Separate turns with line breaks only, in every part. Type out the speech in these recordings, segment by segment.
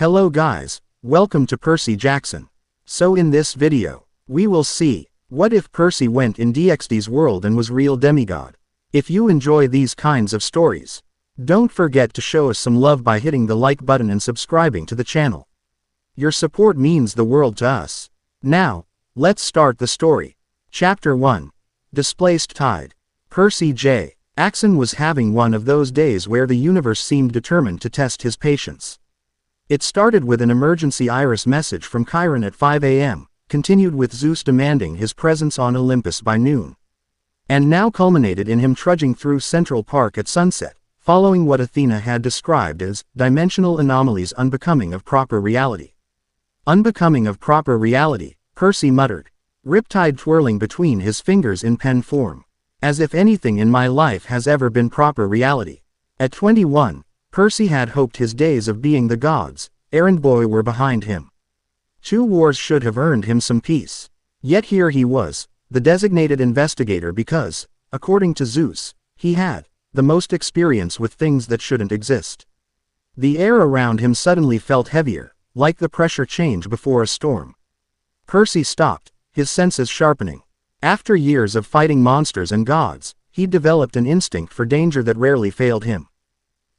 Hello guys, welcome to Percy Jackson. So in this video, we will see, what if Percy went in DxD's world and was real demigod? If you enjoy these kinds of stories, don't forget to show us some love by hitting the like button and subscribing to the channel. Your support means the world to us. Now, let's start the story. Chapter 1. Displaced Tide. Percy J. Jackson was having one of those days where the universe seemed determined to test his patience. It started with an emergency Iris message from Chiron at 5 a.m., continued with Zeus demanding his presence on Olympus by noon, and now culminated in him trudging through Central Park at sunset, following what Athena had described as dimensional anomalies unbecoming of proper reality. Unbecoming of proper reality, Percy muttered, riptide twirling between his fingers in pen form. As if anything in my life has ever been proper reality. At 21, Percy had hoped his days of being the god's errand boy were behind him. 2 wars should have earned him some peace. Yet here he was, the designated investigator because, according to Zeus, he had the most experience with things that shouldn't exist. The air around him suddenly felt heavier, like the pressure change before a storm. Percy stopped, his senses sharpening. After years of fighting monsters and gods, he'd developed an instinct for danger that rarely failed him.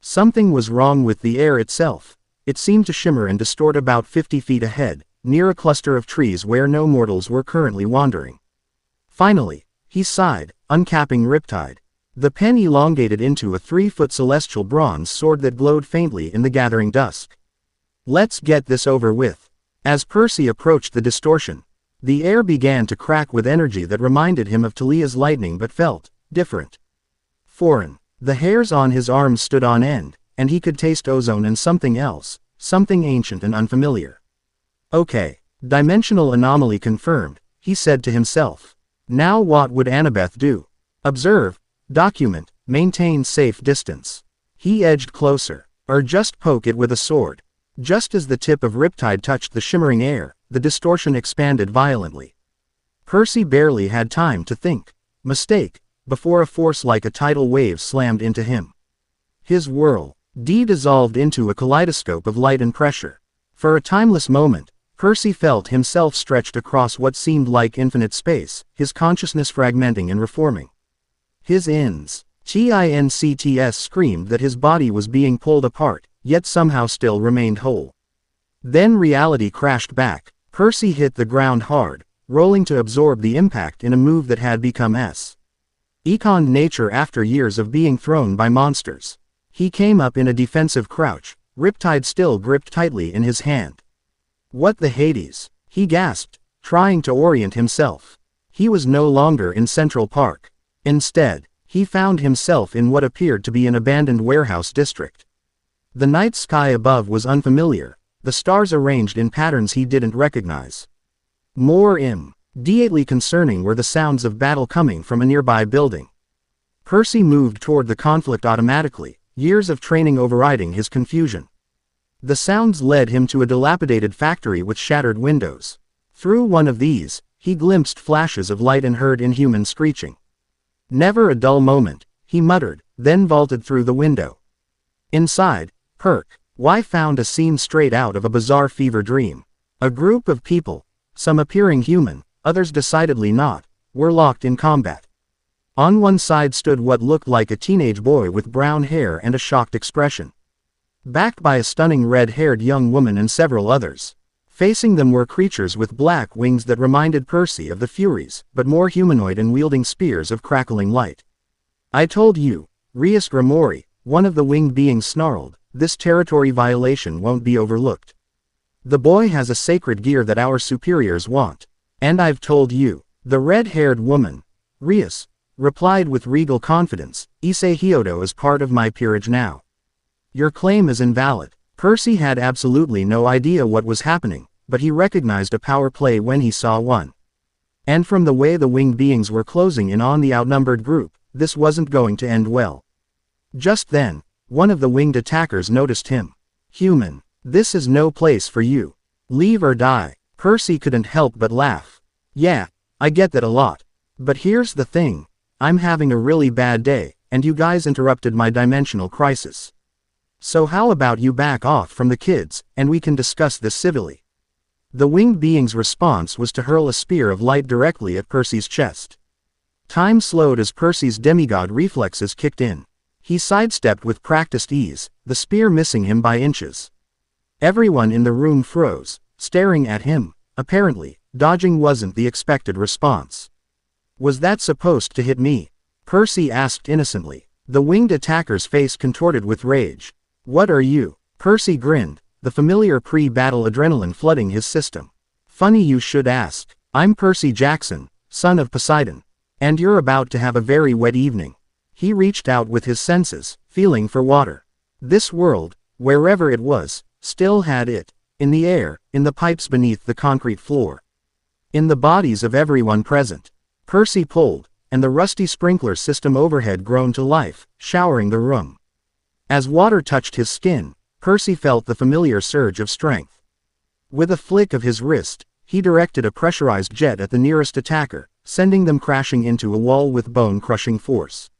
Something was wrong with the air itself. It seemed to shimmer and distort about 50 feet ahead, near a cluster of trees where no mortals were currently wandering. Finally, he sighed, uncapping Riptide. The pen elongated into a 3-foot celestial bronze sword that glowed faintly in the gathering dusk. Let's get this over with. As Percy approached the distortion, the air began to crack with energy that reminded him of Talia's lightning but felt different. Foreign. The hairs on his arms stood on end, and he could taste ozone and something else, something ancient and unfamiliar. Okay, dimensional anomaly confirmed, he said to himself. Now what would Annabeth do? Observe, document, maintain safe distance. He edged closer, or just poke it with a sword. Just as the tip of Riptide touched the shimmering air, the distortion expanded violently. Percy barely had time to think. Mistake. Before a force like a tidal wave slammed into him. His whirl dissolved into a kaleidoscope of light and pressure. For a timeless moment, Percy felt himself stretched across what seemed like infinite space, his consciousness fragmenting and reforming. His instinct screamed that his body was being pulled apart, yet somehow still remained whole. Then reality crashed back. Percy hit the ground hard, rolling to absorb the impact in a move that had become econ nature after years of being thrown by monsters. He came up in a defensive crouch, Riptide still gripped tightly in his hand. What the Hades? He gasped, trying to orient himself. He was no longer in Central Park. Instead, he found himself in what appeared to be an abandoned warehouse district. The night sky above was unfamiliar, the stars arranged in patterns he didn't recognize. More immediately concerning were the sounds of battle coming from a nearby building. Percy moved toward the conflict automatically, years of training overriding his confusion. The sounds led him to a dilapidated factory with shattered windows. Through one of these, he glimpsed flashes of light and heard inhuman screeching. Never a dull moment, he muttered, then vaulted through the window. Inside, Y found a scene straight out of a bizarre fever dream. A group of people, some appearing human, others decidedly not, were locked in combat. On one side stood what looked like a teenage boy with brown hair and a shocked expression, backed by a stunning red-haired young woman and several others. Facing them were creatures with black wings that reminded Percy of the Furies, but more humanoid and wielding spears of crackling light. I told you, Rius Grimori, one of the winged beings snarled, this territory violation won't be overlooked. The boy has a sacred gear that our superiors want. And I've told you. The red-haired woman, Rius, replied with regal confidence, Issei Hyodo is part of my peerage now. Your claim is invalid. Percy had absolutely no idea what was happening, but he recognized a power play when he saw one. And from the way the winged beings were closing in on the outnumbered group, this wasn't going to end well. Just then, one of the winged attackers noticed him. Human, this is no place for you. Leave or die. Percy couldn't help but laugh. Yeah, I get that a lot. But here's the thing. I'm having a really bad day, and you guys interrupted my dimensional crisis. So how about you back off from the kids, and we can discuss this civilly. The winged being's response was to hurl a spear of light directly at Percy's chest. Time slowed as Percy's demigod reflexes kicked in. He sidestepped with practiced ease, the spear missing him by inches. Everyone in the room froze, staring at him. Apparently, dodging wasn't the expected response. Was that supposed to hit me? Percy asked innocently. The winged attacker's face contorted with rage. What are you? Percy grinned, the familiar pre-battle adrenaline flooding his system. Funny you should ask. I'm Percy Jackson, son of Poseidon. And you're about to have a very wet evening. He reached out with his senses, feeling for water. This world, wherever it was, still had it. In the air, in the pipes beneath the concrete floor. In the bodies of everyone present. Percy pulled, and the rusty sprinkler system overhead groaned to life, showering the room. As water touched his skin, Percy felt the familiar surge of strength. With a flick of his wrist, he directed a pressurized jet at the nearest attacker, sending them crashing into a wall with bone-crushing force.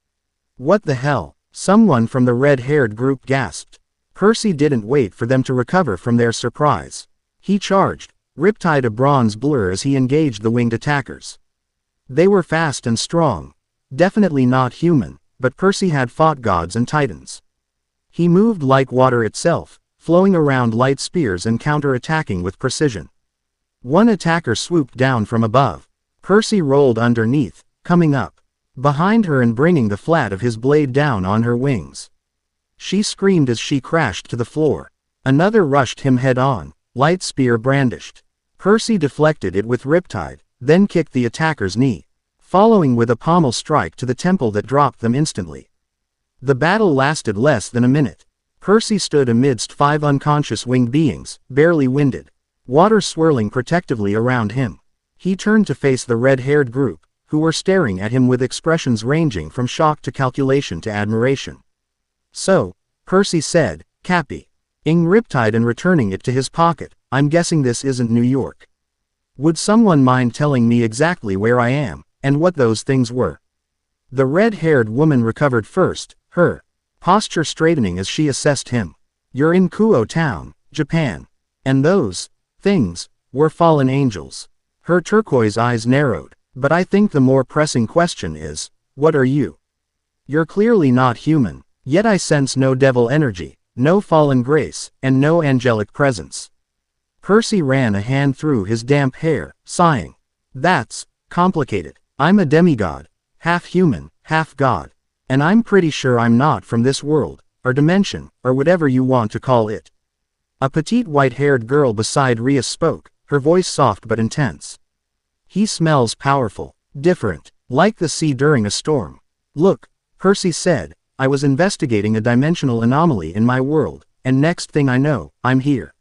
What the hell? Someone from the red-haired group gasped. Percy didn't wait for them to recover from their surprise. He charged, riptide a bronze blur as he engaged the winged attackers. They were fast and strong. Definitely not human, but Percy had fought gods and titans. He moved like water itself, flowing around light spears and counter-attacking with precision. One attacker swooped down from above. Percy rolled underneath, coming up behind her and bringing the flat of his blade down on her wings. She screamed as she crashed to the floor. Another rushed him head-on, light spear brandished. Percy deflected it with riptide, then kicked the attacker's knee, following with a pommel strike to the temple that dropped them instantly. The battle lasted less than a minute. Percy stood amidst 5 unconscious winged beings, barely winded, water swirling protectively around him. He turned to face the red-haired group, who were staring at him with expressions ranging from shock to calculation to admiration. So, Percy said, Cappy. Ing riptide and returning it to his pocket, I'm guessing this isn't New York. Would someone mind telling me exactly where I am, and what those things were? The red-haired woman recovered first, her posture straightening as she assessed him. You're in Kuo Town, Japan. And those things were fallen angels. Her turquoise eyes narrowed. But I think the more pressing question is, what are you? You're clearly not human, yet I sense no devil energy, no fallen grace, and no angelic presence. Percy ran a hand through his damp hair, sighing. That's complicated. I'm a demigod, half human, half god. And I'm pretty sure I'm not from this world, or dimension, or whatever you want to call it. A petite white-haired girl beside Rhea spoke, her voice soft but intense. He smells powerful, different, like the sea during a storm. Look, Percy said, I was investigating a dimensional anomaly in my world, and next thing I know, I'm here.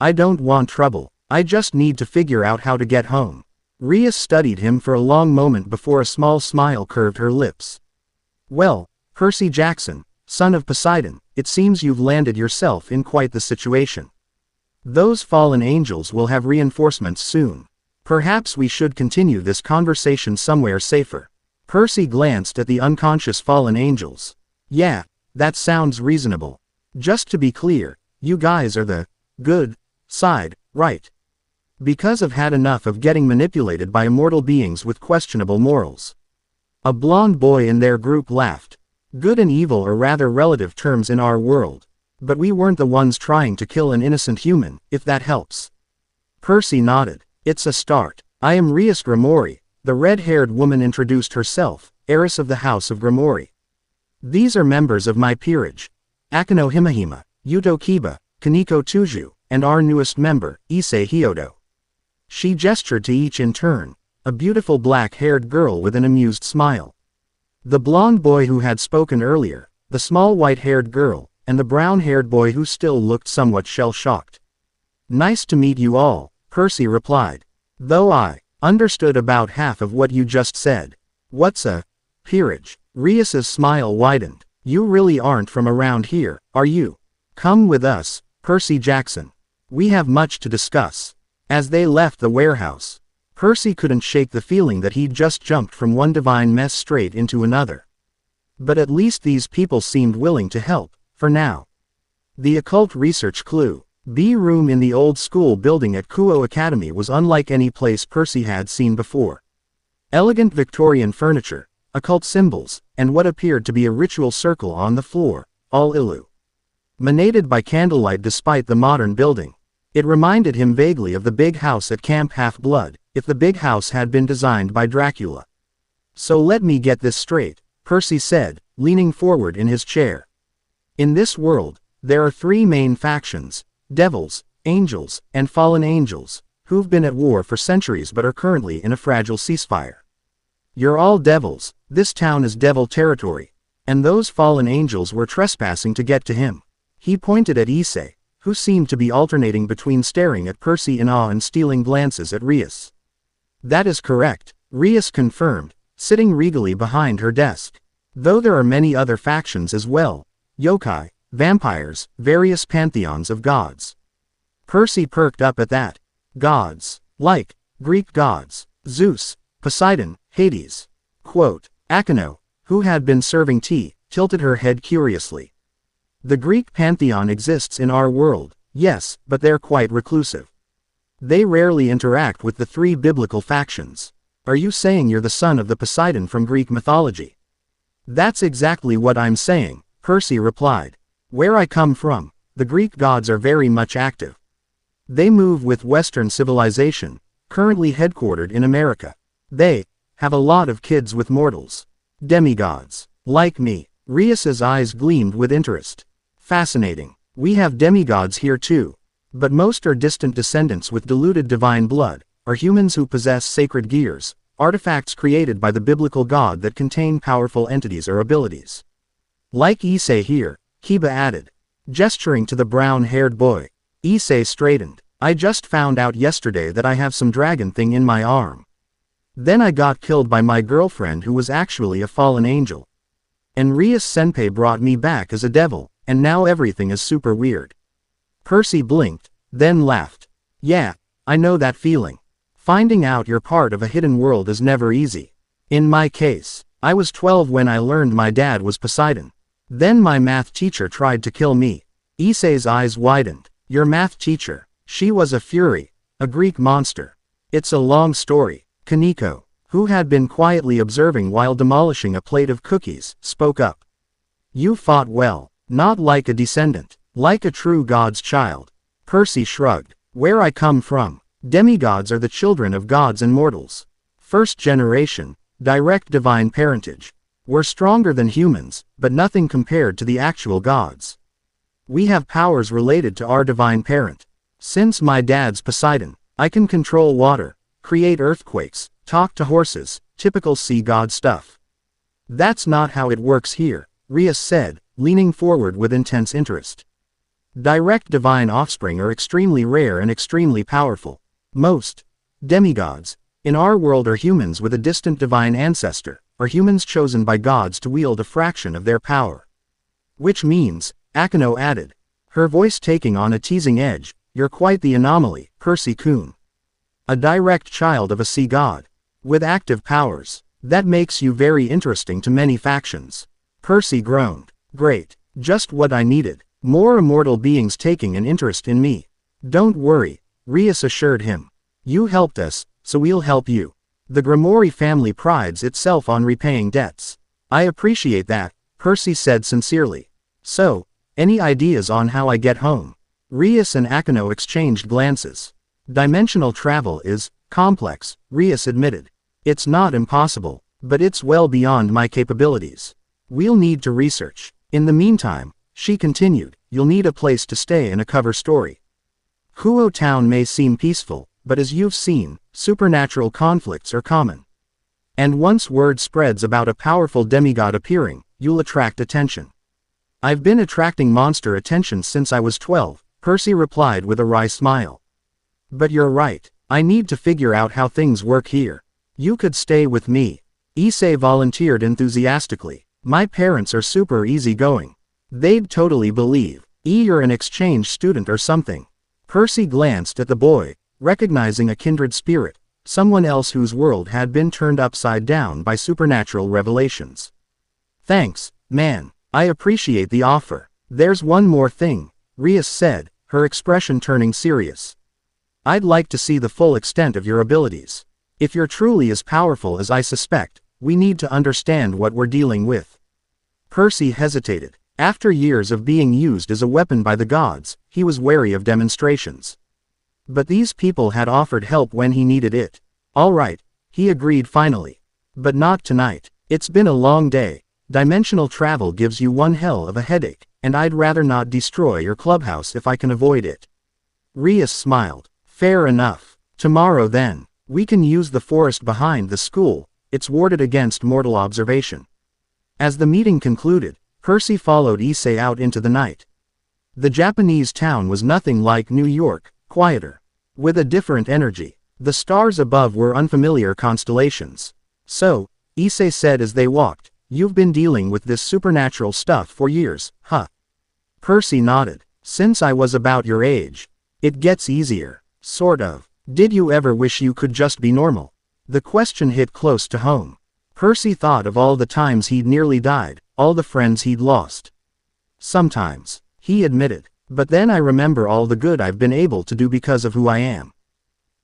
I don't want trouble, I just need to figure out how to get home. Rhea studied him for a long moment before a small smile curved her lips. Well, Percy Jackson, son of Poseidon, it seems you've landed yourself in quite the situation. Those fallen angels will have reinforcements soon. Perhaps we should continue this conversation somewhere safer. Percy glanced at the unconscious fallen angels. Yeah, that sounds reasonable. Just to be clear, you guys are the good side, right? Because I've had enough of getting manipulated by immortal beings with questionable morals. A blonde boy in their group laughed. Good and evil are rather relative terms in our world. But we weren't the ones trying to kill an innocent human, if that helps. Percy nodded. It's a start. I am Rhys Grimori, the red-haired woman introduced herself, heiress of the House of Grimori. These are members of my peerage. Akano Himahima, Yuto Kiba, Kaneko Tuju, and our newest member, Issei Hyodo. She gestured to each in turn, a beautiful black-haired girl with an amused smile. The blonde boy who had spoken earlier, the small white-haired girl, and the brown-haired boy who still looked somewhat shell-shocked. Nice to meet you all, Percy replied. Though I understood about half of what you just said. What's a peerage? Rhea's smile widened. You really aren't from around here, are you? Come with us, Percy Jackson. We have much to discuss. As they left the warehouse, Percy couldn't shake the feeling that he'd just jumped from one divine mess straight into another. But at least these people seemed willing to help, for now. The occult research clue. B room in the old school building at Kuo Academy was unlike any place Percy had seen before. Elegant Victorian furniture, occult symbols, and what appeared to be a ritual circle on the floor, all illuminated by candlelight despite the modern building. It reminded him vaguely of the big house at Camp Half-Blood, if the big house had been designed by Dracula. So let me get this straight, Percy said, leaning forward in his chair. In this world, there are three main factions: devils, angels, and fallen angels, who've been at war for centuries but are currently in a fragile ceasefire. You're all devils, this town is devil territory, and those fallen angels were trespassing to get to him. He pointed at Issei, who seemed to be alternating between staring at Percy in awe and stealing glances at Rias. That is correct, Rias confirmed, sitting regally behind her desk. Though there are many other factions as well: yokai, vampires, various pantheons of gods. Percy perked up at that. Gods. Like Greek gods. Zeus, Poseidon, Hades. Quote. Akino, who had been serving tea, tilted her head curiously. The Greek pantheon exists in our world, yes, but they're quite reclusive. They rarely interact with the three biblical factions. Are you saying you're the son of the Poseidon from Greek mythology? That's exactly what I'm saying, Percy replied. Where I come from, the Greek gods are very much active. They move with Western civilization, currently headquartered in America. They have a lot of kids with mortals. Demigods. Like me. Rias's eyes gleamed with interest. Fascinating. We have demigods here too. But most are distant descendants with diluted divine blood, are humans who possess sacred gears, artifacts created by the biblical god that contain powerful entities or abilities. Like Issei here, Kiba added, gesturing to the brown-haired boy. Issei straightened. I just found out yesterday that I have some dragon thing in my arm. Then I got killed by my girlfriend who was actually a fallen angel. And Rias Senpai brought me back as a devil, and now everything is super weird. Percy blinked, then laughed. Yeah, I know that feeling. Finding out you're part of a hidden world is never easy. In my case, I was 12 when I learned my dad was Poseidon. Then my math teacher tried to kill me. Issei's eyes widened. Your math teacher, she was a fury, a Greek monster. It's a long story. Kaneko, who had been quietly observing while demolishing a plate of cookies, spoke up. You fought well, not like a descendant, like a true god's child. Percy shrugged. Where I come from, demigods are the children of gods and mortals. First generation, direct divine parentage. We're stronger than humans, but nothing compared to the actual gods. We have powers related to our divine parent. Since my dad's Poseidon, I can control water, create earthquakes, talk to horses, typical sea god stuff. That's not how it works here, Rias said, leaning forward with intense interest. Direct divine offspring are extremely rare and extremely powerful. Most demigods in our world are humans with a distant divine ancestor, or humans chosen by gods to wield a fraction of their power. Which means, Akino added, her voice taking on a teasing edge, you're quite the anomaly, Percy-kun. A direct child of a sea god. With active powers. That makes you very interesting to many factions. Percy groaned. Great. Just what I needed. More immortal beings taking an interest in me. Don't worry, Rias assured him. You helped us, so we'll help you. The Grimoire family prides itself on repaying debts. I appreciate that, Percy said sincerely. So, any ideas on how I get home? Rias and Akino exchanged glances. Dimensional travel is complex, Rias admitted. It's not impossible, but it's well beyond my capabilities. We'll need to research. In the meantime, she continued, you'll need a place to stay and a cover story. Kuo Town may seem peaceful, but as you've seen, supernatural conflicts are common. And once word spreads about a powerful demigod appearing, you'll attract attention. I've been attracting monster attention since I was 12, Percy replied with a wry smile. But you're right, I need to figure out how things work here. You could stay with me. Issei volunteered enthusiastically. My parents are super easygoing. They'd totally believe. You're an exchange student or something. Percy glanced at the boy, recognizing a kindred spirit, someone else whose world had been turned upside down by supernatural revelations. Thanks, man. I appreciate the offer. There's one more thing. Rias said, her expression turning serious. I'd like to see the full extent of your abilities. If you're truly as powerful as I suspect, we need to understand what we're dealing with. Percy hesitated. After years of being used as a weapon by the gods, he was wary of demonstrations. But these people had offered help when he needed it. All right, he agreed finally. But not tonight. It's been a long day. Dimensional travel gives you one hell of a headache, and I'd rather not destroy your clubhouse if I can avoid it. Rias smiled. Fair enough. Tomorrow then. We can use the forest behind the school. It's warded against mortal observation. As the meeting concluded, Percy followed Issei out into the night. The Japanese town was nothing like New York, quieter. With a different energy. The stars above were unfamiliar constellations. So, Issei said as they walked, you've been dealing with this supernatural stuff for years, huh? Percy nodded. Since I was about your age. It gets easier. Sort of. Did you ever wish you could just be normal? The question hit close to home. Percy thought of all the times he'd nearly died, all the friends he'd lost. Sometimes, he admitted, but then I remember all the good I've been able to do because of who I am.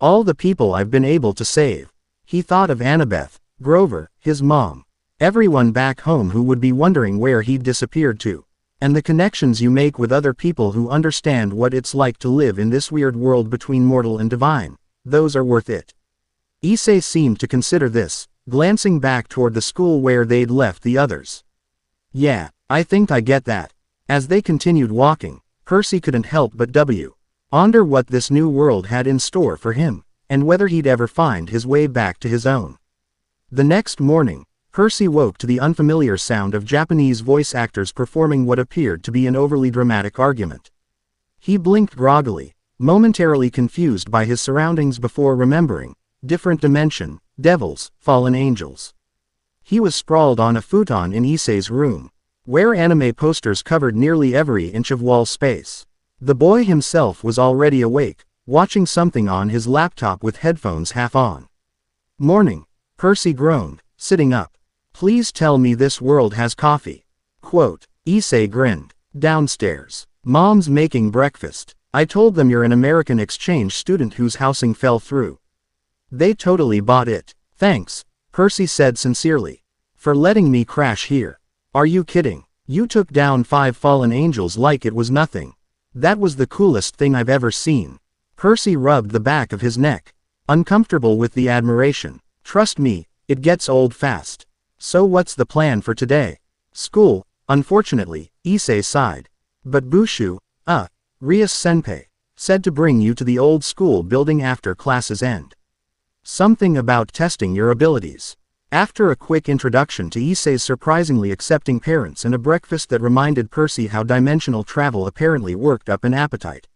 All the people I've been able to save. He thought of Annabeth, Grover, his mom. Everyone back home who would be wondering where he'd disappeared to. And the connections you make with other people who understand what it's like to live in this weird world between mortal and divine. Those are worth it. Issei seemed to consider this, glancing back toward the school where they'd left the others. Yeah, I think I get that. As they continued walking, Percy couldn't help but wonder what this new world had in store for him, and whether he'd ever find his way back to his own. The next morning, Percy woke to the unfamiliar sound of Japanese voice actors performing what appeared to be an overly dramatic argument. He blinked groggily, momentarily confused by his surroundings before remembering, different dimension, devils, fallen angels. He was sprawled on a futon in Issei's room, where anime posters covered nearly every inch of wall space. The boy himself was already awake, watching something on his laptop with headphones half on. Morning, Percy groaned, sitting up. Please tell me this world has coffee. Quote, Issei grinned. Downstairs. Mom's making breakfast. I told them you're an American exchange student whose housing fell through. They totally bought it. Thanks, Percy said sincerely. For letting me crash here. Are you kidding? You took down 5 fallen angels like it was nothing. That was the coolest thing I've ever seen. Percy rubbed the back of his neck. Uncomfortable with the admiration. Trust me, it gets old fast. So what's the plan for today? School, unfortunately, Issei sighed. But Bushu, Rias Senpai, said to bring you to the old school building after classes end. Something about testing your abilities. After a quick introduction to Issei's surprisingly accepting parents and a breakfast that reminded Percy how dimensional travel apparently worked up an appetite,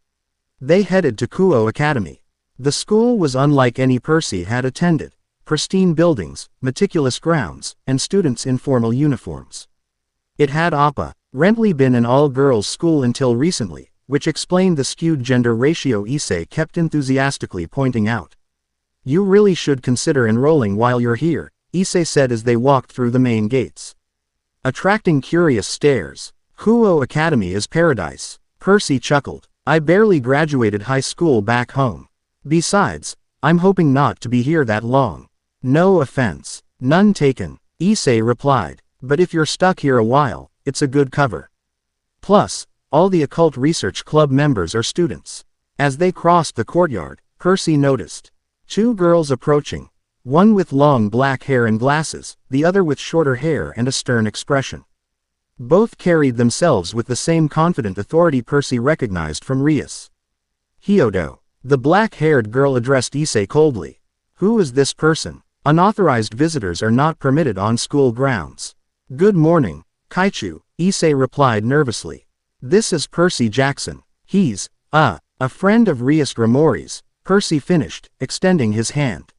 they headed to Kuo Academy. The school was unlike any Percy had attended. Pristine buildings, meticulous grounds, and students in formal uniforms. It had apparently been an all-girls school until recently, which explained the skewed gender ratio Issei kept enthusiastically pointing out. You really should consider enrolling while you're here, Issei said as they walked through the main gates. Attracting curious stares. Kuo Academy is paradise. Percy chuckled. I barely graduated high school back home. Besides, I'm hoping not to be here that long. No offense. None taken, Issei replied. But if you're stuck here a while, it's a good cover. Plus, all the occult research club members are students. As they crossed the courtyard, Percy noticed 2 girls approaching. One with long black hair and glasses, the other with shorter hair and a stern expression. Both carried themselves with the same confident authority Percy recognized from Rias. Hyodo. The black-haired girl addressed Issei coldly. Who is this person? Unauthorized visitors are not permitted on school grounds. Good morning, Kaichu, Issei replied nervously. This is Percy Jackson. He's, a friend of Rias Grimori's, Percy finished, extending his hand.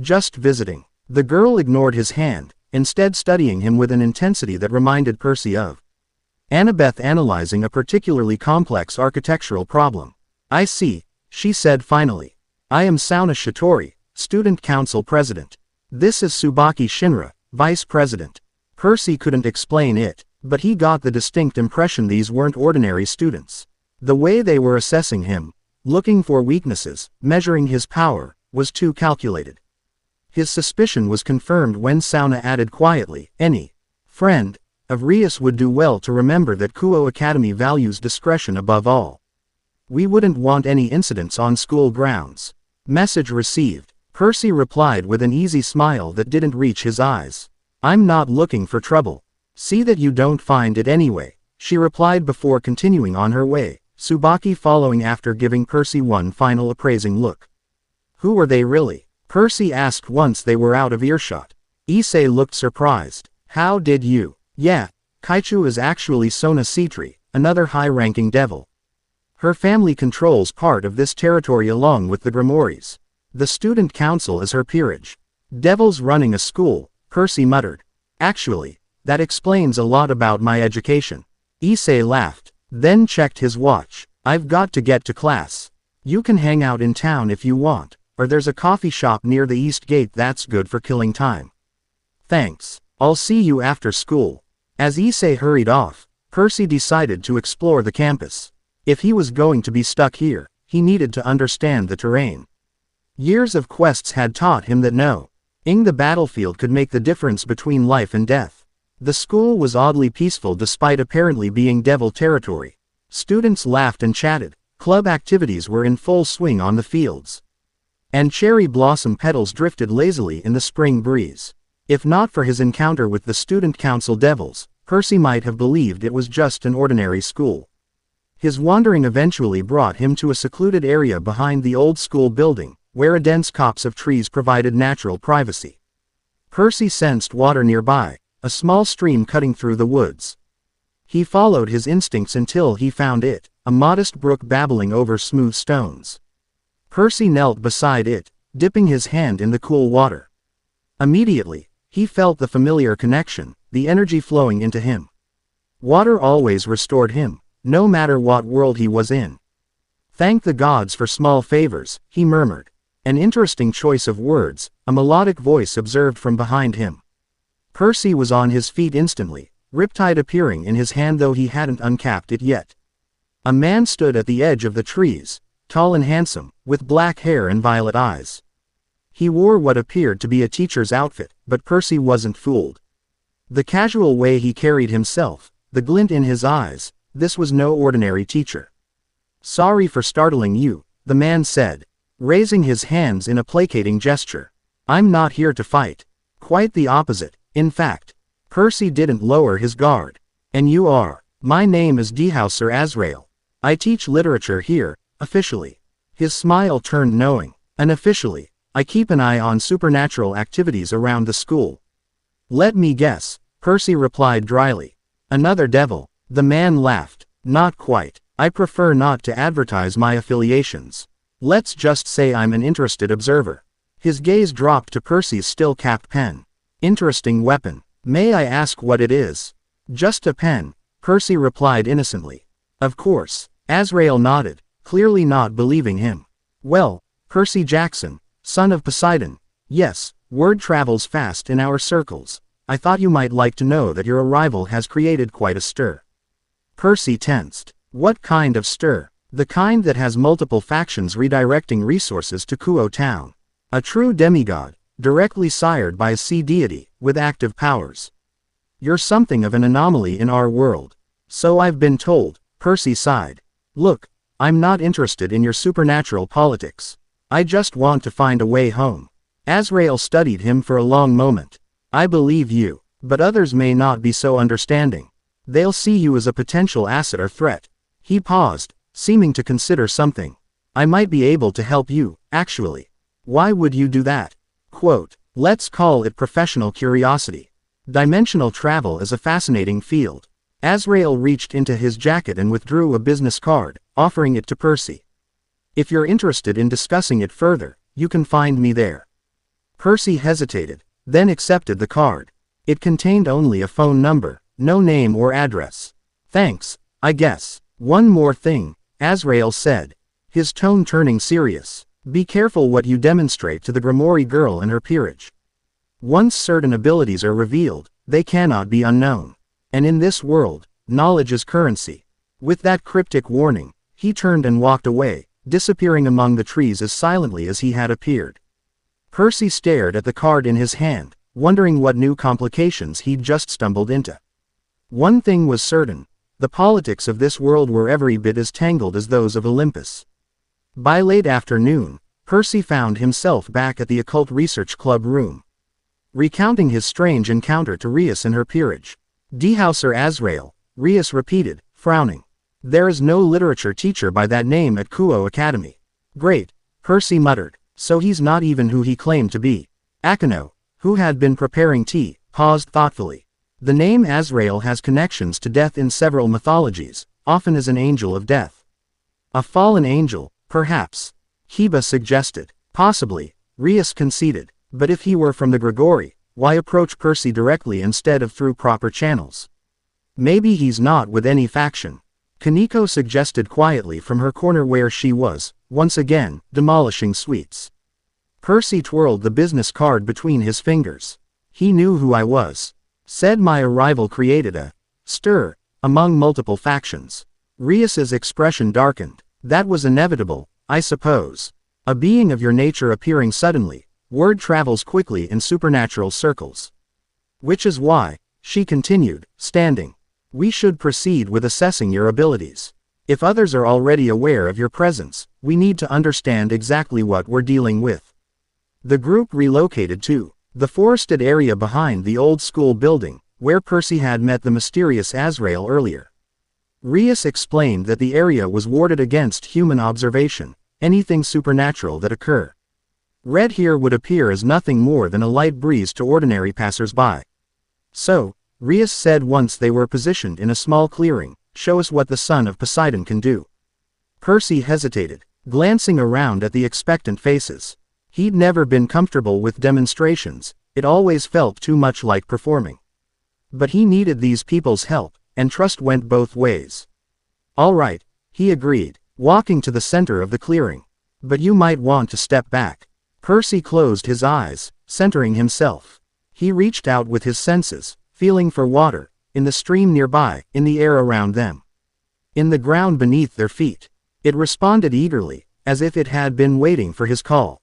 Just visiting. The girl ignored his hand, instead studying him with an intensity that reminded Percy of Annabeth analyzing a particularly complex architectural problem. I see, she said finally. I am Sauna Shitori, Student Council President. This is Tsubaki Shinra, Vice President. Percy couldn't explain it, but he got the distinct impression these weren't ordinary students. The way they were assessing him, looking for weaknesses, measuring his power, was too calculated. His suspicion was confirmed when Sauna added quietly, "Any friend of Rias would do well to remember that Kuo Academy values discretion above all. We wouldn't want any incidents on school grounds." Message received. Percy replied with an easy smile that didn't reach his eyes. "I'm not looking for trouble. See that you don't find it anyway," she replied before continuing on her way, Tsubaki following after giving Percy one final appraising look. "Who were they really?" Percy asked once they were out of earshot. Issei looked surprised. "How did you?" "Yeah, Kaichu is actually Sona Citri, another high-ranking devil. Her family controls part of this territory along with the Grimoires. The student council is her peerage. Devils running a school," Percy muttered. "Actually, that explains a lot about my education." Issei laughed, then checked his watch. "I've got to get to class. You can hang out in town if you want, or there's a coffee shop near the East Gate that's good for killing time." "Thanks. I'll see you after school." As Issei hurried off, Percy decided to explore the campus. If he was going to be stuck here, he needed to understand the terrain. Years of quests had taught him that knowing the battlefield could make the difference between life and death. The school was oddly peaceful despite apparently being devil territory. Students laughed and chatted, club activities were in full swing on the fields, and cherry blossom petals drifted lazily in the spring breeze. If not for his encounter with the student council devils, Percy might have believed it was just an ordinary school. His wandering eventually brought him to a secluded area behind the old school building, where a dense copse of trees provided natural privacy. Percy sensed water nearby, a small stream cutting through the woods. He followed his instincts until he found it, a modest brook babbling over smooth stones. Percy knelt beside it, dipping his hand in the cool water. Immediately, he felt the familiar connection, the energy flowing into him. Water always restored him, no matter what world he was in. "Thank the gods for small favors," he murmured. An interesting choice of words, a melodic voice observed from behind him. Percy was on his feet instantly, Riptide appearing in his hand though he hadn't uncapped it yet. A man stood at the edge of the trees, tall and handsome, with black hair and violet eyes. He wore what appeared to be a teacher's outfit, but Percy wasn't fooled. The casual way he carried himself, the glint in his eyes, this was no ordinary teacher. "Sorry for startling you," the man said, raising his hands in a placating gesture. "I'm not here to fight. Quite the opposite, in fact." Percy didn't lower his guard. "And you are?" "My name is Dehauser Azrael. I teach literature here, officially." His smile turned knowing. "Unofficially, I keep an eye on supernatural activities around the school." "Let me guess," Percy replied dryly. "Another devil." The man laughed. "Not quite. I prefer not to advertise my affiliations. Let's just say I'm an interested observer." His gaze dropped to Percy's still-capped pen. "Interesting weapon. May I ask what it is?" "Just a pen," Percy replied innocently. "Of course." Azrael nodded, clearly not believing him. "Well, Percy Jackson, son of Poseidon. Yes, word travels fast in our circles. I thought you might like to know that your arrival has created quite a stir." Percy tensed. What kind of stir? The kind that has multiple factions redirecting resources to Kuo Town. A true demigod, directly sired by a sea deity, with active powers. "You're something of an anomaly in our world." "So I've been told," Percy sighed. "Look, I'm not interested in your supernatural politics. I just want to find a way home." Azrael studied him for a long moment. "I believe you, but others may not be so understanding. They'll see you as a potential asset or threat." He paused, seeming to consider something. "I might be able to help you, actually." "Why would you do that?" Quote, "Let's call it professional curiosity. Dimensional travel is a fascinating field." Azrael reached into his jacket and withdrew a business card, offering it to Percy. "If you're interested in discussing it further, you can find me there." Percy hesitated, then accepted the card. It contained only a phone number, no name or address. "Thanks, I guess. One more thing," Azrael said, his tone turning serious. "Be careful what you demonstrate to the Grimoire girl and her peerage. Once certain abilities are revealed, they cannot be unknown. And in this world, knowledge is currency." With that cryptic warning, He turned and walked away, disappearing among the trees as silently as he had appeared. Percy stared at the card in his hand, wondering what new complications he'd just stumbled into. One thing was certain: the politics of this world were every bit as tangled as those of Olympus. By late afternoon, Percy found himself back at the Occult Research Club room. Recounting his strange encounter to Rias in her peerage. "Dehauser Azrael," Rias repeated, frowning. "There is no literature teacher by that name at Kuo Academy." "Great," Percy muttered, "so he's not even who he claimed to be." Akino, who had been preparing tea, paused thoughtfully. "The name Azrael has connections to death in several mythologies, often as an angel of death." "A fallen angel, perhaps," Heba suggested. "Possibly," Rias conceded. "But if he were from the Grigori, why approach Percy directly instead of through proper channels? Maybe he's not with any faction," Kaneko suggested quietly from her corner where she was, once again, demolishing sweets. Percy twirled the business card between his fingers. "He knew who I was. Said my arrival created a stir among multiple factions." Rias's expression darkened. "That was inevitable, I suppose. A being of your nature appearing suddenly, word travels quickly in supernatural circles. Which is why," she continued, standing, "we should proceed with assessing your abilities. If others are already aware of your presence, we need to understand exactly what we're dealing with." The group relocated to the forested area behind the old school building, where Percy had met the mysterious Azrael earlier. Rias explained that the area was warded against human observation. Anything supernatural that occur red here would appear as nothing more than a light breeze to ordinary passers-by. "So," Rias said once they were positioned in a small clearing, "show us what the son of Poseidon can do." Percy hesitated, glancing around at the expectant faces. He'd never been comfortable with demonstrations, it always felt too much like performing. But he needed these people's help, and trust went both ways. "All right," he agreed, walking to the center of the clearing. "But you might want to step back." Percy closed his eyes, centering himself. He reached out with his senses, feeling for water, in the stream nearby, in the air around them, in the ground beneath their feet. It responded eagerly, as if it had been waiting for his call.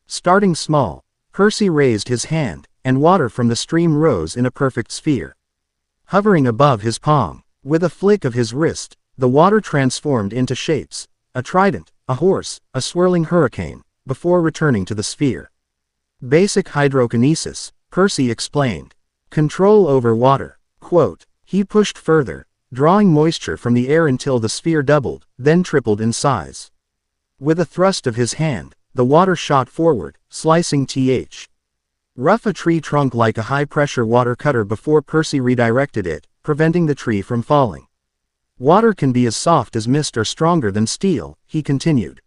Starting small, Percy raised his hand, and water from the stream rose in a perfect sphere. Hovering above his palm, with a flick of his wrist, the water transformed into shapes: a trident, a horse, a swirling hurricane, before returning to the sphere. "Basic hydrokinesis," Percy explained. "Control over water." Quote. He pushed further, drawing moisture from the air until the sphere doubled, then tripled in size. With a thrust of his hand, the water shot forward, slicing rough a tree trunk like a high-pressure water cutter before Percy redirected it, preventing the tree from falling. "Water can be as soft as mist or stronger than steel," he continued.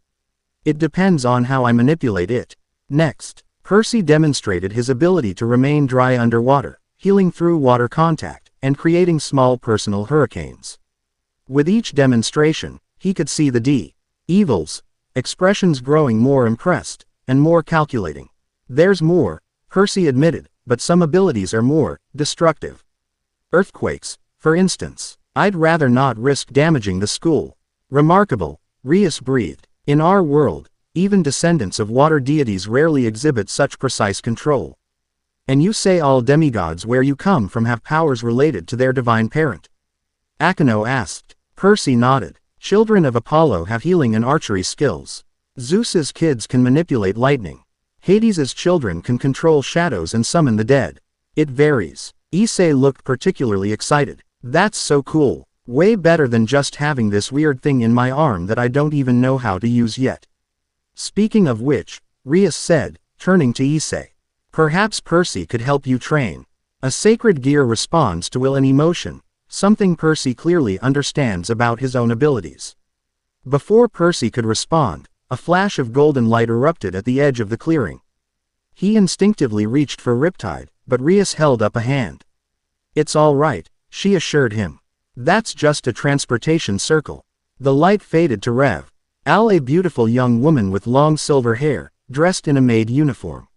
"It depends on how I manipulate it." Next, Percy demonstrated his ability to remain dry underwater, healing through water contact, and creating small personal hurricanes. With each demonstration, he could see the Evil's expressions growing more impressed, and more calculating. "There's more," Percy admitted, "but some abilities are more destructive. Earthquakes, for instance. I'd rather not risk damaging the school." "Remarkable," Rias breathed. "In our world, even descendants of water deities rarely exhibit such precise control. And you say all demigods where you come from have powers related to their divine parent?" Akino asked. Percy nodded. "Children of Apollo have healing and archery skills. Zeus's kids can manipulate lightning. Hades's children can control shadows and summon the dead. It varies." Issei looked particularly excited. "That's so cool. Way better than just having this weird thing in my arm that I don't even know how to use yet." "Speaking of which," Rias said, turning to Issei, "perhaps Percy could help you train. A sacred gear responds to will and emotion, something Percy clearly understands about his own abilities." Before Percy could respond, a flash of golden light erupted at the edge of the clearing. He instinctively reached for Riptide, but Rias held up a hand. "It's all right," she assured him. "That's just a transportation circle." The light faded to Rev. Al, a beautiful young woman with long silver hair, dressed in a maid uniform.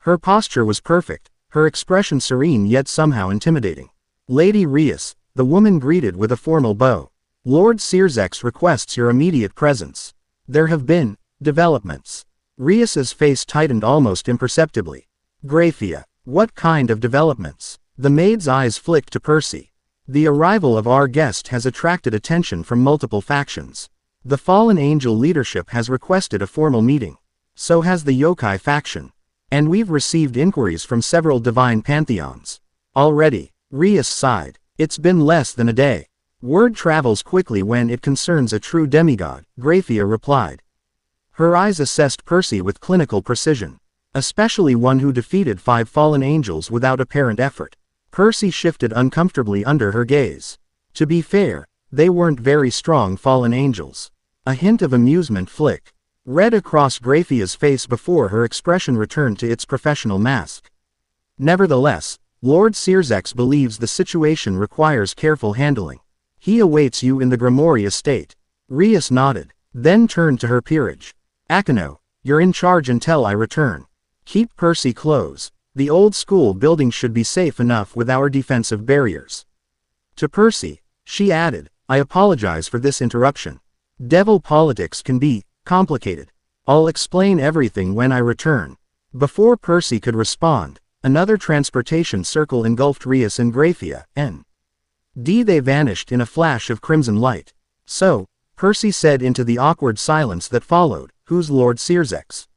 Her posture was perfect, her expression serene yet somehow intimidating. "Lady Rias," the woman greeted with a formal bow. Lord Searsex requests your immediate presence. There have been developments. Rias's face tightened almost imperceptibly. Graphia, what kind of developments? The maid's eyes flicked to Percy. The arrival of our guest has attracted attention from multiple factions. The fallen angel leadership has requested a formal meeting. So has the yokai faction. And we've received inquiries from several divine pantheons. Already, Rias sighed. It's been less than a day. Word travels quickly when it concerns a true demigod, Graphia replied. Her eyes assessed Percy with clinical precision. Especially one who defeated 5 fallen angels without apparent effort. Percy shifted uncomfortably under her gaze. To be fair, they weren't very strong fallen angels. A hint of amusement flicked red across Graphia's face before her expression returned to its professional mask. Nevertheless, Lord Searsex believes the situation requires careful handling. He awaits you in the Grimoire estate. Rias nodded, then turned to her peerage. Akino, you're in charge until I return. Keep Percy close. The old school building should be safe enough with our defensive barriers. To Percy, she added, I apologize for this interruption. Devil politics can be complicated. I'll explain everything when I return. Before Percy could respond, another transportation circle engulfed Rias and Graphia, and they vanished in a flash of crimson light. So, Percy said into the awkward silence that followed, who's Lord Searsex?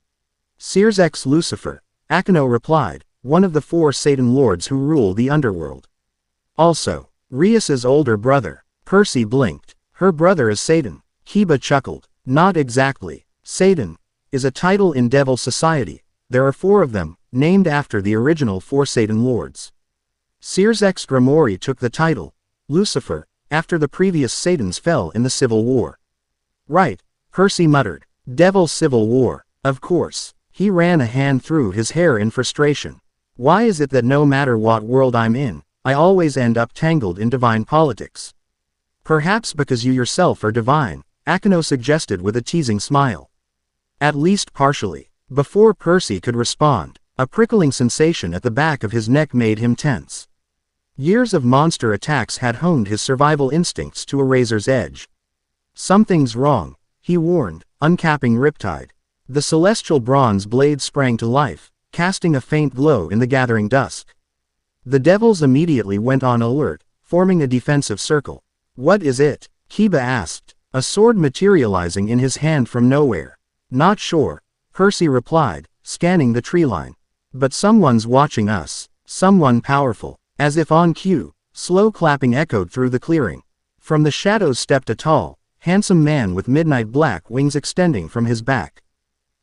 Searsex Lucifer, Akino replied, one of the 4 Satan lords who rule the underworld. Also, Rias's older brother. Percy blinked. Her brother is Satan. Kiba chuckled. Not exactly. Satan is a title in Devil Society. There are 4 of them, named after the original 4 Satan lords. Searsex Grimoire took the title, Lucifer, after the previous Satans fell in the Civil War. Right, Percy muttered. Devil Civil War, of course. He ran a hand through his hair in frustration. Why is it that no matter what world I'm in, I always end up tangled in divine politics? Perhaps because you yourself are divine, Akino suggested with a teasing smile. At least partially. Before Percy could respond, a prickling sensation at the back of his neck made him tense. Years of monster attacks had honed his survival instincts to a razor's edge. Something's wrong, he warned, uncapping Riptide. The celestial bronze blade sprang to life, casting a faint glow in the gathering dusk. The devils immediately went on alert, forming a defensive circle. What is it? Kiba asked, a sword materializing in his hand from nowhere. Not sure, Percy replied, scanning the treeline. But someone's watching us, someone powerful. As if on cue, slow clapping echoed through the clearing. From the shadows stepped a tall, handsome man with midnight black wings extending from his back.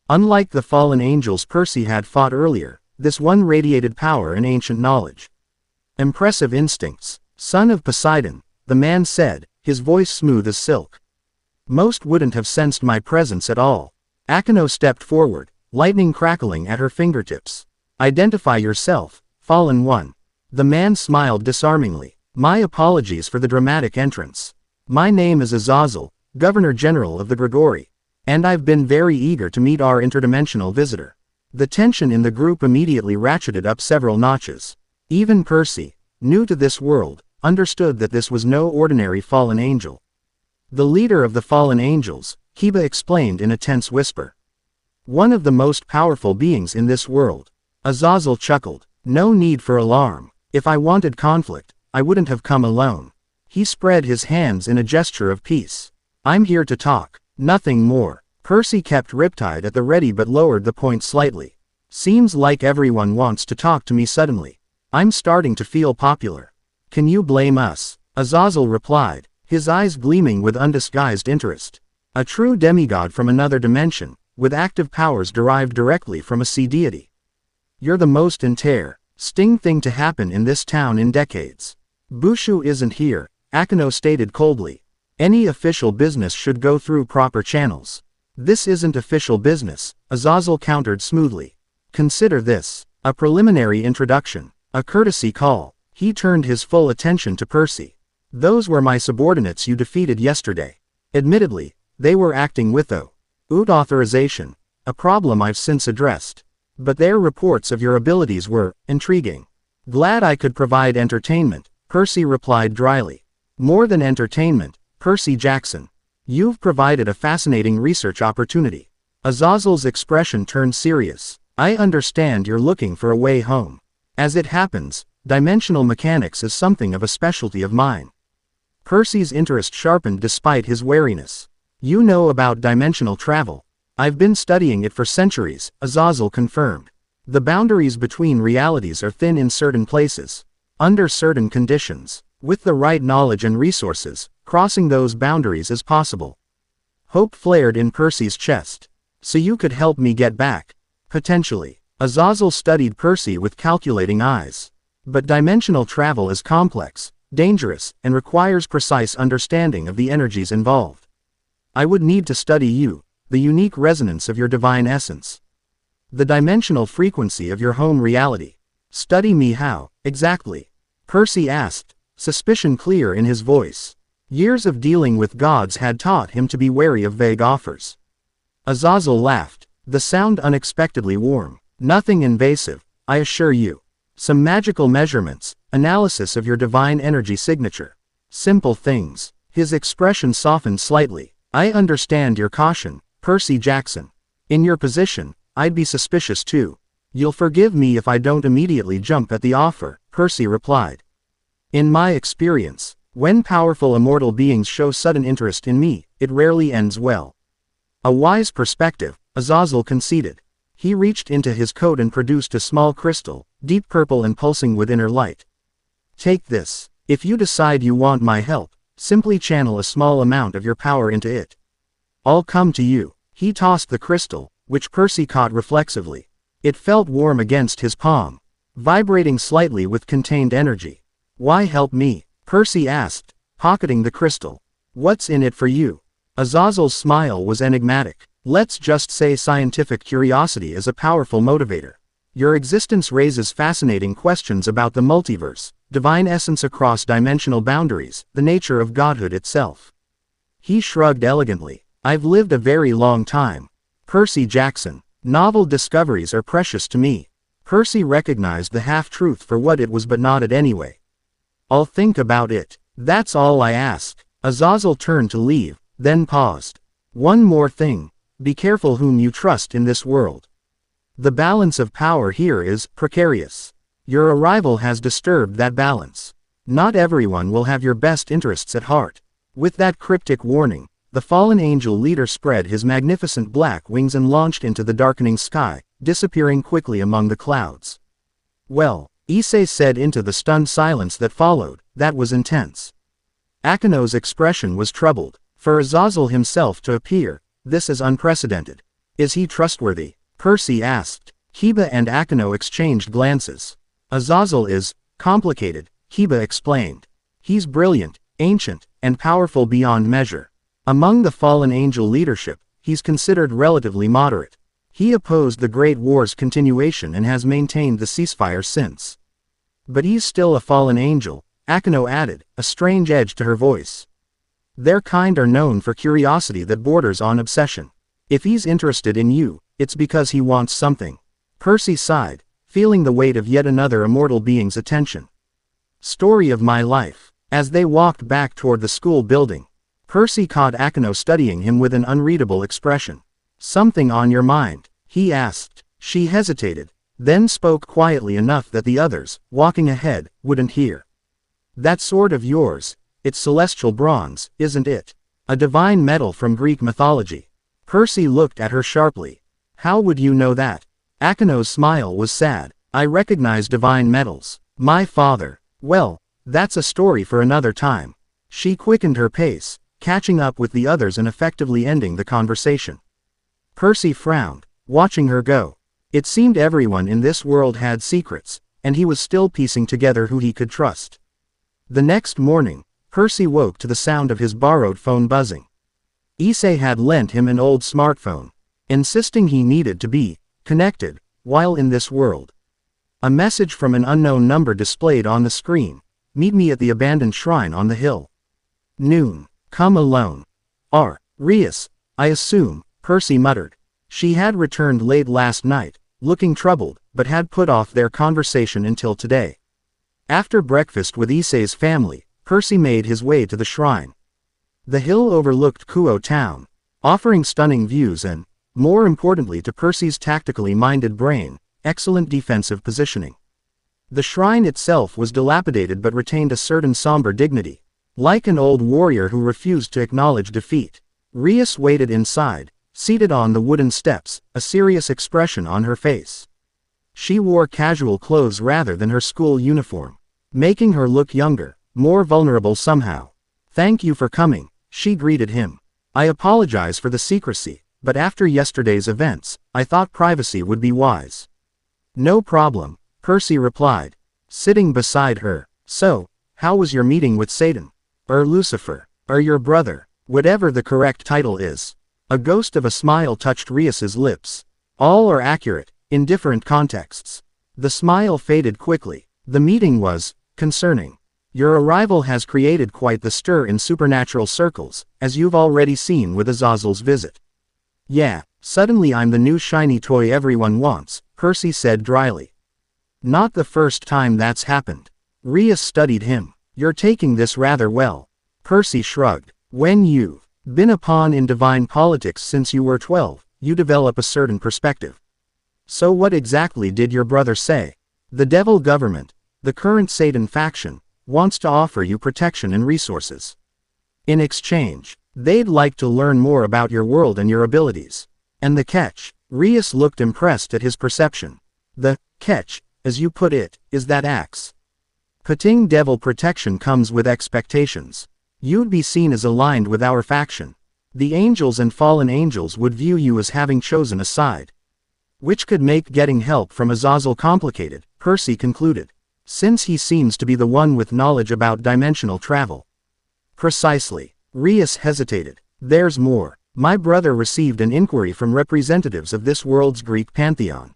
Unlike the fallen angels Percy had fought earlier, this one radiated power and ancient knowledge. Impressive instincts. Son of Poseidon, the man said, his voice smooth as silk. Most wouldn't have sensed my presence at all. Akino stepped forward, lightning crackling at her fingertips. Identify yourself, Fallen One. The man smiled disarmingly. My apologies for the dramatic entrance. My name is Azazel, Governor General of the Grigori. And I've been very eager to meet our interdimensional visitor. The tension in the group immediately ratcheted up several notches. Even Percy, new to this world, understood that this was no ordinary fallen angel. The leader of the fallen angels, Kiba explained in a tense whisper. One of the most powerful beings in this world. Azazel chuckled. No need for alarm. If I wanted conflict, I wouldn't have come alone. He spread his hands in a gesture of peace. I'm here to talk. Nothing more. Percy kept Riptide at the ready but lowered the point slightly. Seems like everyone wants to talk to me suddenly. I'm starting to feel popular. Can you blame us? Azazel replied, his eyes gleaming with undisguised interest. A true demigod from another dimension, with active powers derived directly from a sea deity. You're the most interesting thing to happen in this town in decades. Bushu isn't here, Akino stated coldly. Any official business should go through proper channels. This isn't official business, Azazel countered smoothly. Consider this a preliminary introduction, a courtesy call. He turned his full attention to Percy. Those were my subordinates you defeated yesterday. Admittedly, they were acting without authorization, a problem I've since addressed. But their reports of your abilities were intriguing. Glad I could provide entertainment, Percy replied dryly. More than entertainment, Percy Jackson. You've provided a fascinating research opportunity. Azazel's expression turned serious. I understand you're looking for a way home. As it happens, dimensional mechanics is something of a specialty of mine. Percy's interest sharpened despite his wariness. You know about dimensional travel. I've been studying it for centuries, Azazel confirmed. The boundaries between realities are thin in certain places. Under certain conditions, with the right knowledge and resources, crossing those boundaries is possible. Hope flared in Percy's chest. So you could help me get back? Potentially. Azazel studied Percy with calculating eyes. But dimensional travel is complex, dangerous, and requires precise understanding of the energies involved. I would need to study you, the unique resonance of your divine essence. The dimensional frequency of your home reality. Study me how, exactly? Percy asked, suspicion clear in his voice. Years of dealing with gods had taught him to be wary of vague offers. Azazel laughed, the sound unexpectedly warm. Nothing invasive, I assure you. Some magical measurements, analysis of your divine energy signature. Simple things. His expression softened slightly. I understand your caution, Percy Jackson. In your position, I'd be suspicious too. You'll forgive me if I don't immediately jump at the offer, Percy replied. In my experience, when powerful immortal beings show sudden interest in me, it rarely ends well. A wise perspective, Azazel conceded. He reached into his coat and produced a small crystal, deep purple and pulsing with inner light. Take this. If you decide you want my help, simply channel a small amount of your power into it. I'll come to you. He tossed the crystal, which Percy caught reflexively. It felt warm against his palm, vibrating slightly with contained energy. Why help me? Percy asked, pocketing the crystal. What's in it for you? Azazel's smile was enigmatic. Let's just say scientific curiosity is a powerful motivator. Your existence raises fascinating questions about the multiverse, divine essence across dimensional boundaries, the nature of godhood itself. He shrugged elegantly. I've lived a very long time. Percy Jackson. Novel discoveries are precious to me. Percy recognized the half-truth for what it was but nodded anyway. I'll think about it. That's all I ask. Azazel turned to leave, then paused. One more thing. Be careful whom you trust in this world. The balance of power here is precarious. Your arrival has disturbed that balance. Not everyone will have your best interests at heart. With that cryptic warning, the fallen angel leader spread his magnificent black wings and launched into the darkening sky, disappearing quickly among the clouds. Well, Issei said into the stunned silence that followed, that was intense. Akino's expression was troubled. For Azazel himself to appear, this is unprecedented. Is he trustworthy? Percy asked. Kiba and Akino exchanged glances. Azazel is complicated, Kiba explained. He's brilliant, ancient, and powerful beyond measure. Among the fallen angel leadership, he's considered relatively moderate. He opposed the Great War's continuation and has maintained the ceasefire since. But he's still a fallen angel, Akino added, a strange edge to her voice. Their kind are known for curiosity that borders on obsession. If he's interested in you, it's because he wants something. Percy sighed, feeling the weight of yet another immortal being's attention. Story of my life. As they walked back toward the school building, Percy caught Akino studying him with an unreadable expression. Something on your mind? He asked. She hesitated, then spoke quietly enough that the others, walking ahead, wouldn't hear. That sword of yours, it's celestial bronze, isn't it? A divine metal from Greek mythology. Percy looked at her sharply. How would you know that? Akino's smile was sad. I recognize divine metals. My father. Well, that's a story for another time. She quickened her pace, catching up with the others and effectively ending the conversation. Percy frowned, watching her go. It seemed everyone in this world had secrets, and he was still piecing together who he could trust. The next morning, Percy woke to the sound of his borrowed phone buzzing. Issei had lent him an old smartphone, insisting he needed to be connected while in this world. A message from an unknown number displayed on the screen. Meet me at the abandoned shrine on the hill. Noon. Come alone. Rias, I assume, Percy muttered. She had returned late last night, looking troubled, but had put off their conversation until today. After breakfast with Issei's family, Percy made his way to the shrine. The hill overlooked Kuo town, offering stunning views and, more importantly to Percy's tactically minded brain, excellent defensive positioning. The shrine itself was dilapidated but retained a certain somber dignity. Like an old warrior who refused to acknowledge defeat, Rias waited inside, seated on the wooden steps, a serious expression on her face. She wore casual clothes rather than her school uniform, making her look younger, more vulnerable somehow. "Thank you for coming," she greeted him. "I apologize for the secrecy, but after yesterday's events, I thought privacy would be wise." "No problem," Percy replied, sitting beside her. "So, how was your meeting with Satan? Or Lucifer? Or your brother? Whatever the correct title is." A ghost of a smile touched Rias's lips. "All are accurate, in different contexts." The smile faded quickly. "The meeting was concerning. Your arrival has created quite the stir in supernatural circles, as you've already seen with Azazel's visit." "Yeah, suddenly I'm the new shiny toy everyone wants," Percy said dryly. "Not the first time that's happened." Rias studied him. "You're taking this rather well." Percy shrugged. "When you've been a pawn in divine politics since you were 12, you develop a certain perspective." "So what exactly did your brother say?" "The devil government, the current Satan faction, wants to offer you protection and resources. In exchange, they'd like to learn more about your world and your abilities. And the catch," Rias looked impressed at his perception. "The catch, as you put it, is that axe. Putting devil protection comes with expectations. You'd be seen as aligned with our faction. The angels and fallen angels would view you as having chosen a side. Which could make getting help from Azazel complicated," Percy concluded. "Since he seems to be the one with knowledge about dimensional travel." "Precisely." Rias hesitated. "There's more. My brother received an inquiry from representatives of this world's Greek pantheon.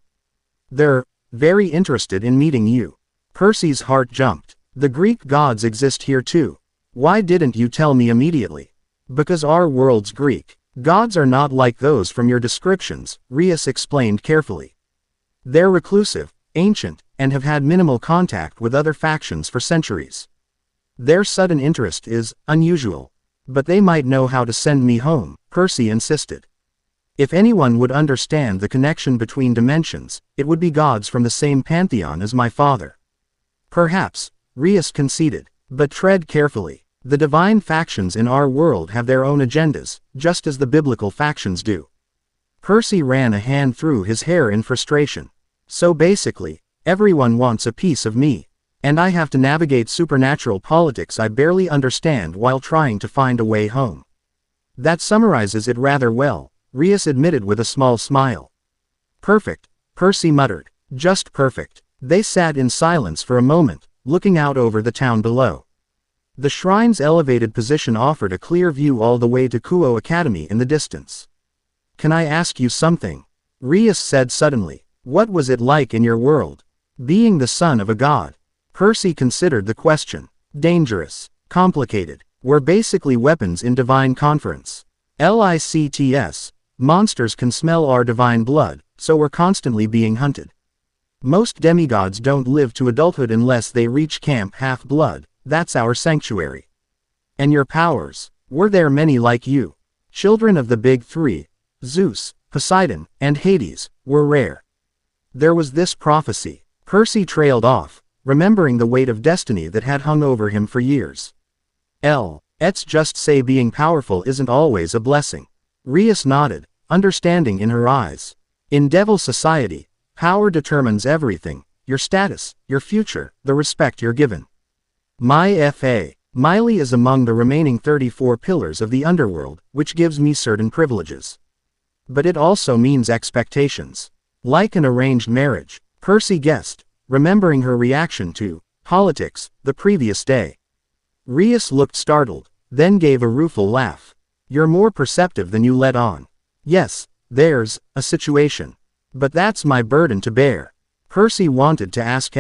They're very interested in meeting you." Percy's heart jumped. "The Greek gods exist here too. Why didn't you tell me immediately?" "Because our world's Greek gods are not like those from your descriptions," Rias explained carefully. "They're reclusive, ancient, and have had minimal contact with other factions for centuries. Their sudden interest is unusual. But they might know how to send me home," Percy insisted. "If anyone would understand the connection between dimensions, it would be gods from the same pantheon as my father." "Perhaps," Rias conceded, "but tread carefully. The divine factions in our world have their own agendas, just as the biblical factions do." Percy ran a hand through his hair in frustration. "So basically, everyone wants a piece of me. And I have to navigate supernatural politics I barely understand while trying to find a way home." "That summarizes it rather well," Rias admitted with a small smile. "Perfect," Percy muttered. "Just perfect." They sat in silence for a moment, looking out over the town below. The shrine's elevated position offered a clear view all the way to Kuo Academy in the distance. "Can I ask you something?" Rias said suddenly. "What was it like in your world, being the son of a god?" Percy considered the question. "Dangerous. Complicated. We're basically weapons in divine conference. LICTS. Monsters can smell our divine blood, so we're constantly being hunted. Most demigods don't live to adulthood unless they reach Camp Half-Blood. That's our sanctuary. And your powers? Were there many like you? Children of the big three, Zeus, Poseidon, and Hades, were rare. There was this prophecy." Percy trailed off, remembering the weight of destiny that had hung over him for years. "Let's just say being powerful isn't always a blessing." Rias nodded, understanding in her eyes. "In Devil Society, power determines everything: your status, your future, the respect you're given. My F.A. Miley is among the remaining 34 pillars of the underworld, which gives me certain privileges. But it also means expectations. Like an arranged marriage," Percy guessed, remembering her reaction to politics the previous day. Rias looked startled, then gave a rueful laugh. "You're more perceptive than you let on." "Yes, there's a situation. But that's my burden to bear." Percy wanted to ask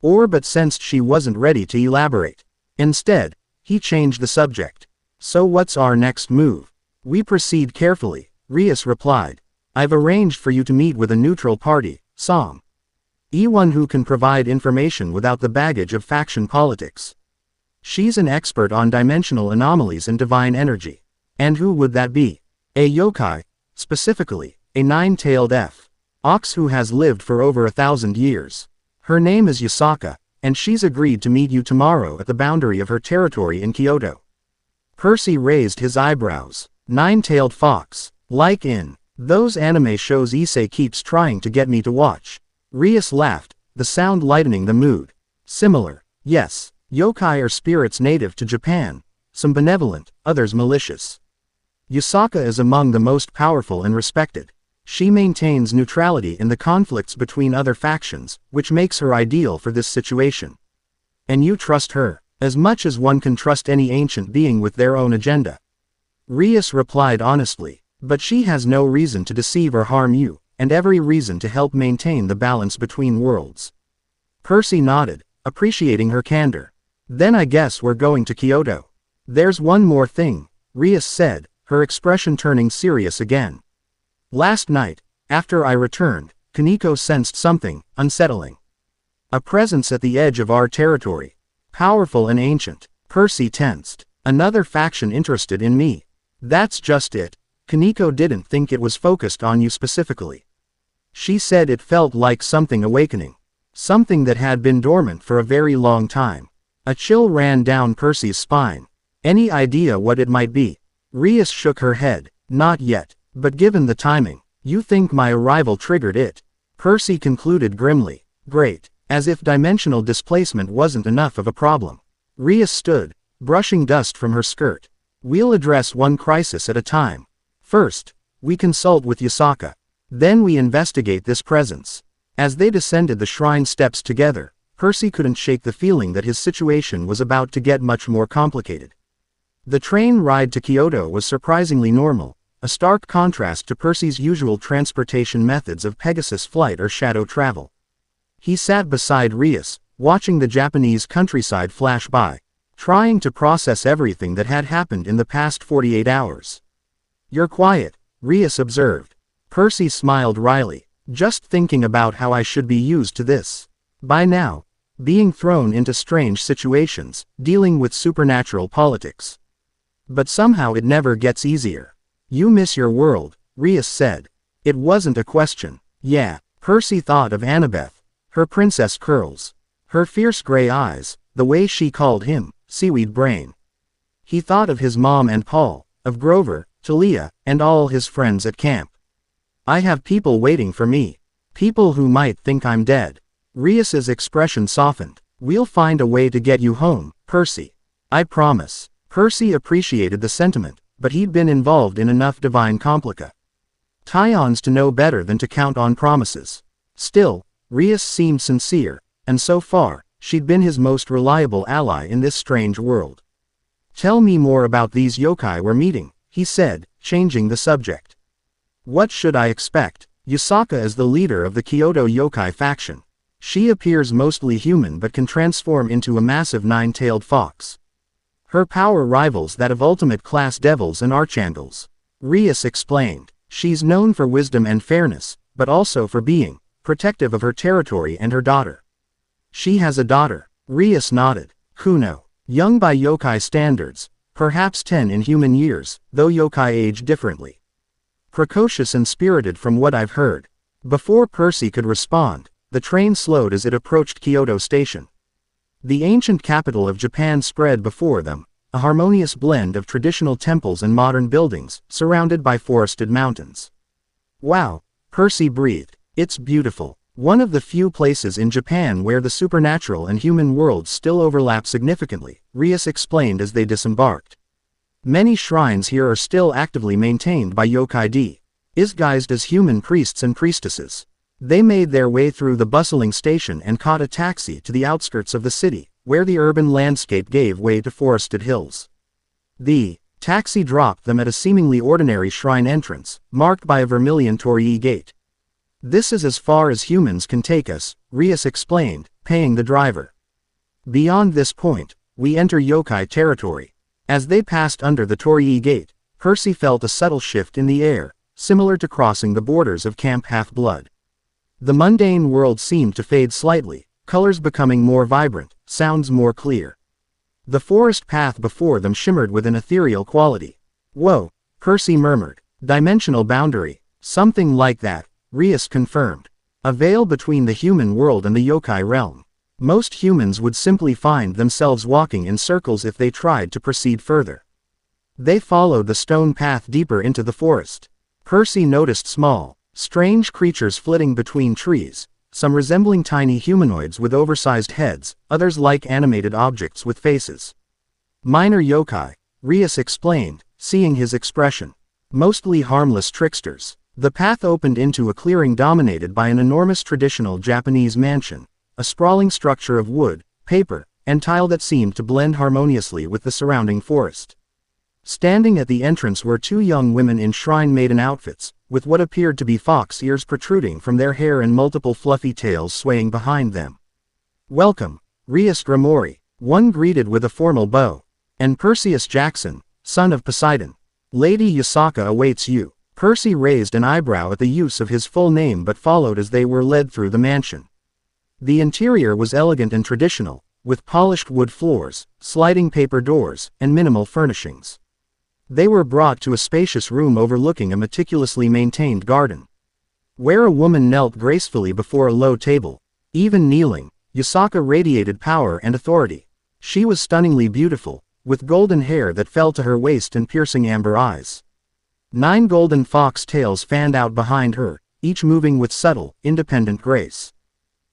or but sensed she wasn't ready to elaborate. Instead, he changed the subject. "So what's our next move?" "We proceed carefully," Rias replied. "I've arranged for you to meet with a neutral party, one who can provide information without the baggage of faction politics." She's an expert on dimensional anomalies and divine energy. And who would that be? A yokai, specifically, a nine-tailed ox who has lived for over 1,000 years. Her name is Yasaka, and she's agreed to meet you tomorrow at the boundary of her territory in Kyoto. Percy raised his eyebrows. Nine-tailed fox. Like in those anime shows Issei keeps trying to get me to watch. Rias laughed, the sound lightening the mood. Similar. Yes, yokai are spirits native to Japan. Some benevolent, others malicious. Yasaka is among the most powerful and respected. She maintains neutrality in the conflicts between other factions, which makes her ideal for this situation. And you trust her, as much as one can trust any ancient being with their own agenda. Rias replied honestly, but she has no reason to deceive or harm you, and every reason to help maintain the balance between worlds. Percy nodded, appreciating her candor. Then I guess we're going to Kyoto. There's one more thing, Rias said, her expression turning serious again. Last night, after I returned, Kaneko sensed something unsettling. A presence at the edge of our territory. Powerful and ancient. Percy tensed. Another faction interested in me. That's just it. Kaneko didn't think it was focused on you specifically. She said it felt like something awakening. Something that had been dormant for a very long time. A chill ran down Percy's spine. Any idea what it might be? Rias shook her head. Not yet. But given the timing, you think my arrival triggered it? Percy concluded grimly. Great. As if dimensional displacement wasn't enough of a problem. Rias stood, brushing dust from her skirt. We'll address one crisis at a time. First, we consult with Yasaka. Then we investigate this presence. As they descended the shrine steps together, Percy couldn't shake the feeling that his situation was about to get much more complicated. The train ride to Kyoto was surprisingly normal. A stark contrast to Percy's usual transportation methods of Pegasus flight or shadow travel. He sat beside Rias, watching the Japanese countryside flash by, trying to process everything that had happened in the past 48 hours. You're quiet, Rias observed. Percy smiled wryly, just thinking about how I should be used to this. By now, being thrown into strange situations, dealing with supernatural politics. But somehow it never gets easier. You miss your world, Rias said. It wasn't a question. Yeah, Percy thought of Annabeth, her princess curls, her fierce gray eyes, the way she called him, seaweed brain. He thought of his mom and Paul, of Grover, Talia, and all his friends at camp. I have people waiting for me. People who might think I'm dead. Rias's expression softened. We'll find a way to get you home, Percy. I promise. Percy appreciated the sentiment, but he'd been involved in enough divine complica tie-ons to know better than to count on promises. Still, Rias seemed sincere, and so far, she'd been his most reliable ally in this strange world. Tell me more about these yokai we're meeting, he said, changing the subject. What should I expect? Yasaka is the leader of the Kyoto yokai faction. She appears mostly human but can transform into a massive nine-tailed fox. Her power rivals that of ultimate-class devils and archangels. Rias explained. She's known for wisdom and fairness, but also for being protective of her territory and her daughter. She has a daughter. Rias nodded. Kuno. Young by yokai standards, perhaps 10 in human years, though yokai age differently. Precocious and spirited from what I've heard. Before Percy could respond, the train slowed as it approached Kyoto Station. The ancient capital of Japan spread before them, a harmonious blend of traditional temples and modern buildings, surrounded by forested mountains. Wow, Percy breathed. It's beautiful. One of the few places in Japan where the supernatural and human worlds still overlap significantly, Rias explained as they disembarked. Many shrines here are still actively maintained by yokai disguised as human priests and priestesses. They made their way through the bustling station and caught a taxi to the outskirts of the city, where the urban landscape gave way to forested hills. The taxi dropped them at a seemingly ordinary shrine entrance, marked by a vermilion torii gate. This is as far as humans can take us, Rias explained, paying the driver. Beyond this point, we enter yokai territory. As they passed under the torii gate, Percy felt a subtle shift in the air, similar to crossing the borders of Camp Half-Blood. The mundane world seemed to fade slightly, colors becoming more vibrant, sounds more clear. The forest path before them shimmered with an ethereal quality. Whoa, Percy murmured. Dimensional boundary. Something like that, Rias confirmed. A veil between the human world and the yokai realm. Most humans would simply find themselves walking in circles if they tried to proceed further. They followed the stone path deeper into the forest. Percy noticed small, strange creatures flitting between trees, some resembling tiny humanoids with oversized heads, others like animated objects with faces. Minor yokai, Rias explained, seeing his expression. Mostly harmless tricksters. The path opened into a clearing dominated by an enormous traditional Japanese mansion, a sprawling structure of wood, paper, and tile that seemed to blend harmoniously with the surrounding forest. Standing at the entrance were two young women in shrine maiden outfits, with what appeared to be fox ears protruding from their hair and multiple fluffy tails swaying behind them. Welcome, Rias Gramori, one greeted with a formal bow. And Perseus Jackson, son of Poseidon. Lady Yasaka awaits you. Percy raised an eyebrow at the use of his full name but followed as they were led through the mansion. The interior was elegant and traditional, with polished wood floors, sliding paper doors, and minimal furnishings. They were brought to a spacious room overlooking a meticulously maintained garden, where a woman knelt gracefully before a low table. Even kneeling, Yasaka radiated power and authority. She was stunningly beautiful, with golden hair that fell to her waist and piercing amber eyes. 9 golden fox tails fanned out behind her, each moving with subtle, independent grace.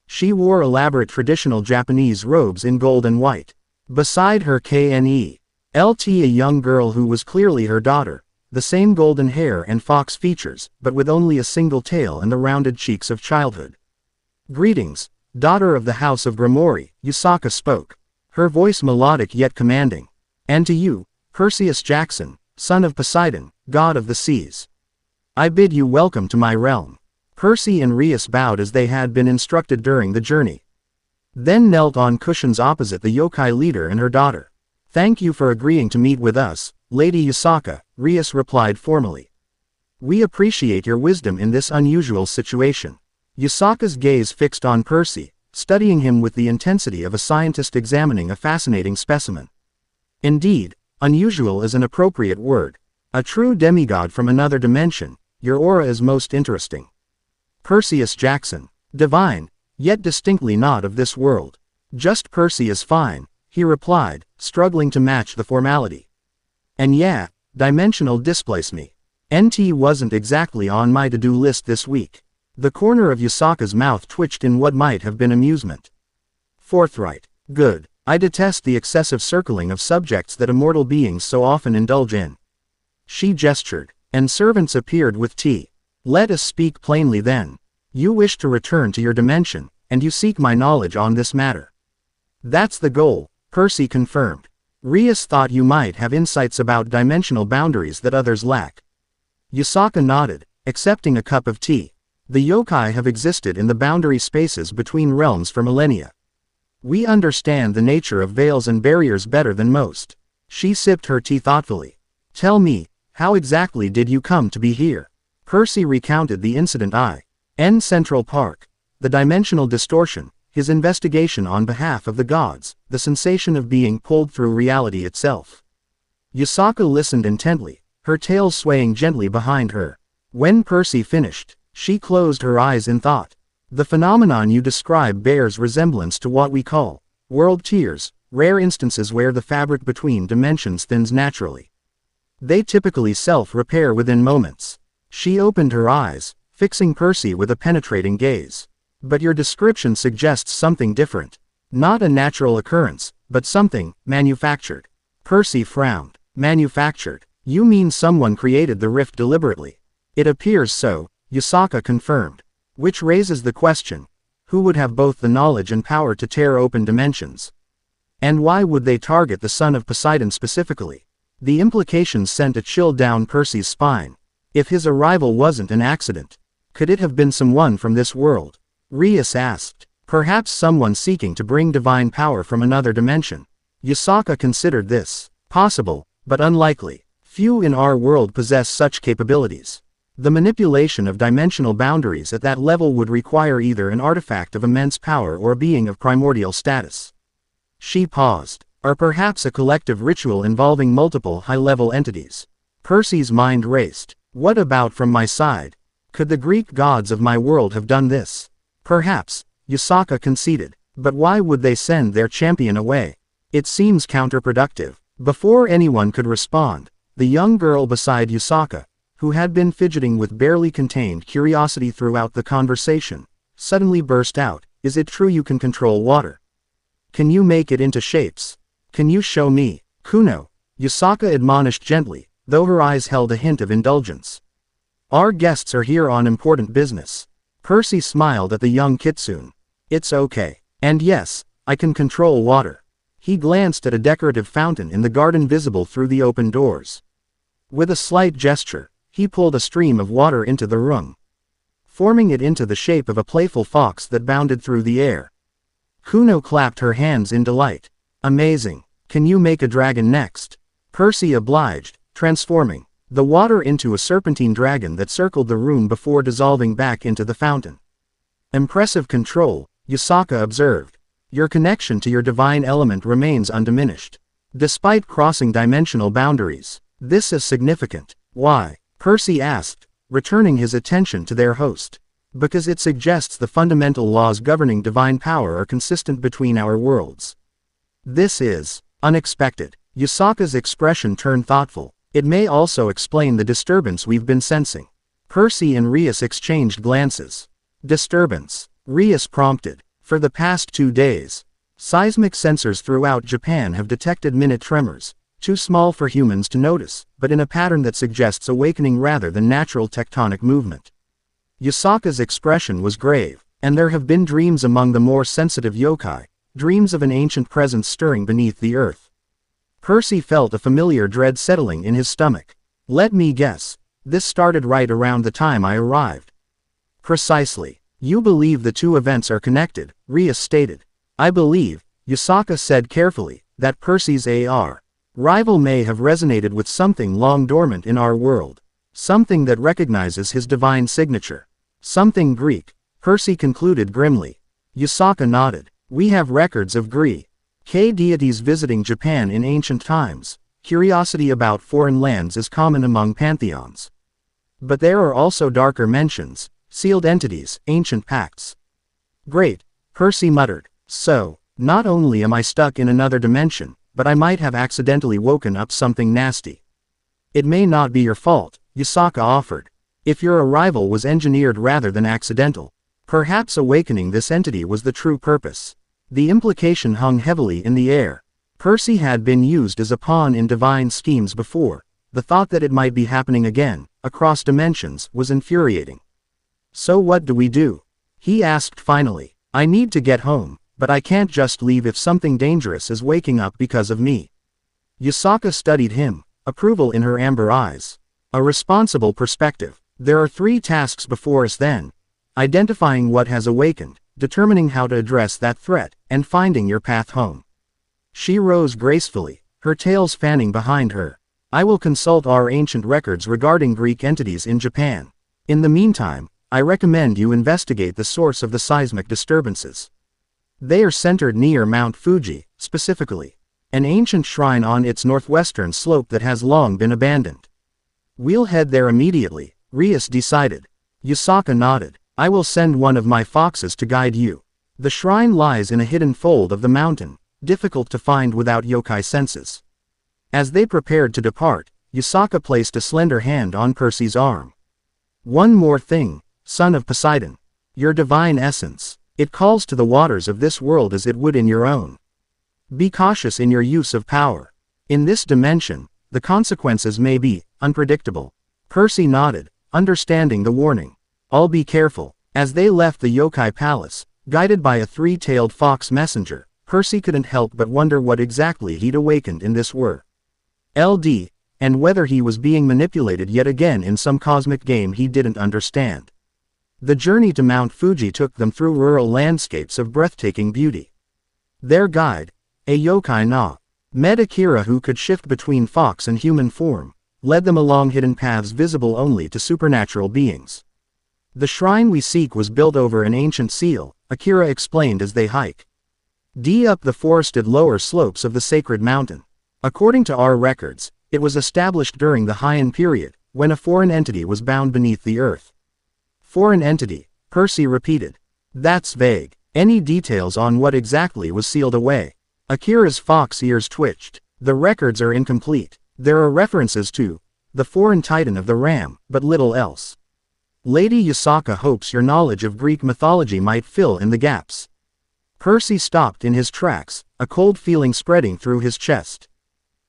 She wore elaborate traditional Japanese robes in gold and white. Beside her KNELT a young girl who was clearly her daughter, the same golden hair and fox features, but with only a single tail and the rounded cheeks of childhood. Greetings, daughter of the House of Gramori, Yasaka spoke, her voice melodic yet commanding. And to you, Perseus Jackson, son of Poseidon, god of the seas. I bid you welcome to my realm. Percy and Rias bowed as they had been instructed during the journey. Then knelt on cushions opposite the yokai leader and her daughter. Thank you for agreeing to meet with us, Lady Yasaka, Rias replied formally. We appreciate your wisdom in this unusual situation. Yasaka's gaze fixed on Percy, studying him with the intensity of a scientist examining a fascinating specimen. Indeed, unusual is an appropriate word. A true demigod from another dimension, your aura is most interesting. Perseus Jackson. Divine, yet distinctly not of this world. Just Percy is fine, he replied, struggling to match the formality. And yeah, dimensional displace me. NT wasn't exactly on my to-do list this week. The corner of Yasaka's mouth twitched in what might have been amusement. Forthright. Good. I detest the excessive circling of subjects that immortal beings so often indulge in. She gestured, and servants appeared with tea. Let us speak plainly then. You wish to return to your dimension, and you seek my knowledge on this matter. That's the goal, Percy confirmed. Rias thought you might have insights about dimensional boundaries that others lack. Yasaka nodded, accepting a cup of tea. The yokai have existed in the boundary spaces between realms for millennia. We understand the nature of veils and barriers better than most. She sipped her tea thoughtfully. Tell me, how exactly did you come to be here? Percy recounted the incident in Central Park. The dimensional distortion, his investigation on behalf of the gods, the sensation of being pulled through reality itself. Yasaka listened intently, her tail swaying gently behind her. When Percy finished, she closed her eyes in thought. The phenomenon you describe bears resemblance to what we call world tears, rare instances where the fabric between dimensions thins naturally. They typically self-repair within moments. She opened her eyes, fixing Percy with a penetrating gaze. But your description suggests something different. Not a natural occurrence, but something manufactured. Percy frowned. Manufactured? You mean someone created the rift deliberately? It appears so, Yasaka confirmed. Which raises the question, who would have both the knowledge and power to tear open dimensions? And why would they target the son of Poseidon specifically? The implications sent a chill down Percy's spine. If his arrival wasn't an accident, could it have been someone from this world? Rias asked. Perhaps someone seeking to bring divine power from another dimension. Yasaka considered this possible, but unlikely. Few in our world possess such capabilities. The manipulation of dimensional boundaries at that level would require either an artifact of immense power or a being of primordial status. She paused. or perhaps a collective ritual involving multiple high-level entities. Percy's mind raced. What about from my side? Could the Greek gods of my world have done this? Perhaps, Yusaka conceded. But why would they send their champion away? It seems counterproductive. Before anyone could respond, the young girl beside Yusaka, who had been fidgeting with barely contained curiosity throughout the conversation, suddenly burst out, "Is it true you can control water? Can you make it into shapes? Can you show me?" "Kuno," Yusaka admonished gently, though her eyes held a hint of indulgence. "Our guests are here on important business." Percy smiled at the young kitsune. "It's okay. And yes, I can control water." He glanced at a decorative fountain in the garden visible through the open doors. With a slight gesture, he pulled a stream of water into the room, forming it into the shape of a playful fox that bounded through the air. Kuno clapped her hands in delight. "Amazing. Can you make a dragon next?" Percy obliged, transforming the water into a serpentine dragon that circled the room before dissolving back into the fountain. "Impressive control," Yusaka observed. "Your connection to your divine element remains undiminished, despite crossing dimensional boundaries. This is significant." "Why?" Percy asked, returning his attention to their host. "Because it suggests the fundamental laws governing divine power are consistent between our worlds." "This is unexpected." Yusaka's expression turned thoughtful. "It may also explain the disturbance we've been sensing." Percy and Rias exchanged glances. "Disturbance?" Rias prompted. "For the past 2 days, seismic sensors throughout Japan have detected minute tremors, too small for humans to notice, but in a pattern that suggests awakening rather than natural tectonic movement." Yusaka's expression was grave. "And there have been dreams among the more sensitive yokai, dreams of an ancient presence stirring beneath the earth." Percy felt a familiar dread settling in his stomach. "Let me guess. This started right around the time I arrived." "Precisely. You believe the two events are connected," Rias stated. "I believe," Yusaka said carefully, "that Percy's A.R. rival may have resonated with something long dormant in our world. Something that recognizes his divine signature. Something Greek," Percy concluded grimly. Yusaka nodded. "We have records of Greek deities visiting Japan in ancient times. Curiosity about foreign lands is common among pantheons. But there are also darker mentions, sealed entities, ancient pacts." "Great," Percy muttered. "So, not only am I stuck in another dimension, but I might have accidentally woken up something nasty." "It may not be your fault," Yusaka offered. "If your arrival was engineered rather than accidental, perhaps awakening this entity was the true purpose." The implication hung heavily in the air. Percy had been used as a pawn in divine schemes before. The thought that it might be happening again, across dimensions, was infuriating. "So what do we do?" he asked finally. "I need to get home, but I can't just leave if something dangerous is waking up because of me." Yusaka studied him, approval in her amber eyes. "A responsible perspective. There are 3 tasks before us then. Identifying what has awakened, determining how to address that threat, and finding your path home." She rose gracefully, her tails fanning behind her. "I will consult our ancient records regarding Greek entities in Japan. In the meantime, I recommend you investigate the source of the seismic disturbances. They are centered near Mount Fuji, specifically an ancient shrine on its northwestern slope that has long been abandoned." "We'll head there immediately," Rias decided. Yusaka nodded. "I will send one of my foxes to guide you. The shrine lies in a hidden fold of the mountain, difficult to find without yokai senses." As they prepared to depart, Yusaka placed a slender hand on Percy's arm. "One more thing, son of Poseidon. Your divine essence. It calls to the waters of this world as it would in your own. Be cautious in your use of power. In this dimension, the consequences may be unpredictable." Percy nodded, understanding the warning. "I'll be careful." As they left the yokai palace, guided by a 3-tailed fox messenger, Percy couldn't help but wonder what exactly he'd awakened in this world, and whether he was being manipulated yet again in some cosmic game he didn't understand. The journey to Mount Fuji took them through rural landscapes of breathtaking beauty. Their guide, a yokai met Akira who could shift between fox and human form, led them along hidden paths visible only to supernatural beings. "The shrine we seek was built over an ancient seal," Akira explained as they hike. D up the forested lower slopes of the sacred mountain. According to our records, it was established during the Heian period, when a foreign entity was bound beneath the earth. Foreign entity, Percy repeated. That's vague. Any details on what exactly was sealed away? Akira's fox ears twitched. The records are incomplete. There are references to the foreign titan of the ram, but little else. Lady Yasaka hopes your knowledge of Greek mythology might fill in the gaps. Percy stopped in his tracks, a cold feeling spreading through his chest.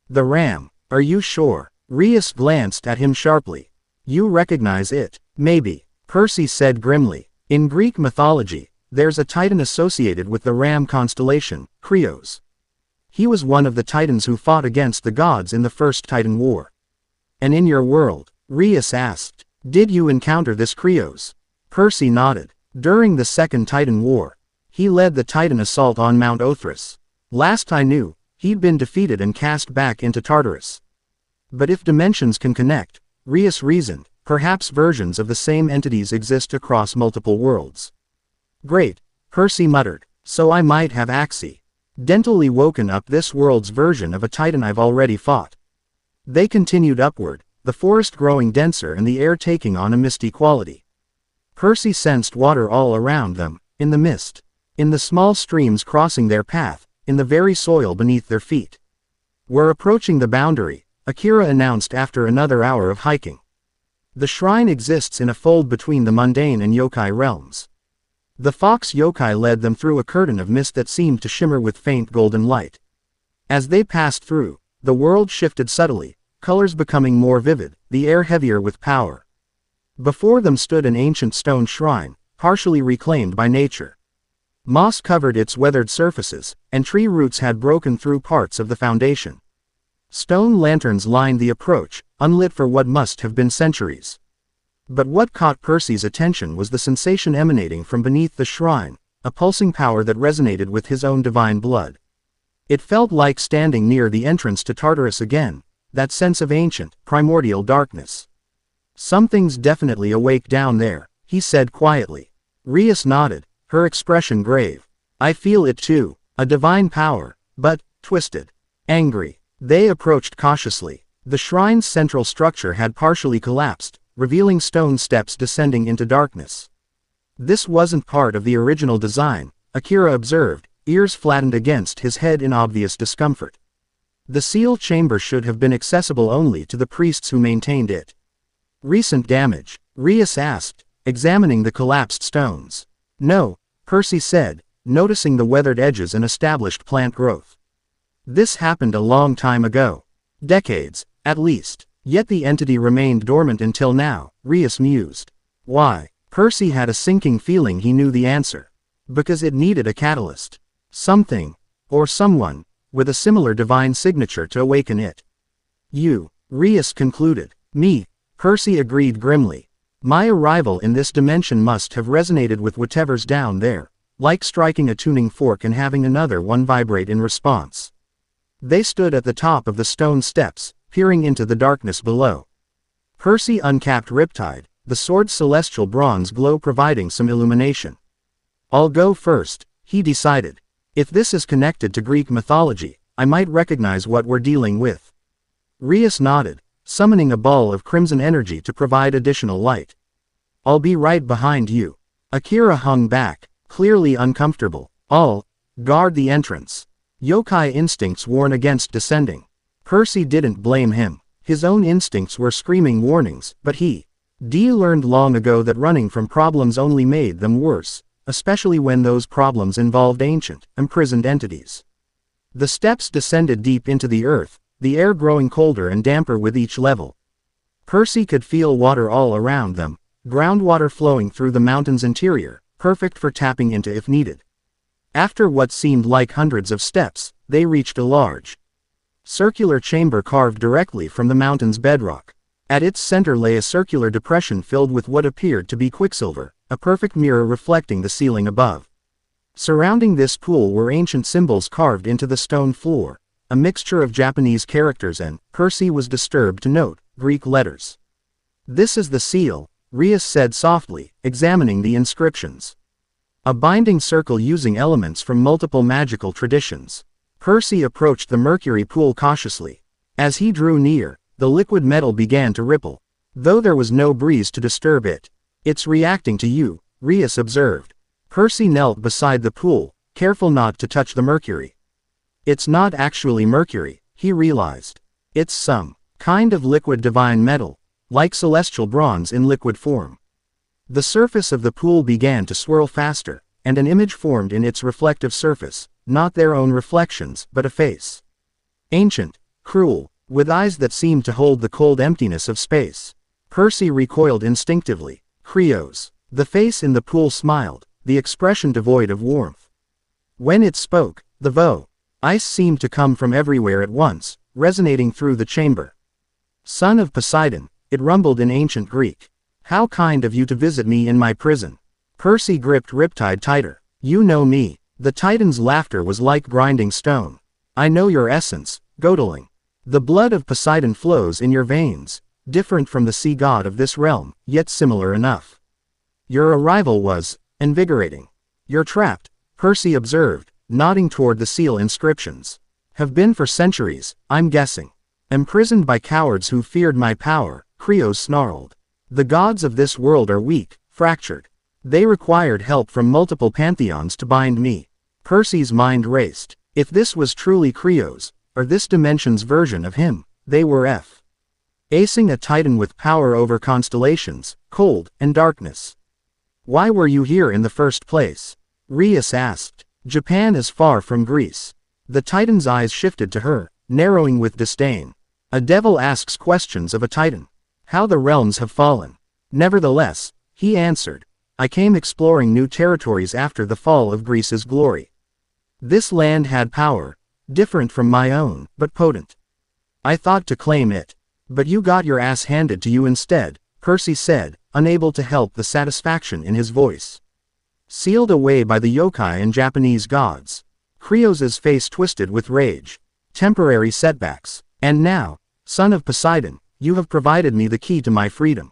The ram, are you sure? Rias glanced at him sharply. You recognize it? Maybe, Percy said grimly. In Greek mythology, there's a titan associated with the ram constellation, Krios. He was one of the titans who fought against the gods in the First Titan War. And in your world? Rias asked. Did you encounter this Krios? Percy nodded. During the Second Titan War, he led the Titan assault on Mount Othrys. Last I knew, he'd been defeated and cast back into Tartarus. But if dimensions can connect, Rias reasoned, perhaps versions of the same entities exist across multiple worlds. Great, Percy muttered, so I might have accidentally woken up this world's version of a Titan I've already fought. They continued upward, the forest growing denser and the air taking on a misty quality. Percy sensed water all around them, in the mist, in the small streams crossing their path, in the very soil beneath their feet. We're approaching the boundary, Akira announced after another hour of hiking. The shrine exists in a fold between the mundane and yokai realms. The fox yokai led them through a curtain of mist that seemed to shimmer with faint golden light. As they passed through, the world shifted subtly, colors becoming more vivid, the air heavier with power. Before them stood an ancient stone shrine, partially reclaimed by nature. Moss covered its weathered surfaces, and tree roots had broken through parts of the foundation. Stone lanterns lined the approach, unlit for what must have been centuries. But what caught Percy's attention was the sensation emanating from beneath the shrine, a pulsing power that resonated with his own divine blood. It felt like standing near the entrance to Tartarus again, that sense of ancient, primordial darkness. Something's definitely awake down there, he said quietly. Rias nodded, her expression grave. I feel it too, a divine power, but twisted, angry. They approached cautiously. The shrine's central structure had partially collapsed, revealing stone steps descending into darkness. This wasn't part of the original design, Akira observed, ears flattened against his head in obvious discomfort. The seal chamber should have been accessible only to the priests who maintained it. Recent damage? Rias asked, examining the collapsed stones. No, Percy said, noticing the weathered edges and established plant growth. This happened a long time ago. Decades, at least. Yet the entity remained dormant until now, Rias mused. Why? Percy had a sinking feeling he knew the answer. Because it needed a catalyst. Something, or someone, with a similar divine signature to awaken it. You, Rias concluded. Me, Percy agreed grimly. My arrival in this dimension must have resonated with whatever's down there, like striking a tuning fork and having another one vibrate in response. They stood at the top of the stone steps, peering into the darkness below. Percy uncapped Riptide, the sword's celestial bronze glow providing some illumination. I'll go first, he decided. If this is connected to Greek mythology, I might recognize what we're dealing with. Rias nodded, summoning a ball of crimson energy to provide additional light. I'll be right behind you. Akira hung back, clearly uncomfortable. I'll guard the entrance. Yokai instincts warn against descending. Percy didn't blame him. His own instincts were screaming warnings, but he learned long ago that running from problems only made them worse, especially when those problems involved ancient, imprisoned entities. The steps descended deep into the earth, the air growing colder and damper with each level. Percy could feel water all around them, groundwater flowing through the mountain's interior, perfect for tapping into if needed. After what seemed like hundreds of steps, they reached a large, circular chamber carved directly from the mountain's bedrock. At its center lay a circular depression filled with what appeared to be quicksilver, a perfect mirror reflecting the ceiling above. Surrounding this pool were ancient symbols carved into the stone floor, a mixture of Japanese characters and, Percy was disturbed to note, Greek letters. This is the seal, Rias said softly, examining the inscriptions. A binding circle using elements from multiple magical traditions. Percy approached the mercury pool cautiously. As he drew near, the liquid metal began to ripple. Though there was no breeze to disturb it. It's reacting to you, Rias observed. Percy knelt beside the pool, careful not to touch the mercury. It's not actually mercury, he realized. It's some kind of liquid divine metal, like celestial bronze in liquid form. The surface of the pool began to swirl faster, and an image formed in its reflective surface, not their own reflections, but a face. Ancient, cruel, with eyes that seemed to hold the cold emptiness of space. Percy recoiled instinctively. Krios. The face in the pool smiled, the expression devoid of warmth. When it spoke, the ice seemed to come from everywhere at once, resonating through the chamber. Son of Poseidon, it rumbled in ancient Greek. How kind of you to visit me in my prison. Percy gripped Riptide tighter. You know me. The Titan's laughter was like grinding stone. I know your essence, Godeling. The blood of Poseidon flows in your veins, different from the sea god of this realm, yet similar enough. Your arrival was invigorating. You're trapped, Percy observed, nodding toward the seal inscriptions. Have been for centuries, I'm guessing. Imprisoned by cowards who feared my power, Krios snarled. The gods of this world are weak, fractured. They required help from multiple pantheons to bind me. Percy's mind raced. If this was truly Krios, or this dimension's version of him, they were acing a titan with power over constellations, cold, and darkness. Why were you here in the first place? Rias asked. Japan is far from Greece. The titan's eyes shifted to her, narrowing with disdain. A devil asks questions of a titan. How the realms have fallen. Nevertheless, he answered. I came exploring new territories after the fall of Greece's glory. This land had power, different from my own, but potent. I thought to claim it. But you got your ass handed to you instead, Percy said, unable to help the satisfaction in his voice. Sealed away by the yokai and Japanese gods. Krios's face twisted with rage. Temporary setbacks. And now, son of Poseidon, you have provided me the key to my freedom.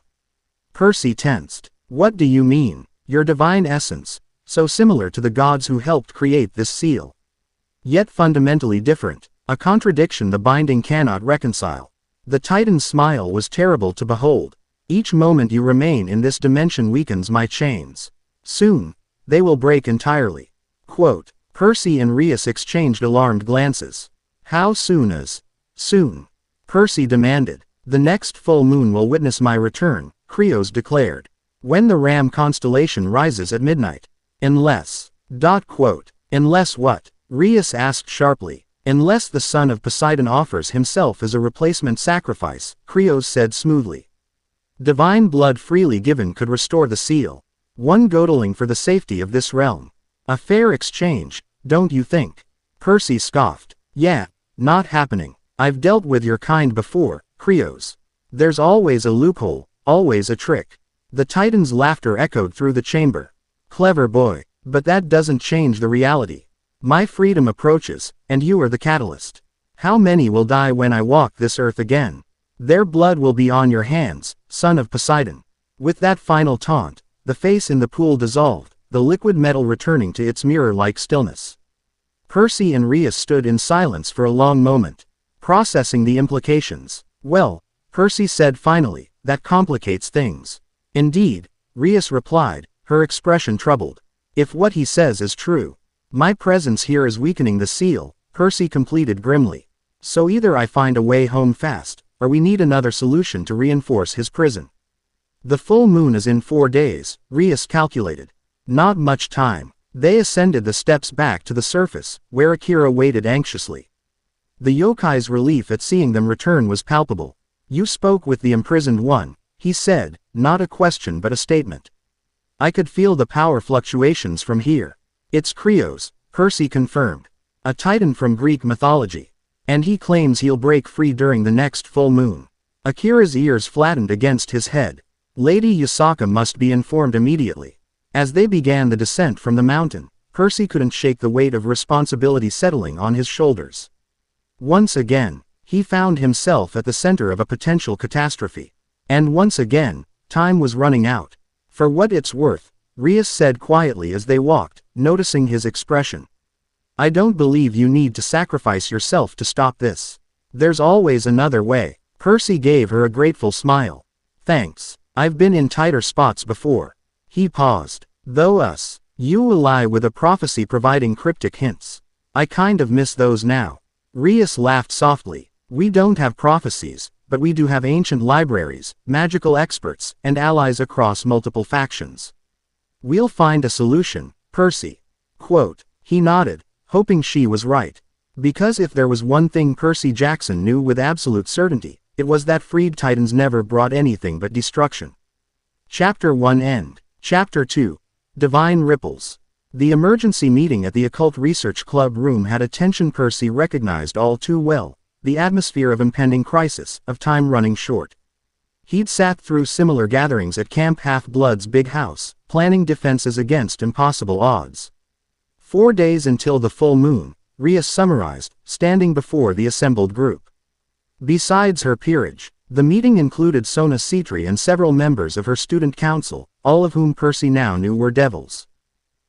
Percy tensed. What do you mean? Your divine essence, so similar to the gods who helped create this seal. Yet fundamentally different, a contradiction the binding cannot reconcile. The Titan's smile was terrible to behold. Each moment you remain in this dimension weakens my chains. Soon, they will break entirely. Quote. Percy and Rias exchanged alarmed glances. How soon as? Soon. Percy demanded. The next full moon will witness my return, Krios declared. When the Ram constellation rises at midnight. Unless. Unless what? Rias asked sharply. Unless the son of Poseidon offers himself as a replacement sacrifice, Krios said smoothly. Divine blood freely given could restore the seal. One Godeling for the safety of this realm. A fair exchange, don't you think? Percy scoffed. Yeah, not happening. I've dealt with your kind before, Krios. There's always a loophole, always a trick. The Titan's laughter echoed through the chamber. Clever boy, but that doesn't change the reality. My freedom approaches, and you are the catalyst. How many will die when I walk this earth again? Their blood will be on your hands, son of Poseidon. With that final taunt, the face in the pool dissolved, the liquid metal returning to its mirror-like stillness. Percy and Rias stood in silence for a long moment, processing the implications. Well, Percy said finally, that complicates things. Indeed, Rias replied, her expression troubled. If what he says is true, my presence here is weakening the seal, Percy completed grimly. So either I find a way home fast, or we need another solution to reinforce his prison. The full moon is in 4 days, Rias calculated. Not much time. They ascended the steps back to the surface, where Akira waited anxiously. The yokai's relief at seeing them return was palpable. You spoke with the imprisoned one, he said, not a question but a statement. I could feel the power fluctuations from here. It's Krios, Percy confirmed. A titan from Greek mythology. And he claims he'll break free during the next full moon. Akira's ears flattened against his head. Lady Yasaka must be informed immediately. As they began the descent from the mountain, Percy couldn't shake the weight of responsibility settling on his shoulders. Once again, he found himself at the center of a potential catastrophe. And once again, time was running out. For what it's worth, Rias said quietly as they walked, noticing his expression. I don't believe you need to sacrifice yourself to stop this. There's always another way. Percy gave her a grateful smile. Thanks. I've been in tighter spots before. He paused. Though you lie with a prophecy providing cryptic hints. I kind of miss those now. Rias laughed softly. We don't have prophecies, but we do have ancient libraries, magical experts, and allies across multiple factions. We'll find a solution, Percy. Quote. He nodded, hoping she was right. Because if there was one thing Percy Jackson knew with absolute certainty, it was that freed titans never brought anything but destruction. Chapter 1 End. Chapter 2. Divine Ripples. The emergency meeting at the Occult Research Club room had a tension Percy recognized all too well, the atmosphere of impending crisis, of time running short. He'd sat through similar gatherings at Camp Half-Blood's big house, planning defenses against impossible odds. 4 days until the full moon, Rias summarized, standing before the assembled group. Besides her peerage, the meeting included Sona Citri and several members of her student council, all of whom Percy now knew were devils.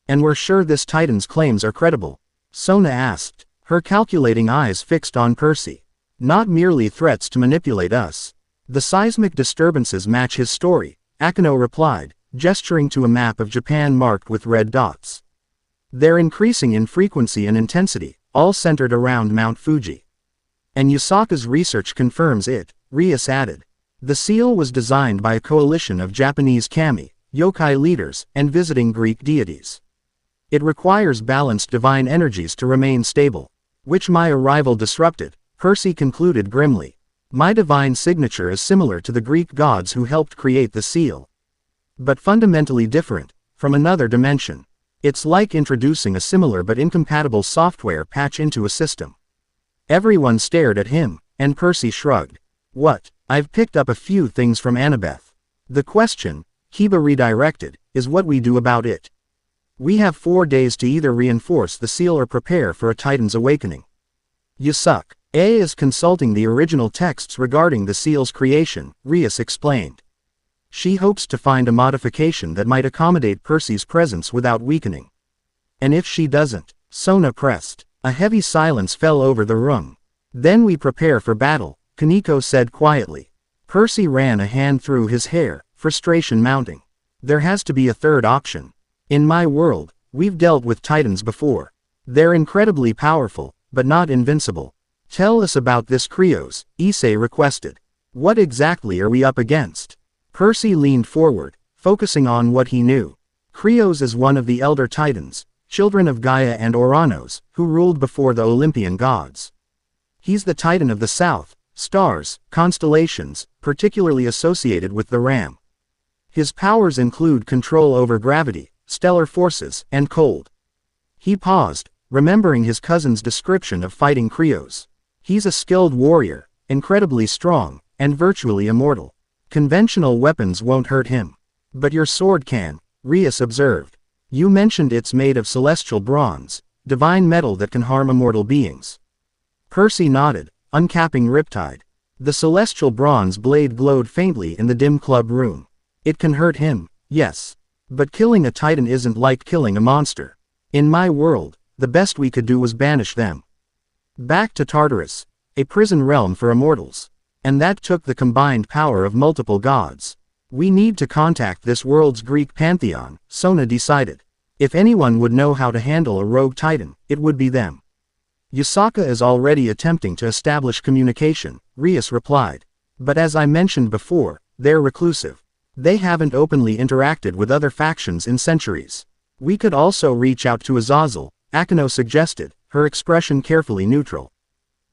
And we're sure this Titan's claims are credible? Sona asked, her calculating eyes fixed on Percy. Not merely threats to manipulate us. The seismic disturbances match his story, Akino replied, gesturing to a map of Japan marked with red dots. They're increasing in frequency and intensity, all centered around Mount Fuji. And Yusaka's research confirms it, Rias added. The seal was designed by a coalition of Japanese kami, yokai leaders, and visiting Greek deities. It requires balanced divine energies to remain stable, which my arrival disrupted, Percy concluded grimly. My divine signature is similar to the Greek gods who helped create the seal. But fundamentally different, from another dimension. It's like introducing a similar but incompatible software patch into a system. Everyone stared at him, and Percy shrugged. What? I've picked up a few things from Annabeth. The question, Kiba redirected, is what we do about it. We have 4 days to either reinforce the seal or prepare for a Titan's awakening. Yusaka is consulting the original texts regarding the seal's creation, Rias explained. She hopes to find a modification that might accommodate Percy's presence without weakening. And if she doesn't, Sona pressed. A heavy silence fell over the room. Then we prepare for battle, Kaneko said quietly. Percy ran a hand through his hair, frustration mounting. There has to be a third option. In my world, we've dealt with Titans before. They're incredibly powerful, but not invincible. Tell us about this Krios, Issei requested. What exactly are we up against? Percy leaned forward, focusing on what he knew. Krios is one of the elder Titans, children of Gaia and Oranos, who ruled before the Olympian gods. He's the Titan of the South, stars, constellations, particularly associated with the Ram. His powers include control over gravity, stellar forces, and cold. He paused, remembering his cousin's description of fighting Krios. He's a skilled warrior, incredibly strong, and virtually immortal. Conventional weapons won't hurt him. But your sword can, Rias observed. You mentioned it's made of celestial bronze, divine metal that can harm immortal beings. Percy nodded, uncapping Riptide. The celestial bronze blade glowed faintly in the dim club room. It can hurt him, yes. But killing a Titan isn't like killing a monster. In my world, the best we could do was banish them. Back to Tartarus, a prison realm for immortals. And that took the combined power of multiple gods. We need to contact this world's Greek pantheon, Sona decided. If anyone would know how to handle a rogue Titan, it would be them. Yusaka is already attempting to establish communication, Rias replied. But as I mentioned before, they're reclusive. They haven't openly interacted with other factions in centuries. We could also reach out to Azazel, Akino suggested, her expression carefully neutral.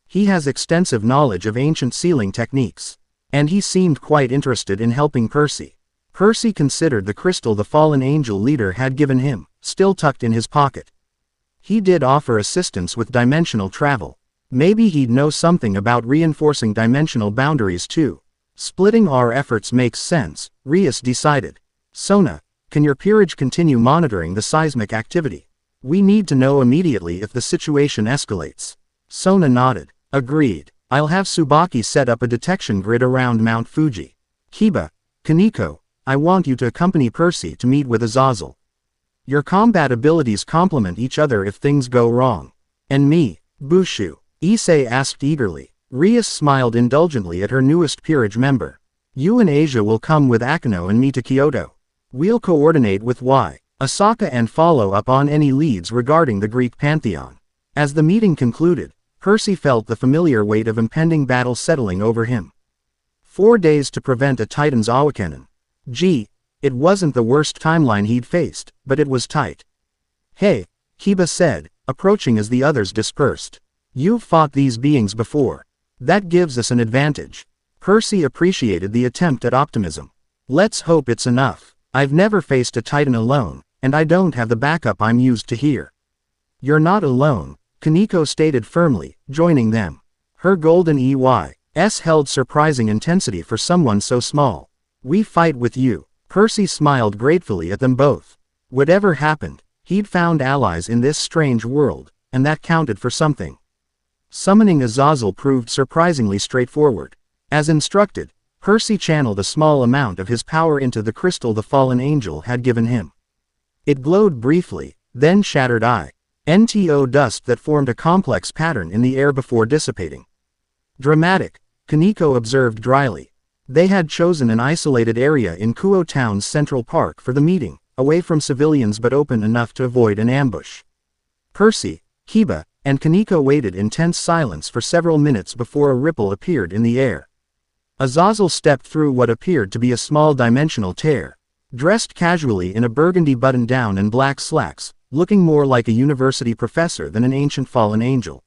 He has extensive knowledge of ancient sealing techniques. And he seemed quite interested in helping Percy. Percy considered the crystal the fallen angel leader had given him, still tucked in his pocket. He did offer assistance with dimensional travel. Maybe he'd know something about reinforcing dimensional boundaries too. Splitting our efforts makes sense, Rias decided. Sona, can your peerage continue monitoring the seismic activity? We need to know immediately if the situation escalates. Sona nodded. Agreed. I'll have Tsubaki set up a detection grid around Mount Fuji. Kiba, Kaneko, I want you to accompany Percy to meet with Azazel. Your combat abilities complement each other if things go wrong. And me, Bushu? Issei asked eagerly. Rias smiled indulgently at her newest peerage member. You and Asia will come with Akino and me to Kyoto. We'll coordinate with Asaka and follow up on any leads regarding the Greek pantheon. As the meeting concluded, Percy felt the familiar weight of impending battle settling over him. 4 days to prevent a Titan's awakening. Gee, it wasn't the worst timeline he'd faced, but it was tight. Hey, Kiba said, approaching as the others dispersed. You've fought these beings before. That gives us an advantage. Percy appreciated the attempt at optimism. Let's hope it's enough. I've never faced a Titan alone, and I don't have the backup I'm used to here. You're not alone, Kaneko stated firmly, joining them. Her golden EYs held surprising intensity for someone so small. We fight with you. Percy smiled gratefully at them both. Whatever happened, he'd found allies in this strange world, and that counted for something. Summoning Azazel proved surprisingly straightforward. As instructed, Percy channeled a small amount of his power into the crystal the fallen angel had given him. It glowed briefly, then shattered into dust that formed a complex pattern in the air before dissipating. Dramatic, Kaneko observed dryly. They had chosen an isolated area in Kuo Town's Central Park for the meeting, away from civilians but open enough to avoid an ambush. Percy, Kiba, and Kaneko waited in tense silence for several minutes before a ripple appeared in the air. Azazel stepped through what appeared to be a small dimensional tear. Dressed casually in a burgundy button-down and black slacks, looking more like a university professor than an ancient fallen angel.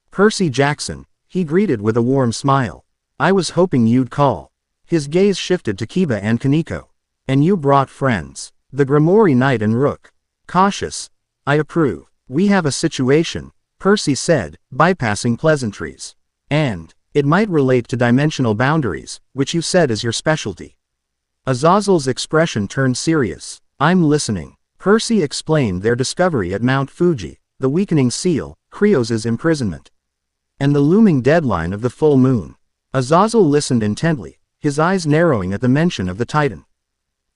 Percy Jackson, he greeted with a warm smile. I was hoping you'd call. His gaze shifted to Kiba and Kaneko. And you brought friends. The Grimoire Knight and Rook. Cautious. I approve. We have a situation, Percy said, bypassing pleasantries. And it might relate to dimensional boundaries, which you said is your specialty. Azazel's expression turned serious. I'm listening. Percy explained their discovery at Mount Fuji, the weakening seal, Krios' imprisonment, and the looming deadline of the full moon. Azazel listened intently, his eyes narrowing at the mention of the Titan.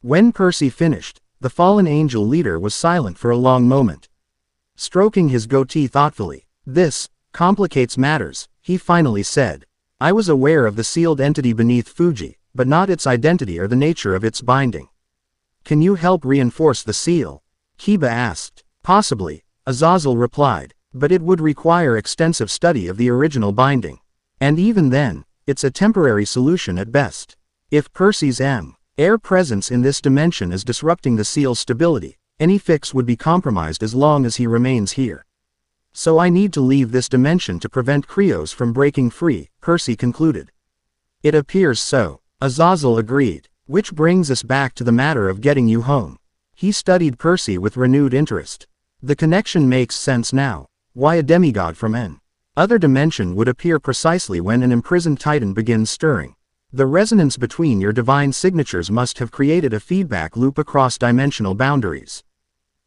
When Percy finished, the fallen angel leader was silent for a long moment. Stroking his goatee thoughtfully, this complicates matters, he finally said. I was aware of the sealed entity beneath Fuji, but not its identity or the nature of its binding. Can you help reinforce the seal? Kiba asked. Possibly, Azazel replied, but it would require extensive study of the original binding. And even then, it's a temporary solution at best. If Percy's air presence in this dimension is disrupting the seal's stability, any fix would be compromised as long as he remains here. So I need to leave this dimension to prevent Krios from breaking free, Percy concluded. It appears so, Azazel agreed, which brings us back to the matter of getting you home. He studied Percy with renewed interest. The connection makes sense now. Why a demigod from an other dimension would appear precisely when an imprisoned Titan begins stirring. The resonance between your divine signatures must have created a feedback loop across dimensional boundaries.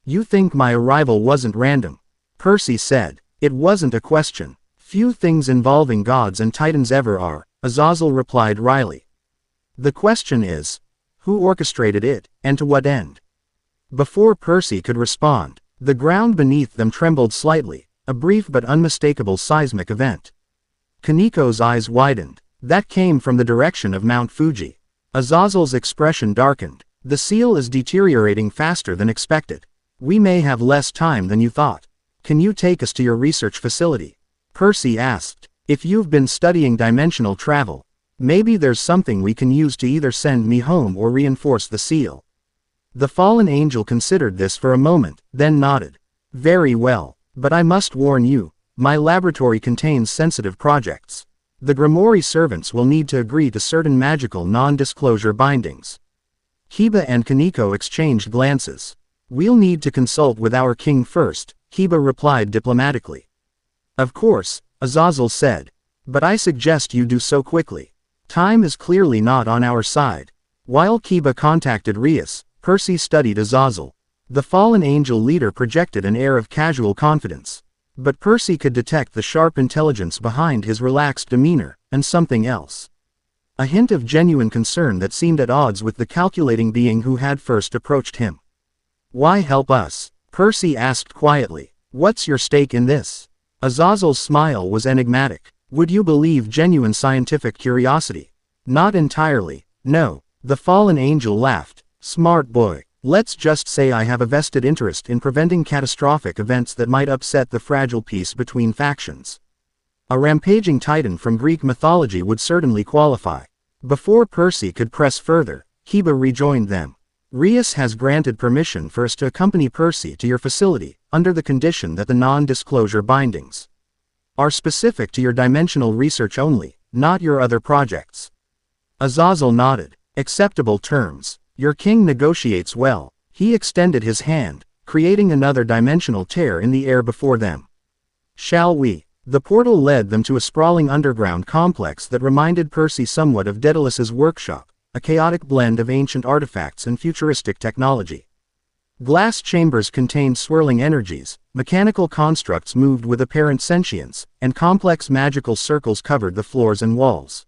You think my arrival wasn't random? Percy said. It wasn't a question. Few things involving gods and Titans ever are, Azazel replied wryly. The question is, who orchestrated it, and to what end? Before Percy could respond, the ground beneath them trembled slightly, a brief but unmistakable seismic event. Kaneko's eyes widened. That came from the direction of Mount Fuji. Azazel's expression darkened. The seal is deteriorating faster than expected. We may have less time than you thought. Can you take us to your research facility? Percy asked. If you've been studying dimensional travel, maybe there's something we can use to either send me home or reinforce the seal. The fallen angel considered this for a moment, then nodded. Very well, but I must warn you, my laboratory contains sensitive projects. The Grimoire servants will need to agree to certain magical non-disclosure bindings. Kiba and Kaneko exchanged glances. We'll need to consult with our king first, Kiba replied diplomatically. Of course, Azazel said. But I suggest you do so quickly. Time is clearly not on our side. While Kiba contacted Rias, Percy studied Azazel. The fallen angel leader projected an air of casual confidence. But Percy could detect the sharp intelligence behind his relaxed demeanor, and something else. A hint of genuine concern that seemed at odds with the calculating being who had first approached him. Why help us? Percy asked quietly. What's your stake in this? Azazel's smile was enigmatic. Would you believe genuine scientific curiosity? Not entirely, no. The fallen angel laughed. Smart boy. Let's just say I have a vested interest in preventing catastrophic events that might upset the fragile peace between factions. A rampaging titan from Greek mythology would certainly qualify. Before Percy could press further, Kiba rejoined them. Rias has granted permission for us to accompany Percy to your facility, under the condition that the non-disclosure bindings are specific to your dimensional research only, not your other projects. Azazel nodded. Acceptable terms. Your king negotiates well. He extended his hand, creating another dimensional tear in the air before them. Shall we? The portal led them to a sprawling underground complex that reminded Percy somewhat of Daedalus's workshop, a chaotic blend of ancient artifacts and futuristic technology. Glass chambers contained swirling energies, mechanical constructs moved with apparent sentience, and complex magical circles covered the floors and walls.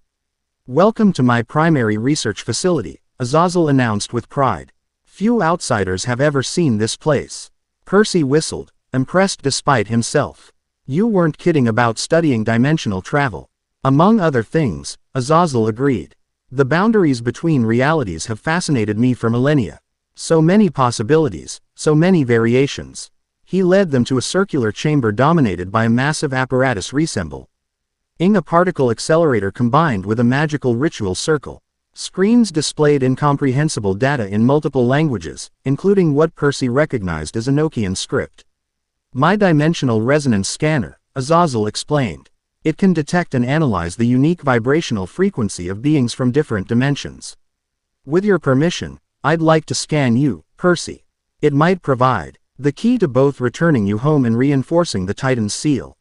Welcome to my primary research facility, Azazel announced with pride. Few outsiders have ever seen this place. Percy whistled, impressed despite himself. You weren't kidding about studying dimensional travel. Among other things, Azazel agreed. The boundaries between realities have fascinated me for millennia. So many possibilities, so many variations. He led them to a circular chamber dominated by a massive apparatus resembling a particle accelerator combined with a magical ritual circle. Screens displayed incomprehensible data in multiple languages, including what Percy recognized as Enochian script. My dimensional resonance scanner, Azazel explained. It can detect and analyze the unique vibrational frequency of beings from different dimensions. With your permission, I'd like to scan you, Percy. It might provide the key to both returning you home and reinforcing the Titan's seal.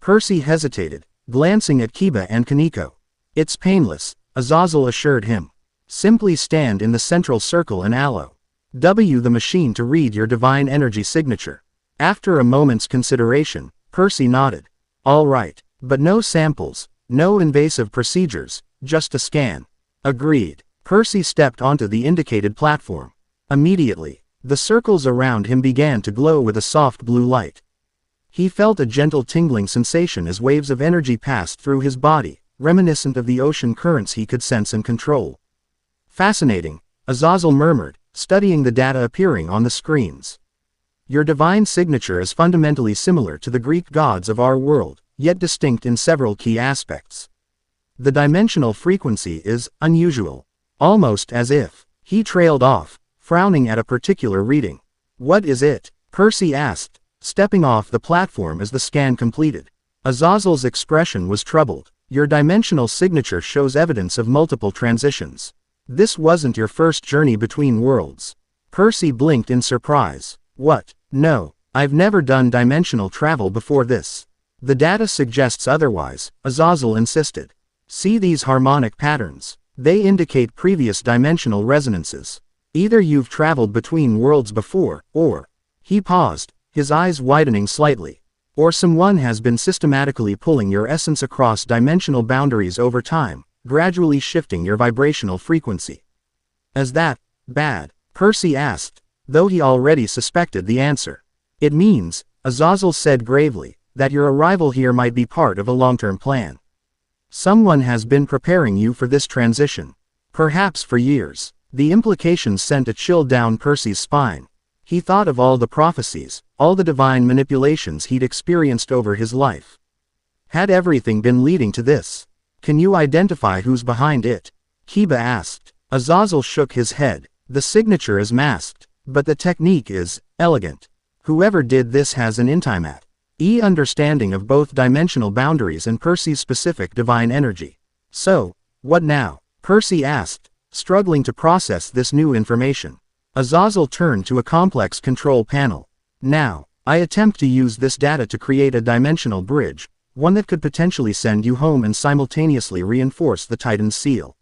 Percy hesitated, glancing at Kiba and Kaneko. It's painless, Azazel assured him. Simply stand in the central circle and allow the machine to read your divine energy signature. After a moment's consideration, Percy nodded. All right, but no samples, no invasive procedures, just a scan. Agreed. Percy stepped onto the indicated platform. Immediately, the circles around him began to glow with a soft blue light. He felt a gentle tingling sensation as waves of energy passed through his body, reminiscent of the ocean currents he could sense and control. Fascinating, Azazel murmured, studying the data appearing on the screens. Your divine signature is fundamentally similar to the Greek gods of our world, yet distinct in several key aspects. The dimensional frequency is unusual, almost as if. He trailed off, frowning at a particular reading. What is it? Percy asked, stepping off the platform as the scan completed. Azazel's expression was troubled. Your dimensional signature shows evidence of multiple transitions. This wasn't your first journey between worlds. Percy blinked in surprise. What? No, I've never done dimensional travel before this. The data suggests otherwise, Azazel insisted. See these harmonic patterns. They indicate previous dimensional resonances. Either you've traveled between worlds before, or... He paused, his eyes widening slightly. Or someone has been systematically pulling your essence across dimensional boundaries over time, gradually shifting your vibrational frequency. Is that bad? Percy asked, though he already suspected the answer. It means, Azazel said gravely, that your arrival here might be part of a long-term plan. Someone has been preparing you for this transition. Perhaps for years. The implications sent a chill down Percy's spine. He thought of all the prophecies, all the divine manipulations he'd experienced over his life. Had everything been leading to this? Can you identify who's behind it? Kiba asked. Azazel shook his head. The signature is masked, but the technique is elegant. Whoever did this has an intimate understanding of both dimensional boundaries and Percy's specific divine energy. So, what now? Percy asked, struggling to process this new information. Azazel turned to a complex control panel. Now, I attempt to use this data to create a dimensional bridge, one that could potentially send you home and simultaneously reinforce the Titan's seal.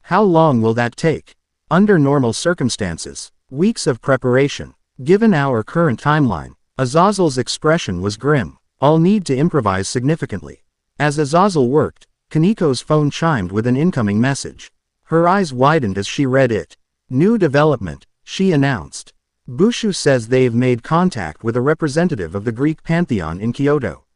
How long will that take? Under normal circumstances, weeks of preparation. Given our current timeline, Azazel's expression was grim. I'll need to improvise significantly. As Azazel worked, Kaneko's phone chimed with an incoming message. Her eyes widened as she read it. New development, she announced. Bushu says they've made contact with a representative of the Greek pantheon in Kyoto.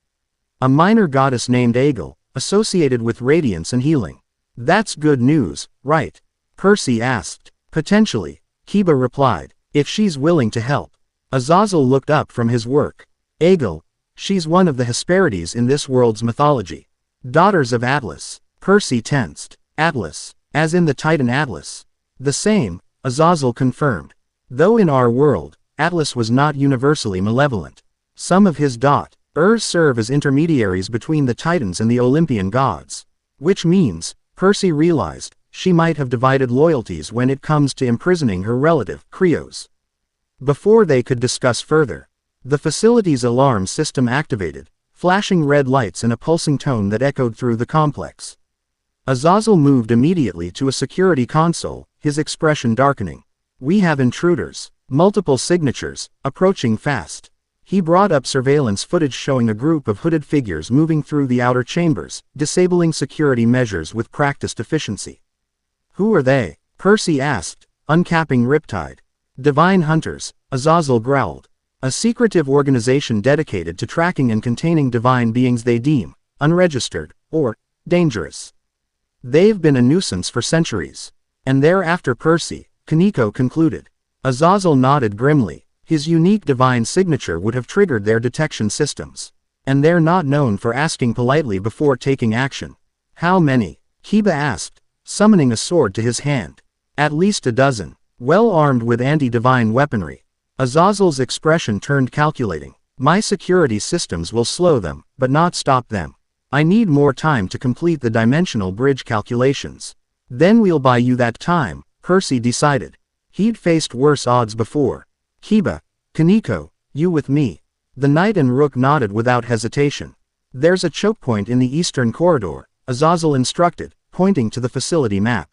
A minor goddess named Agal, associated with radiance and healing. That's good news, right? Percy asked. Potentially, Kiba replied, if she's willing to help. Azazel looked up from his work. Agal, she's one of the Hesperides in this world's mythology. Daughters of Atlas. Percy tensed. Atlas, as in the Titan Atlas. The same, Azazel confirmed. Though in our world, Atlas was not universally malevolent. Some of his daughters serve as intermediaries between the Titans and the Olympian gods. Which means, Percy realized, she might have divided loyalties when it comes to imprisoning her relative, Krios. Before they could discuss further, the facility's alarm system activated, flashing red lights in a pulsing tone that echoed through the complex. Azazel moved immediately to a security console, his expression darkening. We have intruders. Multiple signatures, approaching fast. He brought up surveillance footage showing a group of hooded figures moving through the outer chambers, disabling security measures with practiced efficiency. Who are they? Percy asked, uncapping Riptide. Divine Hunters, Azazel growled. A secretive organization dedicated to tracking and containing divine beings they deem unregistered, or dangerous. They've been a nuisance for centuries. And they're after Percy, Kaneko concluded. Azazel nodded grimly. His unique divine signature would have triggered their detection systems. And they're not known for asking politely before taking action. How many? Kiba asked, summoning a sword to his hand. At least a dozen, well armed with anti-divine weaponry. Azazel's expression turned calculating. My security systems will slow them, but not stop them. I need more time to complete the dimensional bridge calculations. Then we'll buy you that time, Percy decided. He'd faced worse odds before. Kiba, Kaneko, you with me. The knight and rook nodded without hesitation. There's a choke point in the eastern corridor, Azazel instructed, pointing to the facility map.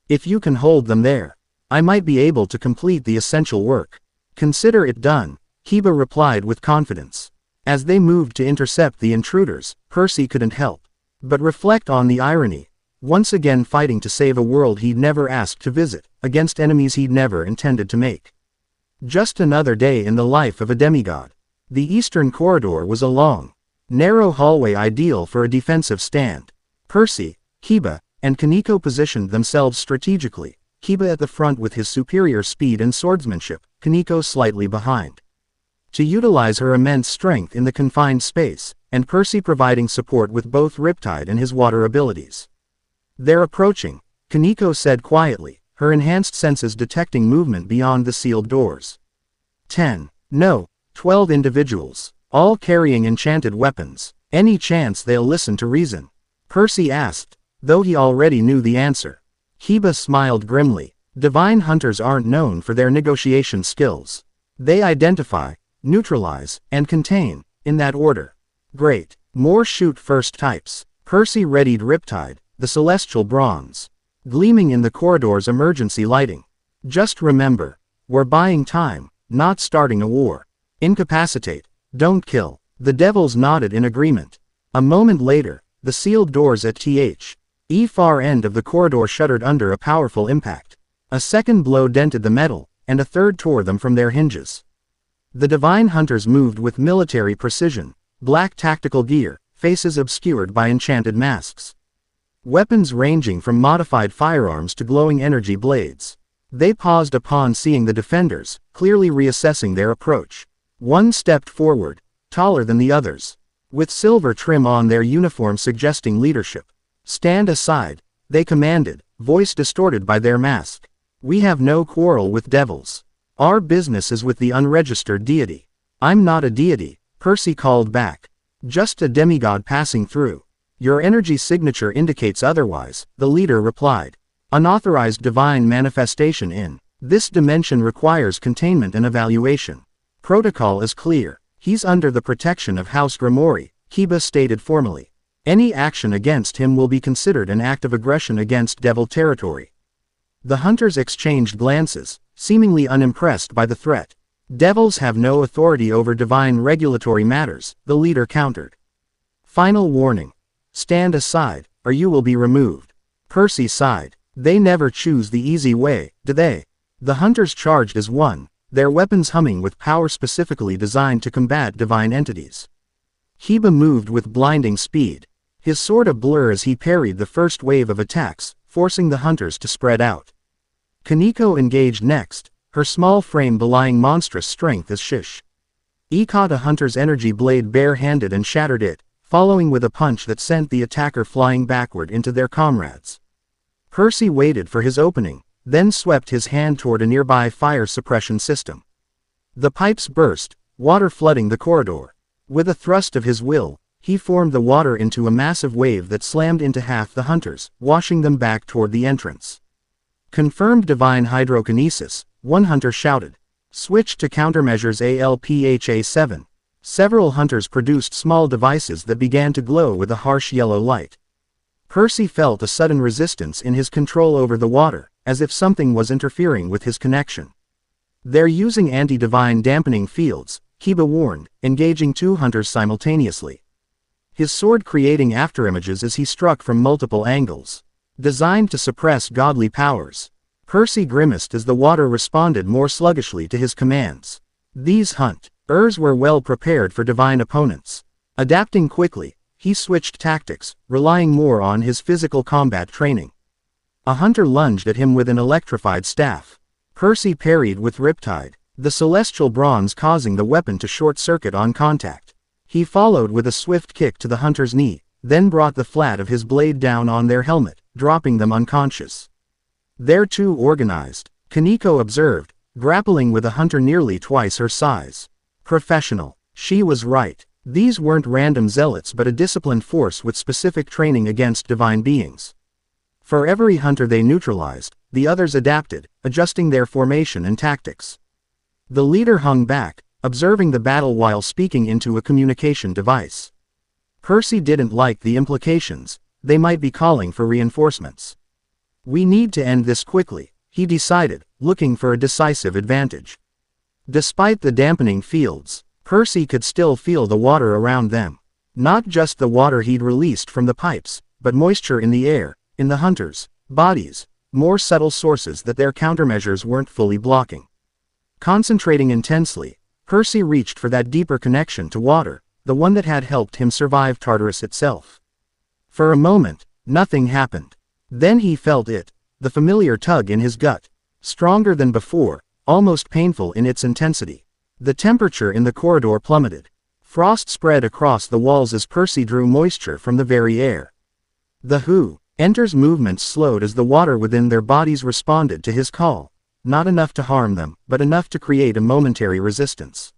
If you can hold them there, I might be able to complete the essential work. Consider it done, Kiba replied with confidence. As they moved to intercept the intruders, Percy couldn't help but reflect on the irony. Once again fighting to save a world he'd never asked to visit, against enemies he'd never intended to make. Just another day in the life of a demigod. The eastern corridor was a long, narrow hallway ideal for a defensive stand. Percy, Kiba, and Kaneko positioned themselves strategically, Kiba at the front with his superior speed and swordsmanship, Kaneko slightly behind. To utilize her immense strength in the confined space, and Percy providing support with both Riptide and his water abilities. They're approaching, Kaneko said quietly, her enhanced senses detecting movement beyond the sealed doors. 10, no, 12 individuals, all carrying enchanted weapons. Any chance they'll listen to reason? Percy asked, though he already knew the answer. Kiba smiled grimly. Divine Hunters aren't known for their negotiation skills. They identify, neutralize, and contain, in that order. Great. More shoot first types. Percy readied Riptide, the celestial bronze, gleaming in the corridor's emergency lighting. Just remember, we're buying time, not starting a war. Incapacitate, don't kill. The devils nodded in agreement. A moment later, the sealed doors at the far end of the corridor shuddered under a powerful impact. A second blow dented the metal, and a third tore them from their hinges. The Divine Hunters moved with military precision, black tactical gear, faces obscured by enchanted masks. Weapons ranging from modified firearms to glowing energy blades. They paused upon seeing the defenders, clearly reassessing their approach. One stepped forward, taller than the others, with silver trim on their uniform suggesting leadership. Stand aside, they commanded, voice distorted by their mask. We have no quarrel with devils. Our business is with the unregistered deity. I'm not a deity, Percy called back. Just a demigod passing through. Your energy signature indicates otherwise, the leader replied. Unauthorized divine manifestation in this dimension requires containment and evaluation. Protocol is clear. He's under the protection of House Grimori, Kiba stated formally. Any action against him will be considered an act of aggression against devil territory. The hunters exchanged glances, seemingly unimpressed by the threat. Devils have no authority over divine regulatory matters, the leader countered. Final warning. Stand aside, or you will be removed. Percy sighed. They never choose the easy way, do they? The hunters charged as one, their weapons humming with power specifically designed to combat divine entities. Kiba moved with blinding speed, his sword a blur as he parried the first wave of attacks, forcing the hunters to spread out. Kaneko engaged next, her small frame belying monstrous strength as Shish. Caught a hunter's energy blade bare-handed and shattered it, following with a punch that sent the attacker flying backward into their comrades. Percy waited for his opening, then swept his hand toward a nearby fire suppression system. The pipes burst, water flooding the corridor. With a thrust of his will, he formed the water into a massive wave that slammed into half the hunters, washing them back toward the entrance. Confirmed divine hydrokinesis, one hunter shouted. Switched to countermeasures ALPHA7. Several hunters produced small devices that began to glow with a harsh yellow light. Percy felt a sudden resistance in his control over the water, as if something was interfering with his connection. They're using anti-divine dampening fields, Kiba warned, engaging two hunters simultaneously. His sword creating afterimages as he struck from multiple angles. Designed to suppress godly powers. Percy grimaced as the water responded more sluggishly to his commands. These hunters were well prepared for divine opponents. Adapting quickly, he switched tactics, relying more on his physical combat training. A hunter lunged at him with an electrified staff. Percy parried with Riptide, the celestial bronze causing the weapon to short-circuit on contact. He followed with a swift kick to the hunter's knee, then brought the flat of his blade down on their helmet, dropping them unconscious. They're too organized, Kaneko observed, grappling with a hunter nearly twice her size. Professional. She was right. These weren't random zealots but a disciplined force with specific training against divine beings. For every hunter they neutralized, the others adapted, adjusting their formation and tactics. The leader hung back, observing the battle while speaking into a communication device. Percy didn't like the implications, they might be calling for reinforcements. We need to end this quickly, he decided, looking for a decisive advantage. Despite the dampening fields, Percy could still feel the water around them. Not just the water he'd released from the pipes, but moisture in the air, in the hunters' bodies, more subtle sources that their countermeasures weren't fully blocking. Concentrating intensely, Percy reached for that deeper connection to water, the one that had helped him survive Tartarus itself. For a moment, nothing happened. Then he felt it, the familiar tug in his gut, stronger than before, almost painful in its intensity. The temperature in the corridor plummeted. Frost spread across the walls as Percy drew moisture from the very air. The who enters movements slowed as the water within their bodies responded to his call, not enough to harm them, but enough to create a momentary resistance.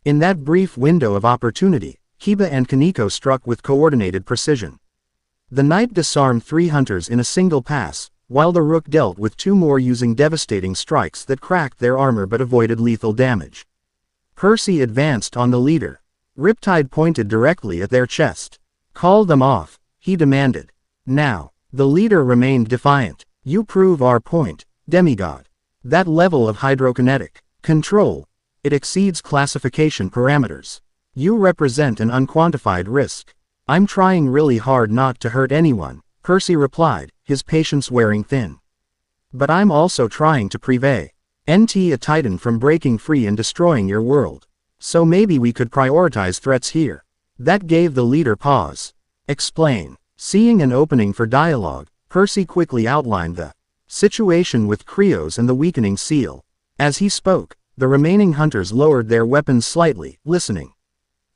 In that brief window of opportunity, Kiba and Kaneko struck with coordinated precision. The knight disarmed 3 hunters in a single pass, while the rook dealt with 2 more using devastating strikes that cracked their armor but avoided lethal damage. Percy advanced on the leader. Riptide pointed directly at their chest. Call them off, he demanded. Now, the leader remained defiant. You prove our point, demigod. That level of hydrokinetic control, it exceeds classification parameters. You represent an unquantified risk. I'm trying really hard not to hurt anyone, Percy replied, his patience wearing thin. But I'm also trying to prevent a titan from breaking free and destroying your world. So maybe we could prioritize threats here. That gave the leader pause. Explain. Seeing an opening for dialogue, Percy quickly outlined the situation with Krios and the weakening seal. As he spoke, the remaining hunters lowered their weapons slightly, listening.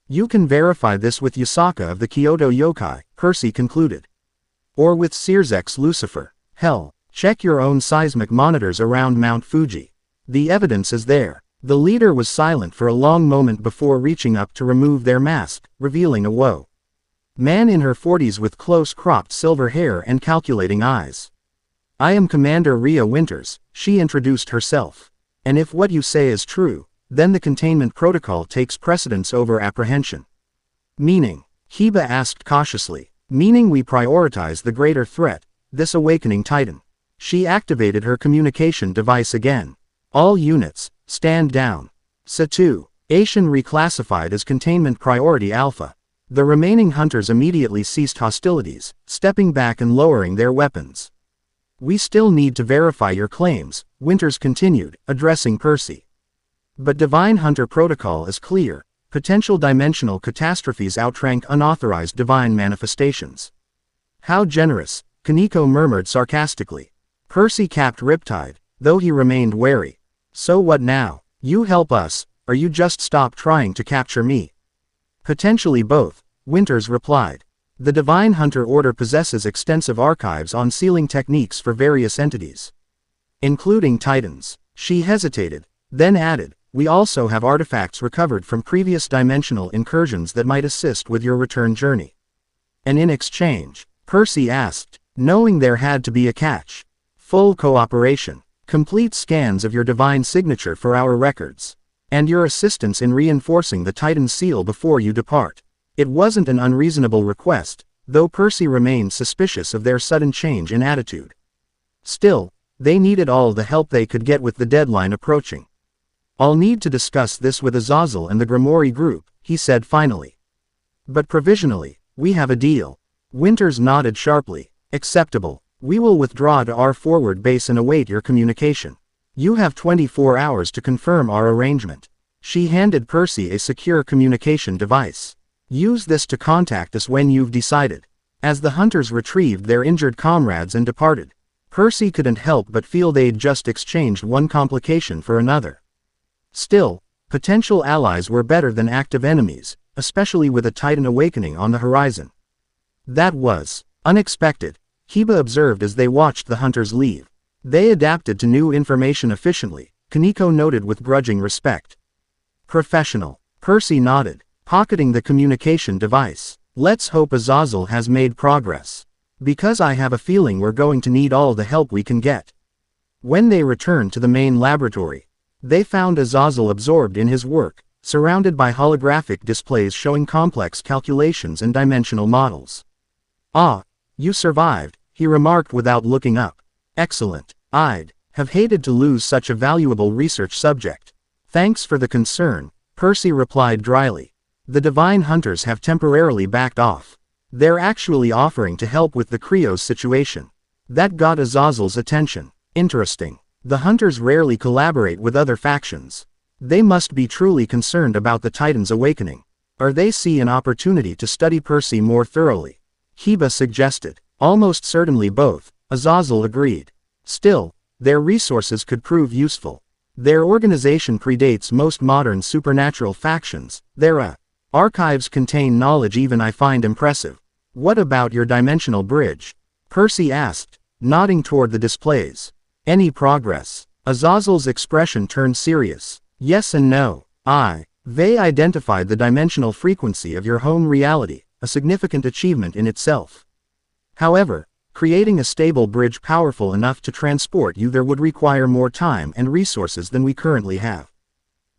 You can verify this with Yasaka of the Kyoto Yokai, Percy concluded. Or with Searsex's Lucifer. Hell, check your own seismic monitors around Mount Fuji. The evidence is there. The leader was silent for a long moment before reaching up to remove their mask, revealing a man in her 40s with close-cropped silver hair and calculating eyes. I am Commander Rhea Winters, she introduced herself. And if what you say is true, then the containment protocol takes precedence over apprehension. Meaning? Kiba asked cautiously. Meaning we prioritize the greater threat, this awakening titan. She activated her communication device again. All units, stand down. Satu. Asian reclassified as containment priority alpha. The remaining hunters immediately ceased hostilities, stepping back and lowering their weapons. We still need to verify your claims, Winters continued, addressing Percy. But Divine Hunter Protocol is clear. Potential dimensional catastrophes outrank unauthorized divine manifestations. How generous, Kaneko murmured sarcastically. Percy capped Riptide, though he remained wary. So what now? You help us, or you just stop trying to capture me? Potentially both, Winters replied. The Divine Hunter Order possesses extensive archives on sealing techniques for various entities, including Titans. She hesitated, then added, we also have artifacts recovered from previous dimensional incursions that might assist with your return journey. And in exchange, Percy asked, knowing there had to be a catch. Full cooperation, complete scans of your divine signature for our records, and your assistance in reinforcing the Titan seal before you depart. It wasn't an unreasonable request, though Percy remained suspicious of their sudden change in attitude. Still, they needed all the help they could get with the deadline approaching. I'll need to discuss this with Azazel and the Grimoire group, he said finally. But provisionally, we have a deal. Winters nodded sharply. Acceptable. We will withdraw to our forward base and await your communication. You have 24 hours to confirm our arrangement. She handed Percy a secure communication device. Use this to contact us when you've decided. As the hunters retrieved their injured comrades and departed, Percy couldn't help but feel they'd just exchanged one complication for another. Still, potential allies were better than active enemies, especially with a Titan awakening on the horizon. That was unexpected, Kiba observed as they watched the hunters leave. They adapted to new information efficiently, Kaneko noted with grudging respect. Professional. Percy nodded, pocketing the communication device. Let's hope Azazel has made progress. Because I have a feeling we're going to need all the help we can get. When they returned to the main laboratory, they found Azazel absorbed in his work, surrounded by holographic displays showing complex calculations and dimensional models. Ah, you survived, he remarked without looking up. Excellent. I'd have hated to lose such a valuable research subject. Thanks for the concern, Percy replied dryly. The Divine Hunters have temporarily backed off. They're actually offering to help with the Krios situation. That got Azazel's attention. Interesting. The Hunters rarely collaborate with other factions. They must be truly concerned about the Titan's awakening. Or they see an opportunity to study Percy more thoroughly. Kiba suggested. Almost certainly both, Azazel agreed. Still, their resources could prove useful. Their organization predates most modern supernatural factions. Their archives contain knowledge even I find impressive. What about your dimensional bridge? Percy asked, nodding toward the displays. Any progress? Azazel's expression turned serious. Yes and no. They identified the dimensional frequency of your home reality, a significant achievement in itself. However, creating a stable bridge powerful enough to transport you there would require more time and resources than we currently have.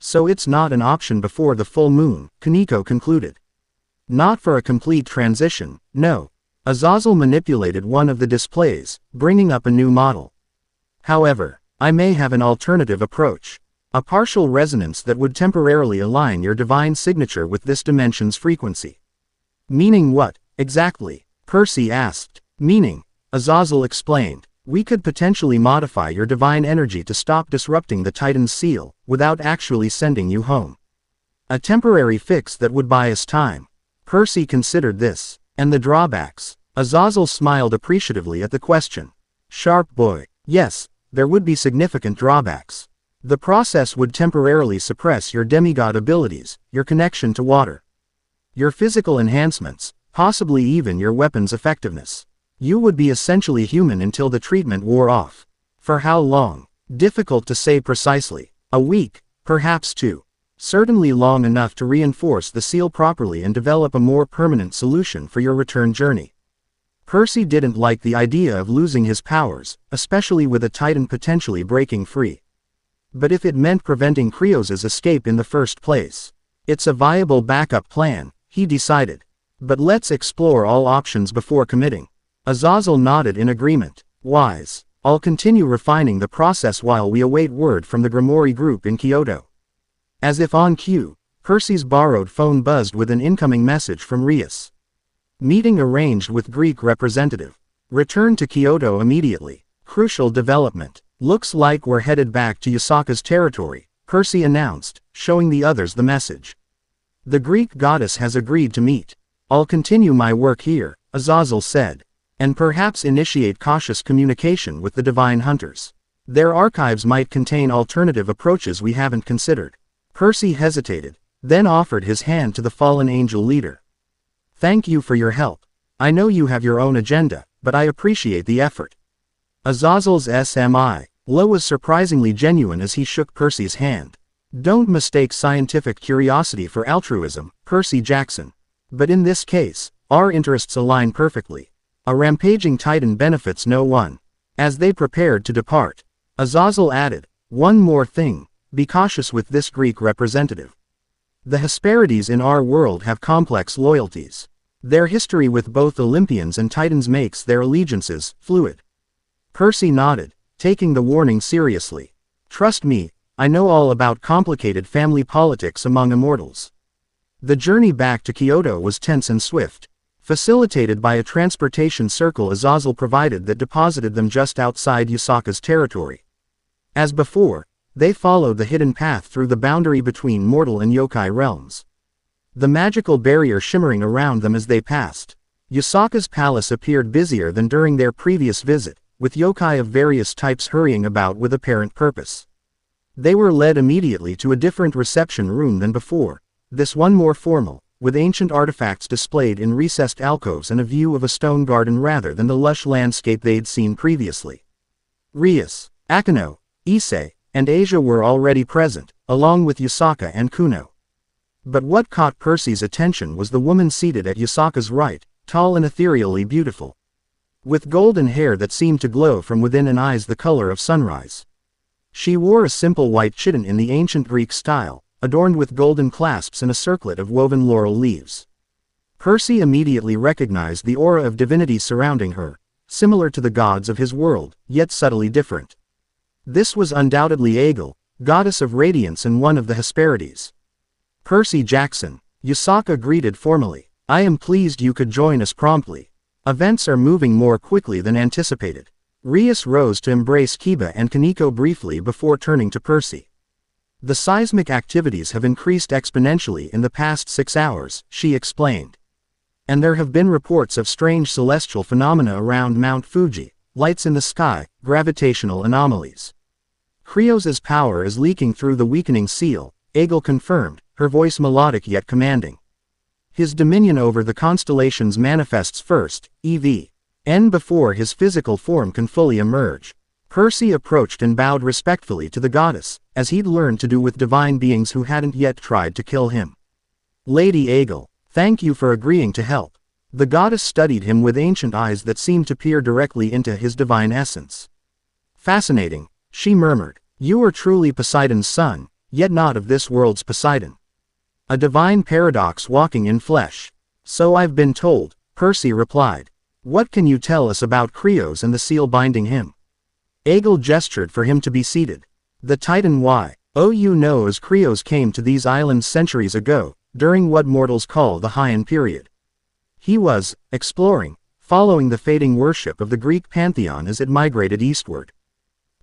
So it's not an option before the full moon, Kaneko concluded. Not for a complete transition, no. Azazel manipulated one of the displays, bringing up a new model. However, I may have an alternative approach. A partial resonance that would temporarily align your divine signature with this dimension's frequency. Meaning what, exactly? Percy asked. Meaning, Azazel explained, we could potentially modify your divine energy to stop disrupting the Titan's seal, without actually sending you home. A temporary fix that would buy us time. Percy considered this, and the drawbacks. Azazel smiled appreciatively at the question. Sharp boy. Yes, there would be significant drawbacks. The process would temporarily suppress your demigod abilities, your connection to water, your physical enhancements, possibly even your weapon's effectiveness. You would be essentially human until the treatment wore off. For how long? Difficult to say precisely. A week, perhaps 2. Certainly long enough to reinforce the seal properly and develop a more permanent solution for your return journey. Percy didn't like the idea of losing his powers, especially with a Titan potentially breaking free. But if it meant preventing Krios' escape in the first place, it's a viable backup plan, he decided. But let's explore all options before committing. Azazel nodded in agreement. Wise. I'll continue refining the process while we await word from the Grimoire group in Kyoto. As if on cue, Percy's borrowed phone buzzed with an incoming message from Rias. Meeting arranged with Greek representative. Return to Kyoto immediately. Crucial development. Looks like we're headed back to Yasaka's territory, Percy announced, showing the others the message. The Greek goddess has agreed to meet. I'll continue my work here, Azazel said, and perhaps initiate cautious communication with the divine hunters. Their archives might contain alternative approaches we haven't considered. Percy hesitated, then offered his hand to the fallen angel leader. Thank you for your help. I know you have your own agenda, but I appreciate the effort. Azazel's SMI. Low was surprisingly genuine as he shook Percy's hand. Don't mistake scientific curiosity for altruism, Percy Jackson. But in this case, our interests align perfectly. A rampaging titan benefits no one. As they prepared to depart, Azazel added, one more thing, be cautious with this Greek representative. The Hesperides in our world have complex loyalties. Their history with both Olympians and titans makes their allegiances fluid. Percy nodded, taking the warning seriously. Trust me, I know all about complicated family politics among immortals. The journey back to Kyoto was tense and swift, facilitated by a transportation circle Azazel provided that deposited them just outside Yusaka's territory. As before, they followed the hidden path through the boundary between mortal and yokai realms. The magical barrier shimmering around them as they passed. Yusaka's palace appeared busier than during their previous visit, with yokai of various types hurrying about with apparent purpose. They were led immediately to a different reception room than before, this one more formal, with ancient artifacts displayed in recessed alcoves and a view of a stone garden rather than the lush landscape they'd seen previously. Rias, Akano, Issei, and Asia were already present, along with Yusaka and Kuno. But what caught Percy's attention was the woman seated at Yusaka's right, tall and ethereally beautiful, with golden hair that seemed to glow from within and eyes the color of sunrise. She wore a simple white chiton in the ancient Greek style, adorned with golden clasps and a circlet of woven laurel leaves. Percy immediately recognized the aura of divinity surrounding her, similar to the gods of his world, yet subtly different. This was undoubtedly Aegel, goddess of radiance and one of the Hesperides. Percy Jackson, Yusaka greeted formally. I am pleased you could join us promptly. Events are moving more quickly than anticipated. Rias rose to embrace Kiba and Kaneko briefly before turning to Percy. The seismic activities have increased exponentially in the past 6 hours, she explained. And there have been reports of strange celestial phenomena around Mount Fuji, lights in the sky, gravitational anomalies. Krios' power is leaking through the weakening seal, Aegel confirmed, her voice melodic yet commanding. His dominion over the constellations manifests first, EV.N before his physical form can fully emerge. Percy approached and bowed respectfully to the goddess, as he'd learned to do with divine beings who hadn't yet tried to kill him. Lady Aegel, thank you for agreeing to help. The goddess studied him with ancient eyes that seemed to peer directly into his divine essence. Fascinating, she murmured. You are truly Poseidon's son, yet not of this world's Poseidon. A divine paradox walking in flesh. So I've been told, Percy replied. What can you tell us about Krios and the seal binding him? Aegel gestured for him to be seated. The Titan you know as Krios came to these islands centuries ago, during what mortals call the Heian period. He was exploring, following the fading worship of the Greek pantheon as it migrated eastward.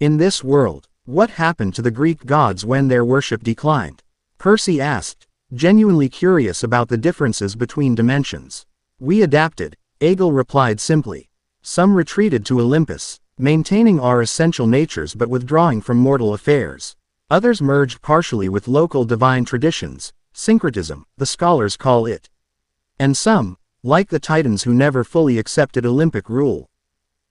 In this world, what happened to the Greek gods when their worship declined? Percy asked, genuinely curious about the differences between dimensions. We adapted, Aegel replied simply. Some retreated to Olympus, maintaining our essential natures but withdrawing from mortal affairs. Others merged partially with local divine traditions, syncretism, the scholars call it. And some, like the Titans who never fully accepted Olympic rule,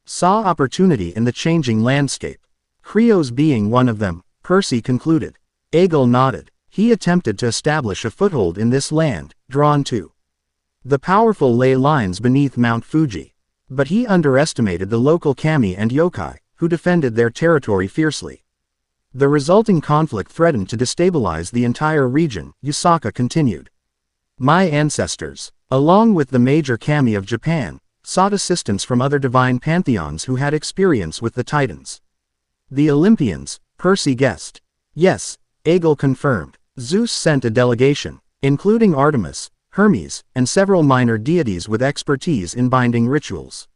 saw opportunity in the changing landscape. Krios being one of them, Percy concluded. Aegel nodded. He attempted to establish a foothold in this land, drawn to the powerful ley lines beneath Mount Fuji. But he underestimated the local kami and yokai, who defended their territory fiercely. The resulting conflict threatened to destabilize the entire region, Yusaka continued. My ancestors, along with the major kami of Japan, sought assistance from other divine pantheons who had experience with the Titans. The Olympians, Percy guessed. Yes, Aegel confirmed. Zeus sent a delegation, including Artemis, Hermes, and several minor deities with expertise in binding rituals.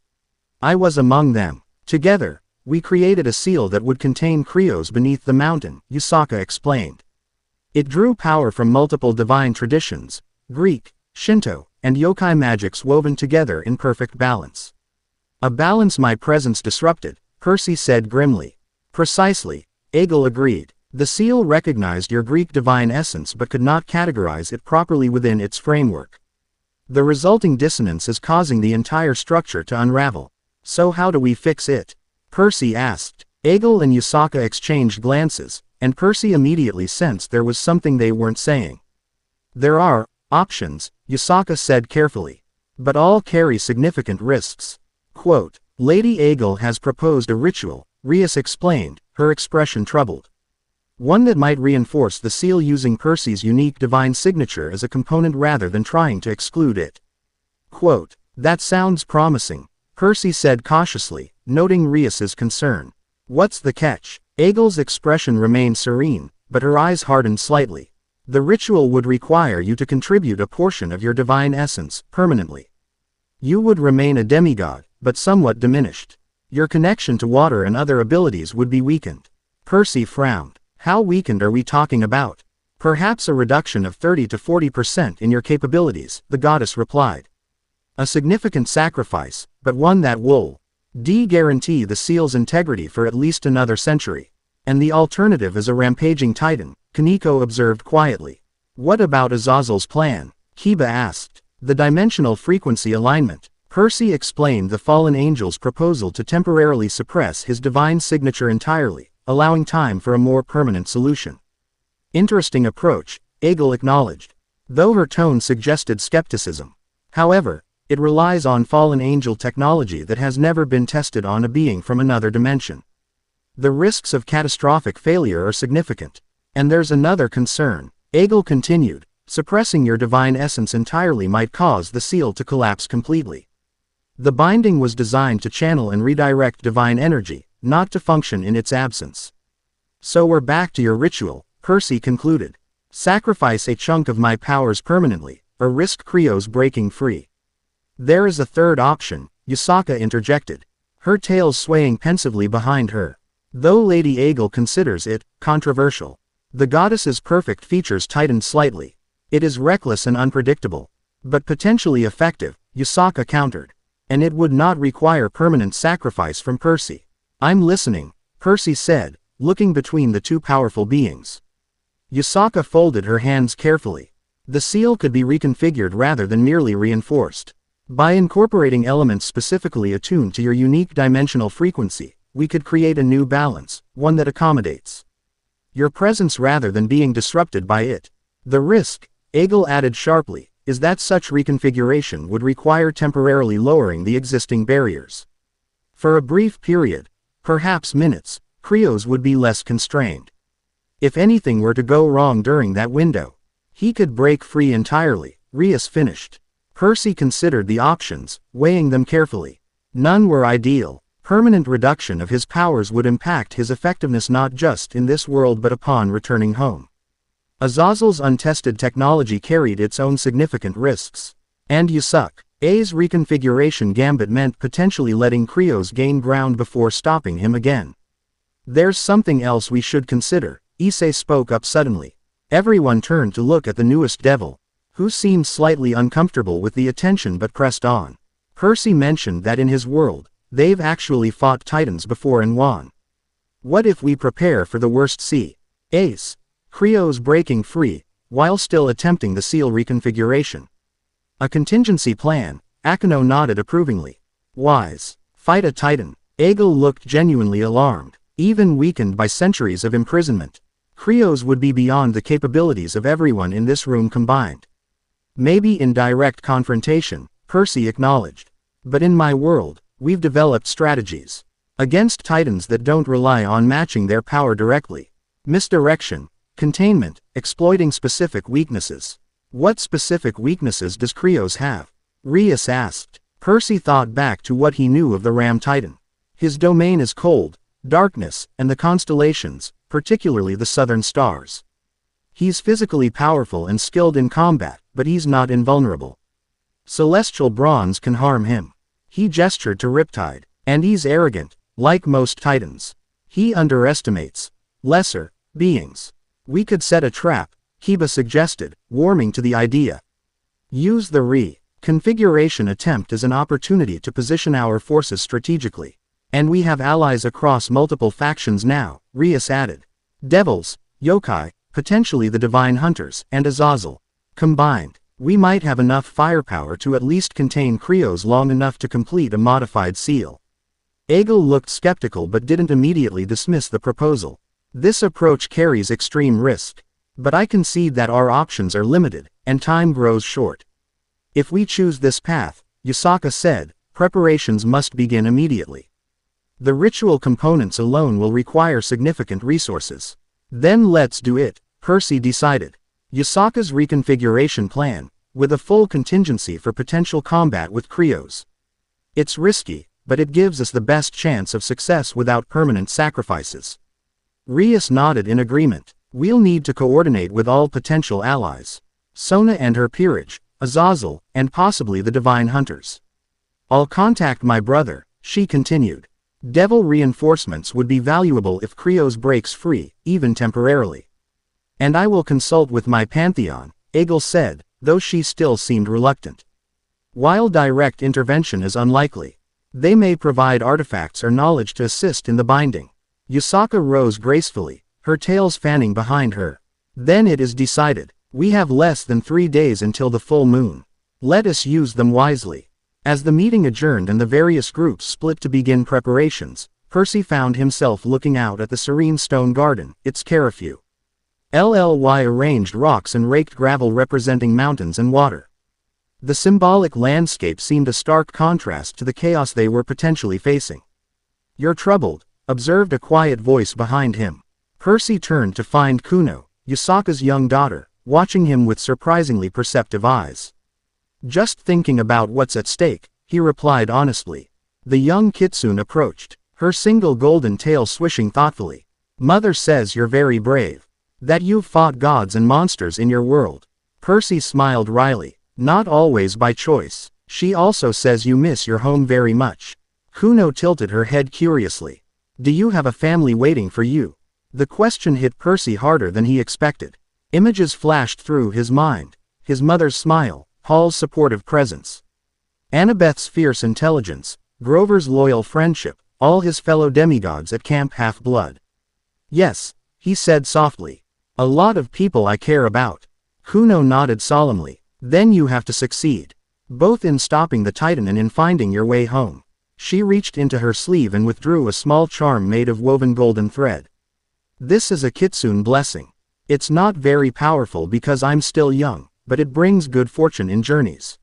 I was among them. Together, we created a seal that would contain Krios beneath the mountain, Yusaka explained. It drew power from multiple divine traditions, Greek, Shinto, and yokai magics woven together in perfect balance. A balance my presence disrupted, Percy said grimly. Precisely, Aegle agreed. The seal recognized your Greek divine essence but could not categorize it properly within its framework. The resulting dissonance is causing the entire structure to unravel. So how do we fix it? Percy asked. Aegle and Yusaka exchanged glances, and Percy immediately sensed there was something they weren't saying. There are options, Yusaka said carefully. But all carry significant risks. Quote, Lady Aegle has proposed a ritual, Rias explained, her expression troubled. One that might reinforce the seal using Percy's unique divine signature as a component rather than trying to exclude it. Quote, that sounds promising, Percy said cautiously, noting Rias's concern. What's the catch? Aegle's expression remained serene, but her eyes hardened slightly. The ritual would require you to contribute a portion of your divine essence, permanently. You would remain a demigod, but somewhat diminished. Your connection to water and other abilities would be weakened. Percy frowned. How weakened are we talking about? Perhaps a reduction of 30 to 40% in your capabilities, the goddess replied. A significant sacrifice, but one that will guarantee the seal's integrity for at least another century. And the alternative is a rampaging titan, Kaneko observed quietly. What about Azazel's plan? Kiba asked. The dimensional frequency alignment. Percy explained the fallen angel's proposal to temporarily suppress his divine signature entirely, allowing time for a more permanent solution. Interesting approach, Aegle acknowledged, though her tone suggested skepticism. However, it relies on fallen angel technology that has never been tested on a being from another dimension. The risks of catastrophic failure are significant. And there's another concern, Aegle continued, suppressing your divine essence entirely might cause the seal to collapse completely. The binding was designed to channel and redirect divine energy, not to function in its absence. So we're back to your ritual, Percy concluded. Sacrifice a chunk of my powers permanently, or risk Creo's breaking free. There is a third option, Yusaka interjected, her tail swaying pensively behind her. Though Lady Aegle considers it controversial. The goddess's perfect features tightened slightly. It is reckless and unpredictable. But potentially effective, Yusaka countered. And it would not require permanent sacrifice from Percy. I'm listening, Percy said, looking between the two powerful beings. Yusaka folded her hands carefully. The seal could be reconfigured rather than merely reinforced. By incorporating elements specifically attuned to your unique dimensional frequency, we could create a new balance, one that accommodates your presence rather than being disrupted by it. The risk, Aegle added sharply, is that such reconfiguration would require temporarily lowering the existing barriers. For a brief period, perhaps minutes, Creos would be less constrained. If anything were to go wrong during that window, he could break free entirely, Rias finished. Percy considered the options, weighing them carefully. None were ideal. Permanent reduction of his powers would impact his effectiveness not just in this world but upon returning home. Azazel's untested technology carried its own significant risks. And Yusaka's reconfiguration gambit meant potentially letting Creos gain ground before stopping him again. There's something else we should consider, Issei spoke up suddenly. Everyone turned to look at the newest devil, who seemed slightly uncomfortable with the attention but pressed on. Percy mentioned that in his world, they've actually fought titans before and won. What if we prepare for the worst? Creos breaking free, while still attempting the seal reconfiguration. A contingency plan, Akeno nodded approvingly. Wise. Fight a titan. Aegle looked genuinely alarmed. Even weakened by centuries of imprisonment, Creos would be beyond the capabilities of everyone in this room combined. Maybe in direct confrontation, Percy acknowledged. But in my world, we've developed strategies against titans that don't rely on matching their power directly. Misdirection, containment, exploiting specific weaknesses. What specific weaknesses does Creos have? Rias asked. Percy thought back to what he knew of the Ram Titan. His domain is cold, darkness, and the constellations, particularly the southern stars. He's physically powerful and skilled in combat, but he's not invulnerable. Celestial bronze can harm him. He gestured to Riptide. And he's arrogant, like most titans. He underestimates lesser beings. We could set a trap, Kiba suggested, warming to the idea. Use the reconfiguration attempt as an opportunity to position our forces strategically. And we have allies across multiple factions now, Rias added. Devils, yokai, potentially the Divine Hunters, and Azazel. Combined, we might have enough firepower to at least contain Krios long enough to complete a modified seal. Egil looked skeptical but didn't immediately dismiss the proposal. This approach carries extreme risk. But I concede that our options are limited, and time grows short. If we choose this path, Yusaka said, preparations must begin immediately. The ritual components alone will require significant resources. Then let's do it, Percy decided. Yusaka's reconfiguration plan, with a full contingency for potential combat with Krios. It's risky, but it gives us the best chance of success without permanent sacrifices. Rias nodded in agreement. We'll need to coordinate with all potential allies. Sona and her peerage, Azazel, and possibly the Divine Hunters. I'll contact my brother, she continued. Devil reinforcements would be valuable if Krios breaks free, even temporarily. And I will consult with my pantheon, Egil said, though she still seemed reluctant. While direct intervention is unlikely, they may provide artifacts or knowledge to assist in the binding. Yusaka rose gracefully, her tails fanning behind her. Then it is decided. We have less than 3 days until the full moon. Let us use them wisely. As the meeting adjourned and the various groups split to begin preparations, Percy found himself looking out at the serene stone garden, its curfew. LLY arranged rocks and raked gravel representing mountains and water. The symbolic landscape seemed a stark contrast to the chaos they were potentially facing. You're troubled, observed a quiet voice behind him. Percy turned to find Kuno, Yusaka's young daughter, watching him with surprisingly perceptive eyes. Just thinking about what's at stake, he replied honestly. The young kitsune approached, her single golden tail swishing thoughtfully. Mother says you're very brave. That you've fought gods and monsters in your world. Percy smiled wryly. Not always by choice. She also says you miss your home very much. Kuno tilted her head curiously. Do you have a family waiting for you? The question hit Percy harder than he expected. Images flashed through his mind. His mother's smile, Paul's supportive presence. Annabeth's fierce intelligence, Grover's loyal friendship, all his fellow demigods at Camp Half-Blood. Yes, he said softly. A lot of people I care about. Kuno nodded solemnly. Then you have to succeed. Both in stopping the Titan and in finding your way home. She reached into her sleeve and withdrew a small charm made of woven golden thread. This is a kitsune blessing. It's not very powerful because I'm still young, but it brings good fortune in journeys.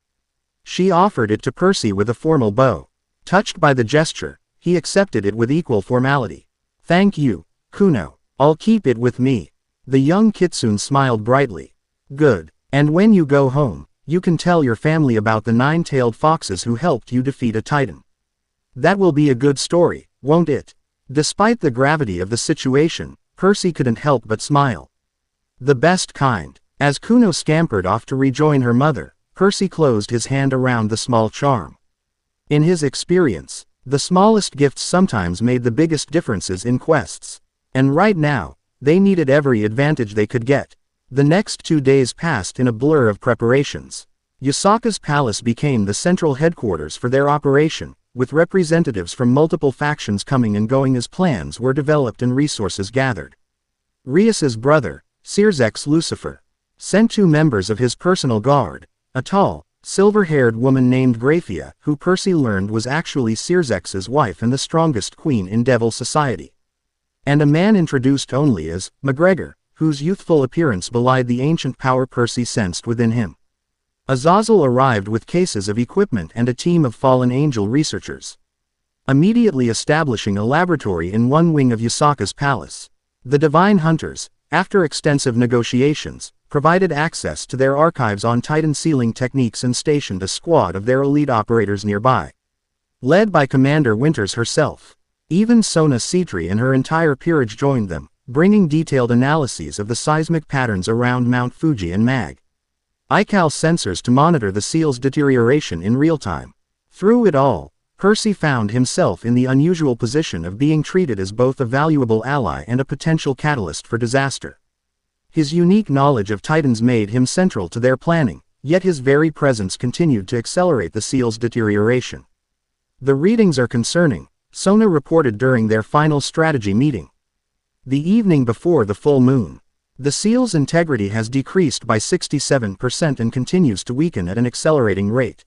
She offered it to Percy with a formal bow. Touched by the gesture, he accepted it with equal formality. Thank you, Kuno. I'll keep it with me. The young kitsune smiled brightly. Good. And when you go home, you can tell your family about the 9-tailed foxes who helped you defeat a Titan. That will be a good story, won't it? Despite the gravity of the situation, Percy couldn't help but smile. The best kind. As Kuno scampered off to rejoin her mother, Percy closed his hand around the small charm. In his experience, the smallest gifts sometimes made the biggest differences in quests. And right now, they needed every advantage they could get. The next 2 days passed in a blur of preparations. Yusaka's palace became the central headquarters for their operation, with representatives from multiple factions coming and going as plans were developed and resources gathered. Rias's brother, Searzex Lucifer, sent 2 members of his personal guard, a tall, silver-haired woman named Graphia, who Percy learned was actually Searzex's wife and the strongest queen in Devil Society. And a man introduced only as McGregor, whose youthful appearance belied the ancient power Percy sensed within him. Azazel arrived with cases of equipment and a team of fallen angel researchers, immediately establishing a laboratory in one wing of Yusaka's palace. The Divine Hunters, after extensive negotiations, provided access to their archives on Titan sealing techniques and stationed a squad of their elite operators nearby. Led by Commander Winters herself, even Sona Citri and her entire peerage joined them, bringing detailed analyses of the seismic patterns around Mount Fuji and Mag. ICAL sensors to monitor the seal's deterioration in real time. Through it all, Percy found himself in the unusual position of being treated as both a valuable ally and a potential catalyst for disaster. His unique knowledge of Titans made him central to their planning, yet his very presence continued to accelerate the seal's deterioration. The readings are concerning, Sona reported during their final strategy meeting. The evening before the full moon, the seal's integrity has decreased by 67% and continues to weaken at an accelerating rate.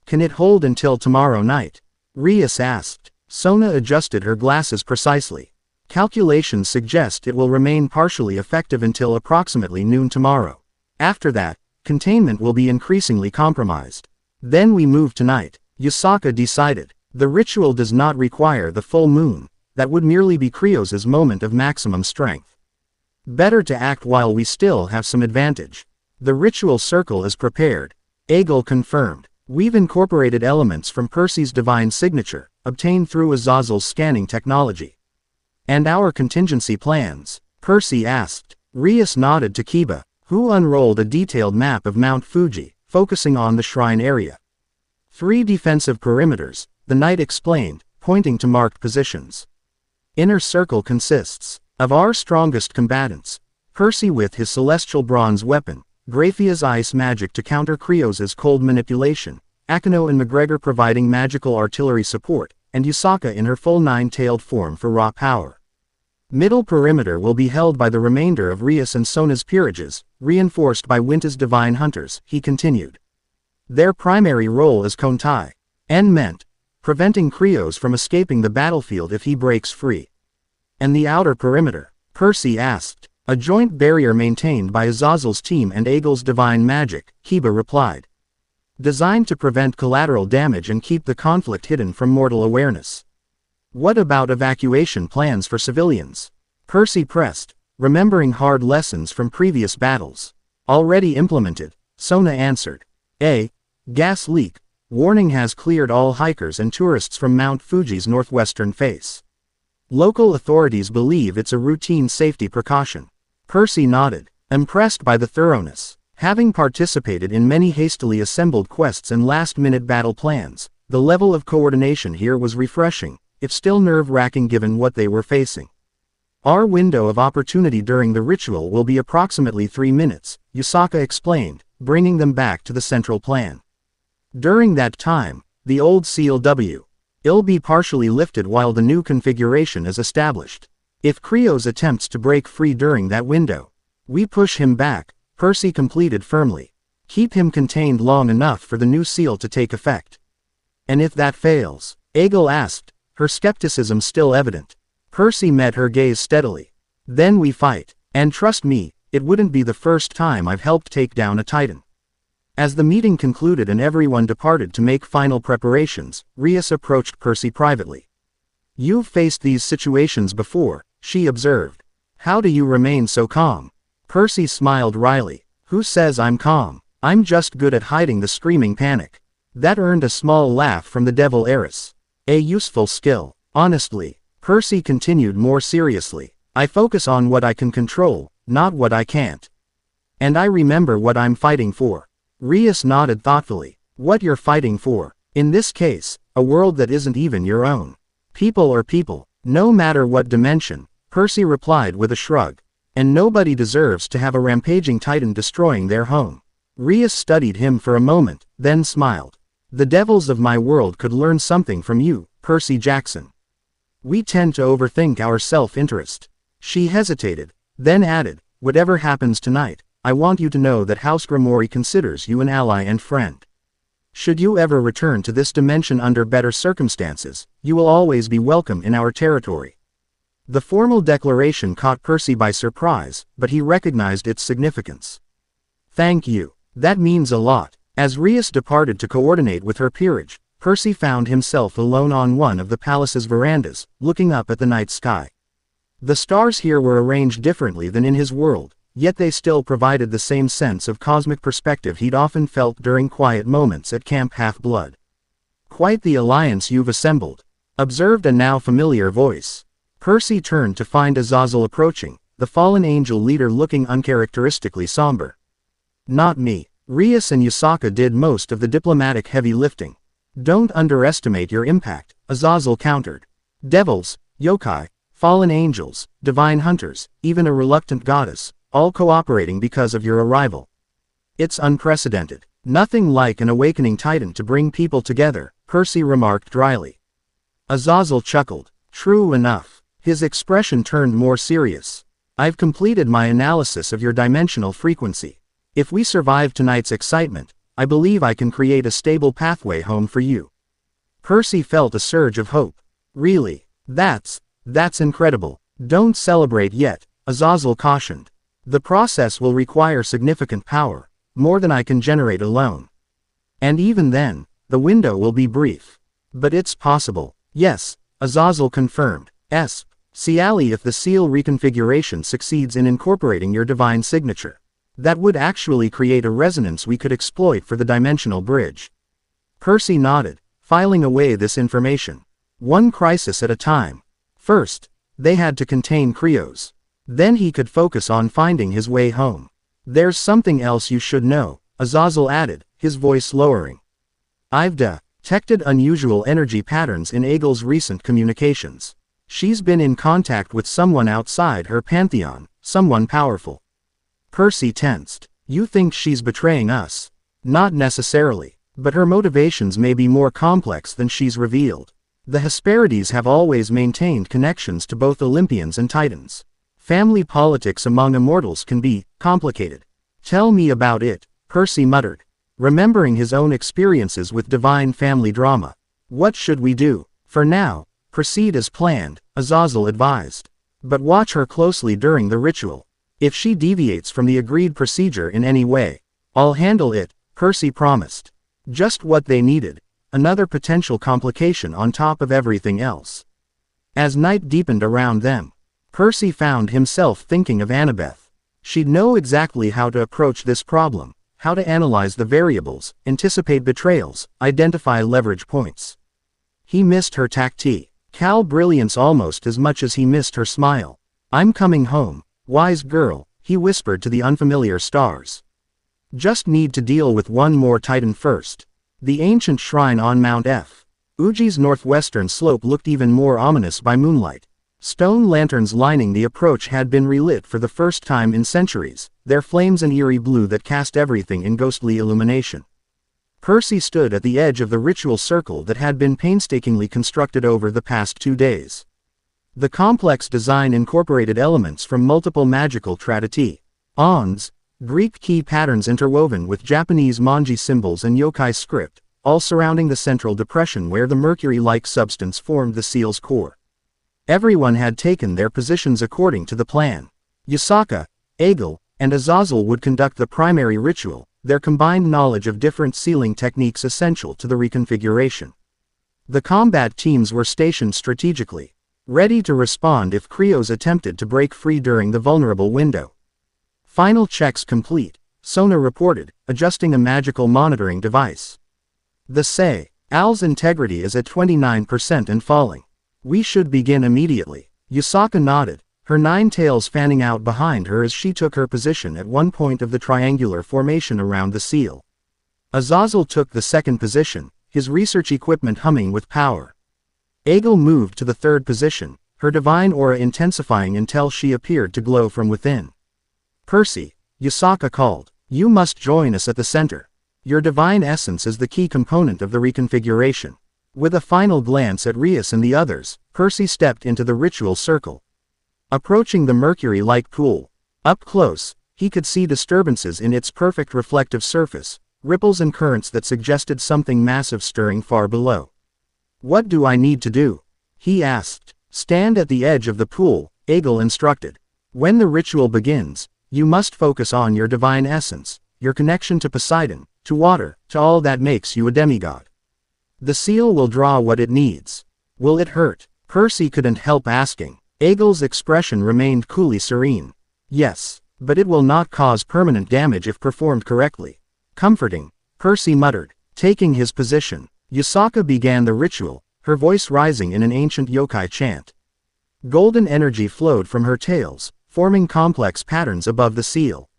Can it hold until tomorrow night? Rias asked. Sona adjusted her glasses precisely. Calculations suggest it will remain partially effective until approximately noon tomorrow. After that, containment will be increasingly compromised. Then we move tonight, Yusaka decided. The ritual does not require the full moon, that would merely be Krios' moment of maximum strength. Better to act while we still have some advantage. The ritual circle is prepared. Aegel confirmed. We've incorporated elements from Percy's divine signature, obtained through Azazel's scanning technology. And our contingency plans? Percy asked. Rias nodded to Kiba, who unrolled a detailed map of Mount Fuji, focusing on the shrine area. 3 defensive perimeters, the knight explained, pointing to marked positions. Inner circle consists of our strongest combatants. Percy with his celestial bronze weapon, Graphia's ice magic to counter Krios' cold manipulation, Akino and McGregor providing magical artillery support, and Yusaka in her full 9-tailed form for raw power. Middle perimeter will be held by the remainder of Rias and Sona's peerages, reinforced by Winta's divine hunters, he continued. Their primary role is Kontai. En meant, preventing Krios from escaping the battlefield if he breaks free. And the outer perimeter? Percy asked. A joint barrier maintained by Azazel's team and Aegel's divine magic, Kiba replied. Designed to prevent collateral damage and keep the conflict hidden from mortal awareness. What about evacuation plans for civilians? Percy pressed, remembering hard lessons from previous battles. Already implemented, Sona answered. A gas leak. Warning has cleared all hikers and tourists from Mount Fuji's northwestern face. Local authorities believe it's a routine safety precaution. Percy nodded, impressed by the thoroughness. Having participated in many hastily assembled quests and last-minute battle plans, the level of coordination here was refreshing, if still nerve-wracking given what they were facing. Our window of opportunity during the ritual will be approximately 3 minutes, Yusaka explained, bringing them back to the central plan. During that time, the old seal will be partially lifted while the new configuration is established. If Krios attempts to break free during that window, we push him back, Percy completed firmly. Keep him contained long enough for the new seal to take effect. And if that fails? Aegel asked, her skepticism still evident. Percy met her gaze steadily. Then we fight. And trust me, it wouldn't be the first time I've helped take down a Titan. As the meeting concluded and everyone departed to make final preparations, Rias approached Percy privately. You've faced these situations before, she observed. How do you remain so calm? Percy smiled wryly. Who says I'm calm? I'm just good at hiding the screaming panic. That earned a small laugh from the devil heiress. A useful skill. Honestly, Percy continued more seriously. I focus on what I can control, not what I can't. And I remember what I'm fighting for. Rias nodded thoughtfully. What you're fighting for? In this case, a world that isn't even your own. People are people, no matter what dimension, Percy replied with a shrug. And nobody deserves to have a rampaging Titan destroying their home. Rias studied him for a moment, then smiled. The devils of my world could learn something from you, Percy Jackson. We tend to overthink our self-interest. She hesitated, then added, whatever happens tonight, I want you to know that House Grimoire considers you an ally and friend. Should you ever return to this dimension under better circumstances, you will always be welcome in our territory. The formal declaration caught Percy by surprise, but he recognized its significance. Thank you. That means a lot. As Rias departed to coordinate with her peerage, Percy found himself alone on one of the palace's verandas, looking up at the night sky. The stars here were arranged differently than in his world, yet they still provided the same sense of cosmic perspective he'd often felt during quiet moments at Camp Half-Blood. Quite the alliance you've assembled, observed a now familiar voice. Percy turned to find Azazel approaching, the fallen angel leader looking uncharacteristically somber. Not me. Rias and Yusaka did most of the diplomatic heavy lifting. Don't underestimate your impact, Azazel countered. Devils, yokai, fallen angels, divine hunters, even a reluctant goddess, all cooperating because of your arrival. It's unprecedented. Nothing like an awakening titan to bring people together, Percy remarked dryly. Azazel chuckled. True enough. His expression turned more serious. I've completed my analysis of your dimensional frequency. If we survive tonight's excitement, I believe I can create a stable pathway home for you. Percy felt a surge of hope. Really? That's incredible. Don't celebrate yet, Azazel cautioned. The process will require significant power, more than I can generate alone. And even then, the window will be brief. But it's possible. Yes, Azazel confirmed. See if the seal reconfiguration succeeds in incorporating your divine signature. That would actually create a resonance we could exploit for the dimensional bridge. Percy nodded, filing away this information. One crisis at a time. First, they had to contain Krios. Then he could focus on finding his way home. There's something else you should know, Azazel added, his voice lowering. I've detected unusual energy patterns in Egel's recent communications. She's been in contact with someone outside her pantheon, someone powerful. Percy tensed. You think she's betraying us? Not necessarily, but her motivations may be more complex than she's revealed. The Hesperides have always maintained connections to both Olympians and Titans. Family politics among immortals can be complicated. Tell me about it, Percy muttered, remembering his own experiences with divine family drama. What should we do? For now, proceed as planned, Azazel advised. But watch her closely during the ritual. If she deviates from the agreed procedure in any way, I'll handle it, Percy promised. Just what they needed. Another potential complication on top of everything else. As night deepened around them, Percy found himself thinking of Annabeth. She'd know exactly how to approach this problem, how to analyze the variables, anticipate betrayals, identify leverage points. He missed her tactile brilliance almost as much as he missed her smile. I'm coming home, wise girl, he whispered to the unfamiliar stars. Just need to deal with one more Titan first. The ancient shrine on Mount Fuji's northwestern slope looked even more ominous by moonlight. Stone lanterns lining the approach had been relit for the first time in centuries, their flames an eerie blue that cast everything in ghostly illumination. Percy stood at the edge of the ritual circle that had been painstakingly constructed over the past 2 days. The complex design incorporated elements from multiple magical traditions, Greek key patterns interwoven with Japanese manji symbols and yokai script, all surrounding the central depression where the mercury-like substance formed the seal's core. Everyone had taken their positions according to the plan. Yasaka, Egel, and Azazel would conduct the primary ritual, their combined knowledge of different sealing techniques essential to the reconfiguration. The combat teams were stationed strategically, ready to respond if Krios attempted to break free during the vulnerable window. Final checks complete, Sona reported, adjusting a magical monitoring device. The Al's integrity is at 29% and falling. We should begin immediately. Yasaka nodded, her 9 tails fanning out behind her as she took her position at one point of the triangular formation around the seal. Azazel took the second position, his research equipment humming with power. Egel moved to the third position, her divine aura intensifying until she appeared to glow from within. Percy, Yasaka called, you must join us at the center. Your divine essence is the key component of the reconfiguration. With a final glance at Rias and the others, Percy stepped into the ritual circle. Approaching the mercury-like pool, up close, he could see disturbances in its perfect reflective surface, ripples and currents that suggested something massive stirring far below. What do I need to do? He asked. Stand at the edge of the pool, Egel instructed. When the ritual begins, you must focus on your divine essence, your connection to Poseidon, to water, to all that makes you a demigod. The seal will draw what it needs. Will it hurt? Percy couldn't help asking. Egel's expression remained coolly serene. Yes, but it will not cause permanent damage if performed correctly. Comforting, Percy muttered, taking his position. Yasaka began the ritual, her voice rising in an ancient yokai chant. Golden energy flowed from her tails, forming complex patterns above the seal.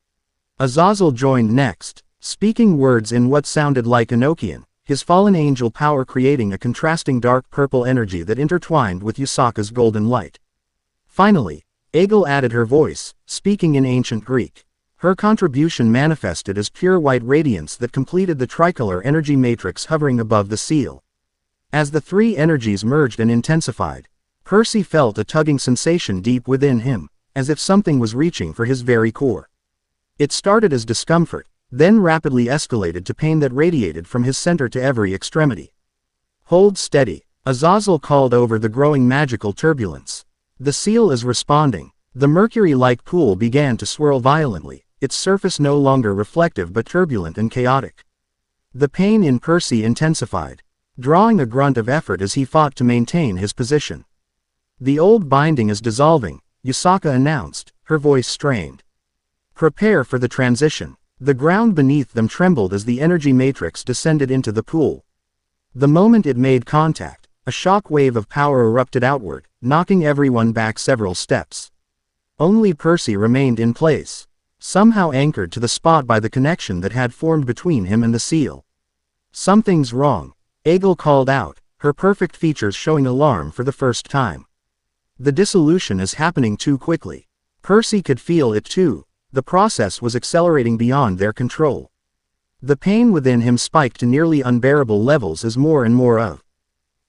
Azazel joined next, speaking words in what sounded like Enochian, his fallen angel power creating a contrasting dark purple energy that intertwined with Yasaka's golden light. Finally, Aegle added her voice, speaking in ancient Greek. Her contribution manifested as pure white radiance that completed the tricolor energy matrix hovering above the seal. As the three energies merged and intensified, Percy felt a tugging sensation deep within him, as if something was reaching for his very core. It started as discomfort, then rapidly escalated to pain that radiated from his center to every extremity. "Hold steady," Azazel called over the growing magical turbulence. "The seal is responding." The mercury-like pool began to swirl violently, its surface no longer reflective but turbulent and chaotic. The pain in Percy intensified, drawing a grunt of effort as he fought to maintain his position. "The old binding is dissolving," Yusaka announced, her voice strained. "Prepare for the transition." The ground beneath them trembled as the energy matrix descended into the pool. The moment it made contact, a shock wave of power erupted outward, knocking everyone back several steps. Only Percy remained in place, somehow anchored to the spot by the connection that had formed between him and the seal. "Something's wrong," Aegle called out, her perfect features showing alarm for the first time. "The dissolution is happening too quickly." Percy could feel it too. The process was accelerating beyond their control. The pain within him spiked to nearly unbearable levels as more and more of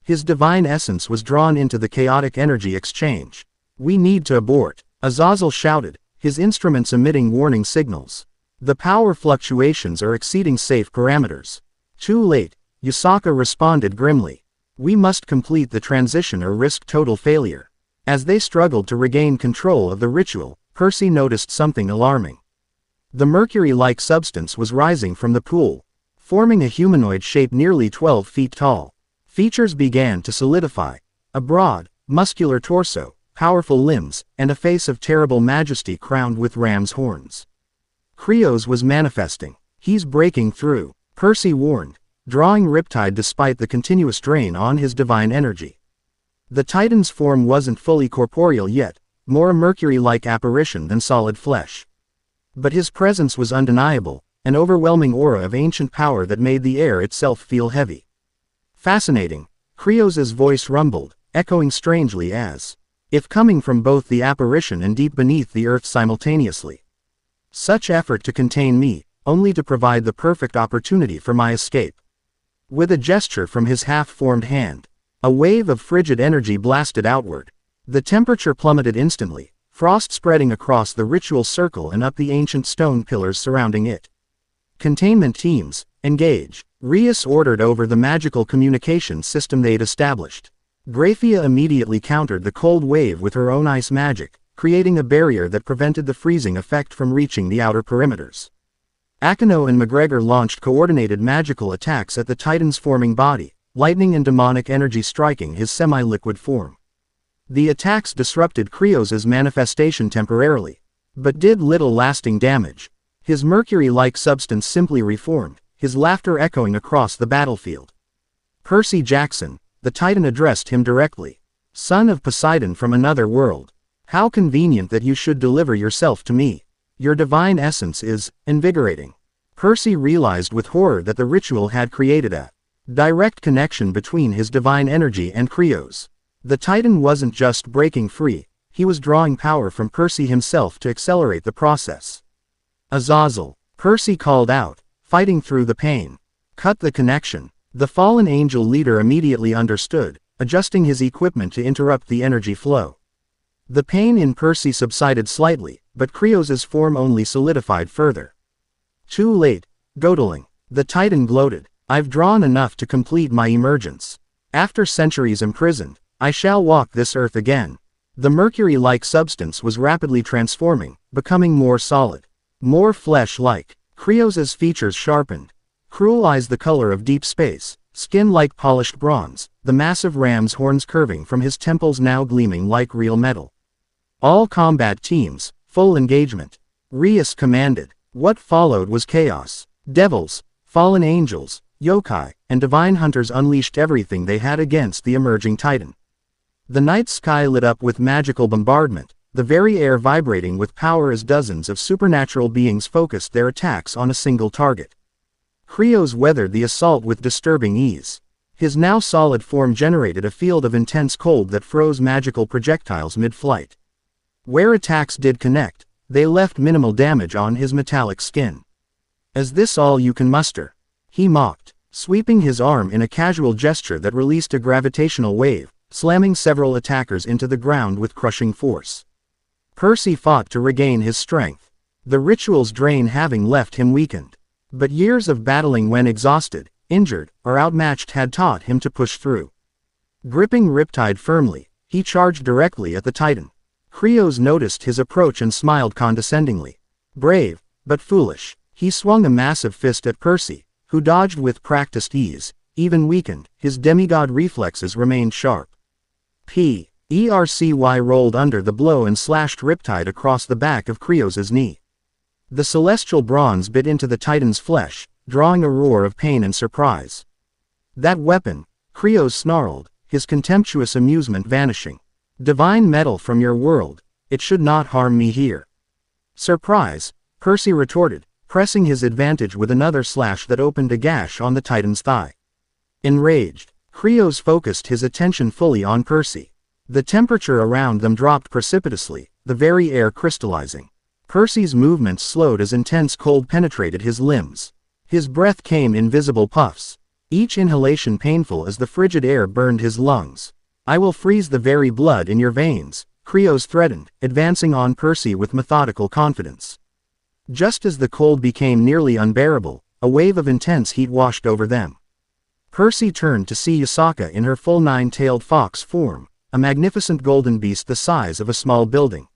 his divine essence was drawn into the chaotic energy exchange. "We need to abort," Azazel shouted, his instruments emitting warning signals. "The power fluctuations are exceeding safe parameters." "Too late," Yusaka responded grimly. "We must complete the transition or risk total failure." As they struggled to regain control of the ritual, Percy noticed something alarming. The mercury-like substance was rising from the pool, forming a humanoid shape nearly 12 feet tall. Features began to solidify: a broad, muscular torso, powerful limbs, and a face of terrible majesty crowned with ram's horns. Krios was manifesting. "He's breaking through," Percy warned, drawing Riptide despite the continuous drain on his divine energy. The Titan's form wasn't fully corporeal yet, more a mercury-like apparition than solid flesh. But his presence was undeniable, an overwhelming aura of ancient power that made the air itself feel heavy. "Fascinating," Krios's voice rumbled, echoing strangely as if coming from both the apparition and deep beneath the earth simultaneously. "Such effort to contain me, only to provide the perfect opportunity for my escape." With a gesture from his half-formed hand, a wave of frigid energy blasted outward. The temperature plummeted instantly, frost spreading across the ritual circle and up the ancient stone pillars surrounding it. "Containment teams, engage," Rias ordered over the magical communication system they'd established. Graphia immediately countered the cold wave with her own ice magic, creating a barrier that prevented the freezing effect from reaching the outer perimeters. Akino and McGregor launched coordinated magical attacks at the Titan's forming body, lightning and demonic energy striking his semi-liquid form. The attacks disrupted Krios's manifestation temporarily, but did little lasting damage. His mercury-like substance simply reformed, his laughter echoing across the battlefield. "Percy Jackson," the Titan addressed him directly. "Son of Poseidon from another world. How convenient that you should deliver yourself to me. Your divine essence is invigorating." Percy realized with horror that the ritual had created a direct connection between his divine energy and Krios. The Titan wasn't just breaking free, he was drawing power from Percy himself to accelerate the process. "Azazel," Percy called out, fighting through the pain. "Cut the connection." The fallen angel leader immediately understood, adjusting his equipment to interrupt the energy flow. The pain in Percy subsided slightly, but Krios's form only solidified further. "Too late, Godling," the Titan gloated. "I've drawn enough to complete my emergence. After centuries imprisoned, I shall walk this earth again." The mercury-like substance was rapidly transforming, becoming more solid, more flesh-like. Krios's features sharpened, cruel eyes the color of deep space, skin like polished bronze, the massive ram's horns curving from his temples now gleaming like real metal. "All combat teams, full engagement," Rias commanded. What followed was chaos. Devils, fallen angels, yokai, and divine hunters unleashed everything they had against the emerging Titan. The night sky lit up with magical bombardment, the very air vibrating with power as dozens of supernatural beings focused their attacks on a single target. Krios weathered the assault with disturbing ease. His now solid form generated a field of intense cold that froze magical projectiles mid-flight. Where attacks did connect, they left minimal damage on his metallic skin. "Is this all you can muster?" he mocked, sweeping his arm in a casual gesture that released a gravitational wave, slamming several attackers into the ground with crushing force. Percy fought to regain his strength, the ritual's drain having left him weakened. But years of battling when exhausted, injured, or outmatched had taught him to push through. Gripping Riptide firmly, he charged directly at the Titan. Krios noticed his approach and smiled condescendingly. Brave, but foolish, he swung a massive fist at Percy, who dodged with practiced ease. Even weakened, his demigod reflexes remained sharp. Percy rolled under the blow and slashed Riptide across the back of Krios's knee. The celestial bronze bit into the Titan's flesh, drawing a roar of pain and surprise. "That weapon," Krios snarled, his contemptuous amusement vanishing. "Divine metal from your world, it should not harm me here." "Surprise," Percy retorted, pressing his advantage with another slash that opened a gash on the Titan's thigh. Enraged, Krios focused his attention fully on Percy. The temperature around them dropped precipitously, the very air crystallizing. Percy's movements slowed as intense cold penetrated his limbs. His breath came in visible puffs, each inhalation painful as the frigid air burned his lungs. "I will freeze the very blood in your veins," Krios threatened, advancing on Percy with methodical confidence. Just as the cold became nearly unbearable, a wave of intense heat washed over them. Percy turned to see Yasaka in her full nine-tailed fox form, a magnificent golden beast the size of a small building,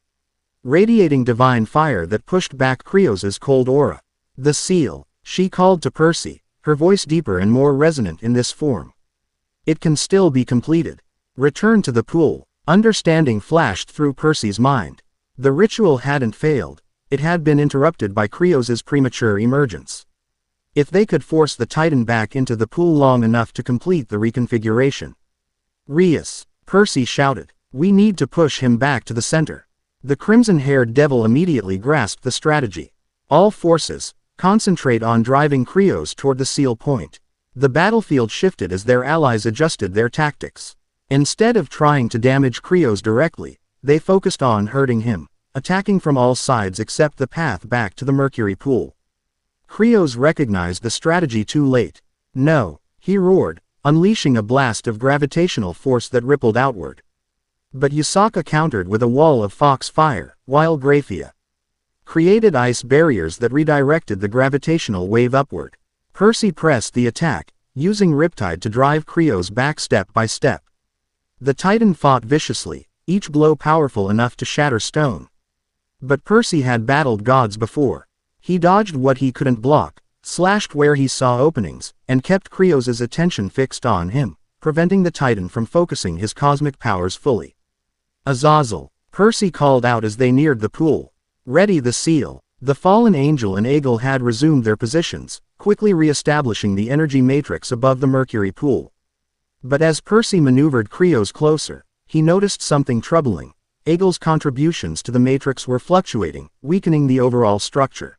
radiating divine fire that pushed back Krios's cold aura. "The seal," she called to Percy, her voice deeper and more resonant in this form. "It can still be completed. Return to the pool." Understanding flashed through Percy's mind. The ritual hadn't failed, it had been interrupted by Krios's premature emergence. If they could force the Titan back into the pool long enough to complete the reconfiguration. "Rias," Percy shouted, "we need to push him back to the center." The crimson-haired devil immediately grasped the strategy. "All forces, concentrate on driving Krios toward the seal point." The battlefield shifted as their allies adjusted their tactics. Instead of trying to damage Krios directly, they focused on hurting him, attacking from all sides except the path back to the mercury pool. Krios recognized the strategy too late. "No," he roared, unleashing a blast of gravitational force that rippled outward. But Yasaka countered with a wall of fox fire, while Graphia created ice barriers that redirected the gravitational wave upward. Percy pressed the attack, using Riptide to drive Krios back step by step. The Titan fought viciously, each blow powerful enough to shatter stone. But Percy had battled gods before. He dodged what he couldn't block, slashed where he saw openings, and kept Krios's attention fixed on him, preventing the Titan from focusing his cosmic powers fully. "Azazel," Percy called out as they neared the pool. "Ready the seal." The fallen angel and eagle had resumed their positions, quickly re-establishing the energy matrix above the mercury pool. But as Percy maneuvered Krios closer, he noticed something troubling. Eagle's contributions to the matrix were fluctuating, weakening the overall structure.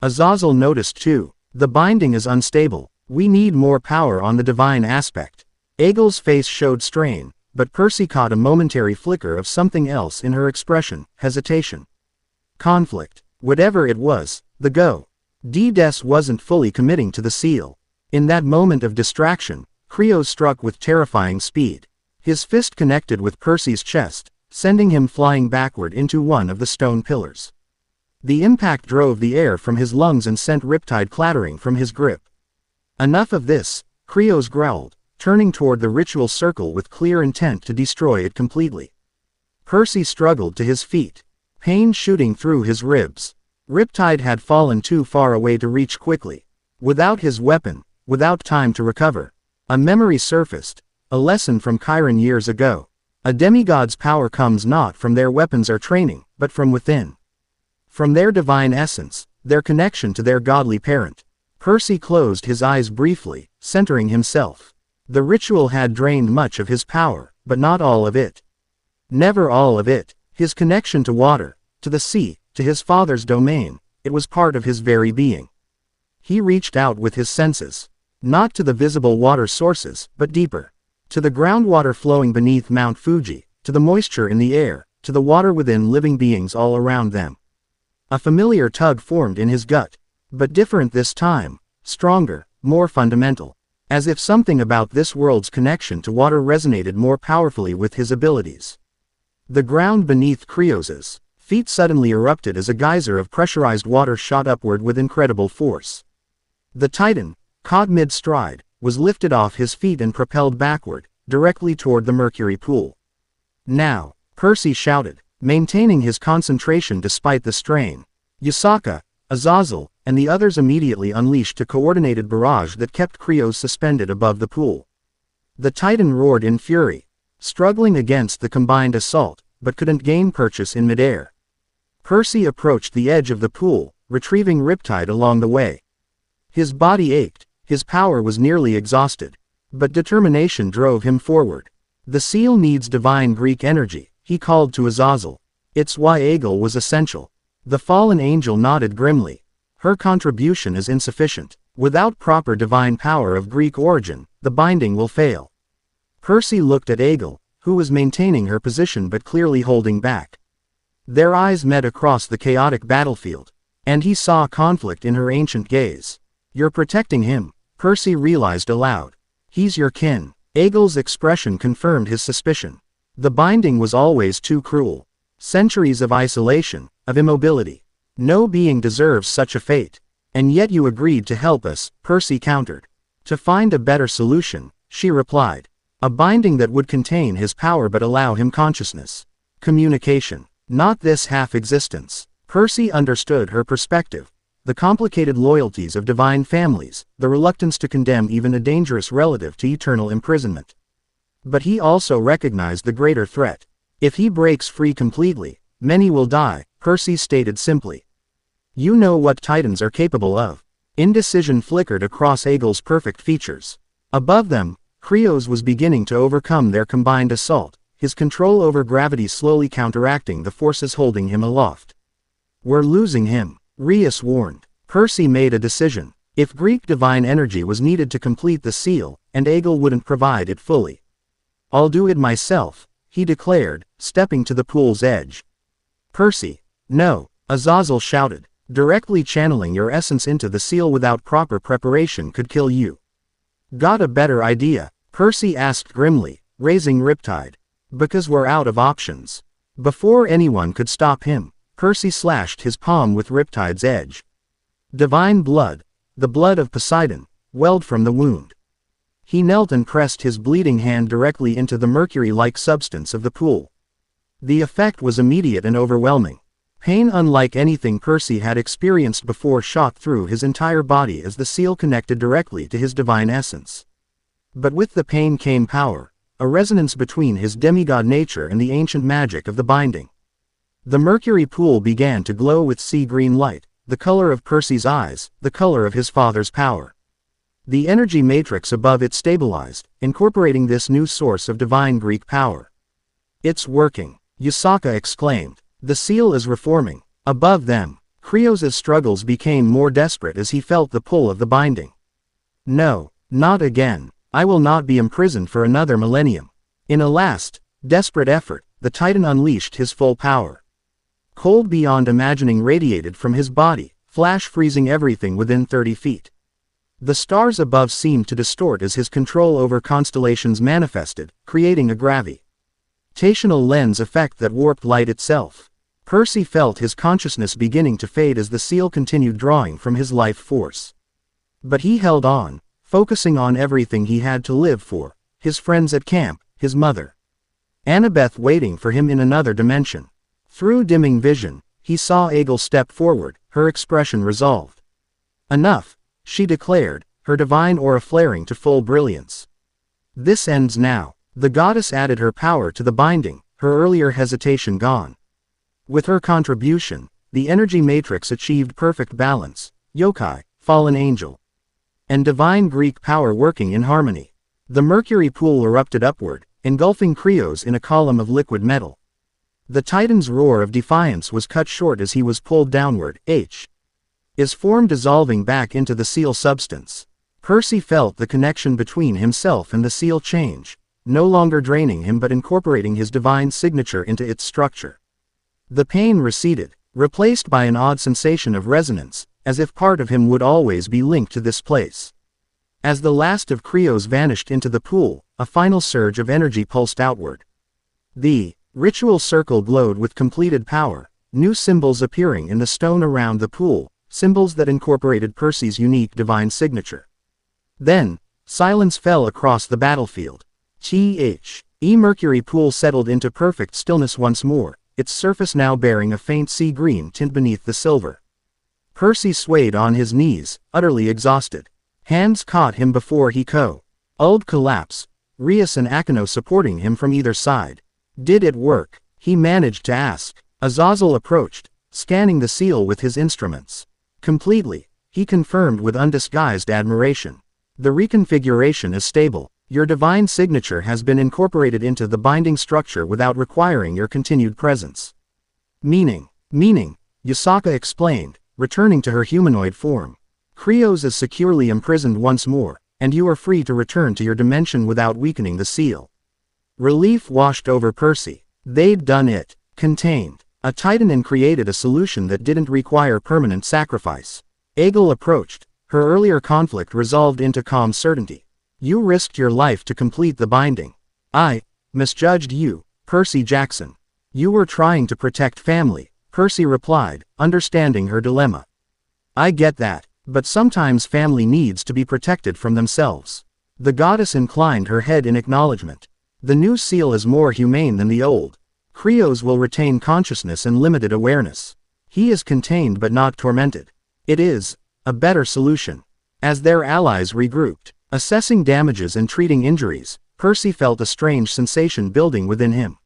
Azazel noticed too. "The binding is unstable. We need more power on the divine aspect." Eagle's face showed strain, but Percy caught a momentary flicker of something else in her expression: hesitation. Conflict. Whatever it was, the DxD's wasn't fully committing to the seal. In that moment of distraction, Krios struck with terrifying speed. His fist connected with Percy's chest, sending him flying backward into one of the stone pillars. The impact drove the air from his lungs and sent Riptide clattering from his grip. "Enough of this," Krios growled, turning toward the ritual circle with clear intent to destroy it completely. Percy struggled to his feet, pain shooting through his ribs. Riptide had fallen too far away to reach quickly. Without his weapon, without time to recover, a memory surfaced, a lesson from Chiron years ago. A demigod's power comes not from their weapons or training, but from within. From their divine essence, their connection to their godly parent. Percy closed his eyes briefly, centering himself. The ritual had drained much of his power, but not all of it. Never all of it. His connection to water, to the sea, to his father's domain, it was part of his very being. He reached out with his senses. Not to the visible water sources, but deeper. To the groundwater flowing beneath Mount Fuji, to the moisture in the air, to the water within living beings all around them. A familiar tug formed in his gut, but different this time, stronger, more fundamental, as if something about this world's connection to water resonated more powerfully with his abilities. The ground beneath Krios's feet suddenly erupted as a geyser of pressurized water shot upward with incredible force. The Titan, caught mid-stride, was lifted off his feet and propelled backward, directly toward the mercury pool. "Now," Percy shouted, maintaining his concentration despite the strain. Yusaka, Azazel, and the others immediately unleashed a coordinated barrage that kept Krios suspended above the pool. The Titan roared in fury, struggling against the combined assault, but couldn't gain purchase in midair. Percy approached the edge of the pool, retrieving Riptide along the way. His body ached, his power was nearly exhausted, but determination drove him forward. "The seal needs divine Greek energy," he called to Azazel. "It's why Aegle was essential." The fallen angel nodded grimly. "Her contribution is insufficient. Without proper divine power of Greek origin, the binding will fail." Percy looked at Aegle, who was maintaining her position but clearly holding back. Their eyes met across the chaotic battlefield, and he saw conflict in her ancient gaze. "You're protecting him," Percy realized aloud. "He's your kin." Aegle's expression confirmed his suspicion. The binding was always too cruel. Centuries of isolation, of immobility. No being deserves such a fate. "And yet you agreed to help us," Percy countered. "To find a better solution," she replied. "A binding that would contain his power but allow him consciousness. Communication. Not this half-existence." Percy understood her perspective. The complicated loyalties of divine families, the reluctance to condemn even a dangerous relative to eternal imprisonment. But he also recognized the greater threat. "If he breaks free completely, many will die," Percy stated simply. "You know what Titans are capable of." Indecision flickered across Aegle's perfect features. Above them, Krios was beginning to overcome their combined assault, his control over gravity slowly counteracting the forces holding him aloft. "We're losing him," Rias warned. Percy made a decision. If Greek divine energy was needed to complete the seal, and Aegle wouldn't provide it fully. "I'll do it myself," he declared, stepping to the pool's edge. "Percy." "No," Azazel shouted. "Directly channeling your essence into the seal without proper preparation could kill you." "Got a better idea?" Percy asked grimly, raising Riptide. "Because we're out of options." Before anyone could stop him, Percy slashed his palm with Riptide's edge. Divine blood, the blood of Poseidon, welled from the wound. He knelt and pressed his bleeding hand directly into the mercury-like substance of the pool. The effect was immediate and overwhelming. Pain unlike anything Percy had experienced before shot through his entire body as the seal connected directly to his divine essence. But with the pain came power, a resonance between his demigod nature and the ancient magic of the binding. The mercury pool began to glow with sea-green light, the color of Percy's eyes, the color of his father's power. The energy matrix above it stabilized, incorporating this new source of divine Greek power. "It's working," Yusaka exclaimed. "The seal is reforming." Above them, Krios's struggles became more desperate as he felt the pull of the binding. "No, not again. I will not be imprisoned for another millennium." In a last, desperate effort, the Titan unleashed his full power. Cold beyond imagining radiated from his body, flash freezing everything within 30 feet. The stars above seemed to distort as his control over constellations manifested, creating a gravitational lens effect that warped light itself. Percy felt his consciousness beginning to fade as the seal continued drawing from his life force. But he held on, focusing on everything he had to live for, his friends at camp, his mother. Annabeth waiting for him in another dimension. Through dimming vision, he saw Aegle step forward, her expression resolved. "Enough," she declared, her divine aura flaring to full brilliance. "This ends now." The goddess added her power to the binding, her earlier hesitation gone. With her contribution, the energy matrix achieved perfect balance, yokai, fallen angel, and divine Greek power working in harmony. The mercury pool erupted upward, engulfing Krios in a column of liquid metal. The Titan's roar of defiance was cut short as he was pulled downward, his form dissolving back into the seal substance. Percy felt the connection between himself and the seal change, no longer draining him but incorporating his divine signature into its structure. The pain receded, replaced by an odd sensation of resonance, as if part of him would always be linked to this place. As the last of Krios vanished into the pool, a final surge of energy pulsed outward. The ritual circle glowed with completed power, new symbols appearing in the stone around the pool, symbols that incorporated Percy's unique divine signature. Then, silence fell across the battlefield. Mercury pool settled into perfect stillness once more, its surface now bearing a faint sea green tint beneath the silver. Percy swayed on his knees, utterly exhausted. Hands caught him before he could collapse, Rias and Akino supporting him from either side. Did it work? He managed to ask. Azazel approached, scanning the seal with his instruments. Completely, he confirmed with undisguised admiration. The reconfiguration is stable. Your divine signature has been incorporated into the binding structure without requiring your continued presence. Meaning, Yusaka explained, returning to her humanoid form. Krios is securely imprisoned once more, and you are free to return to your dimension without weakening the seal. Relief washed over Percy. They'd done it. Contained. A Titan and created a solution that didn't require permanent sacrifice. Egil approached, her earlier conflict resolved into calm certainty. You risked your life to complete the binding. I misjudged you, Percy Jackson. You were trying to protect family, Percy replied, understanding her dilemma. I get that, but sometimes family needs to be protected from themselves. The goddess inclined her head in acknowledgement. The new seal is more humane than the old. Krios will retain consciousness and limited awareness. He is contained but not tormented. It is a better solution. As their allies regrouped, assessing damages and treating injuries, Percy felt a strange sensation building within him.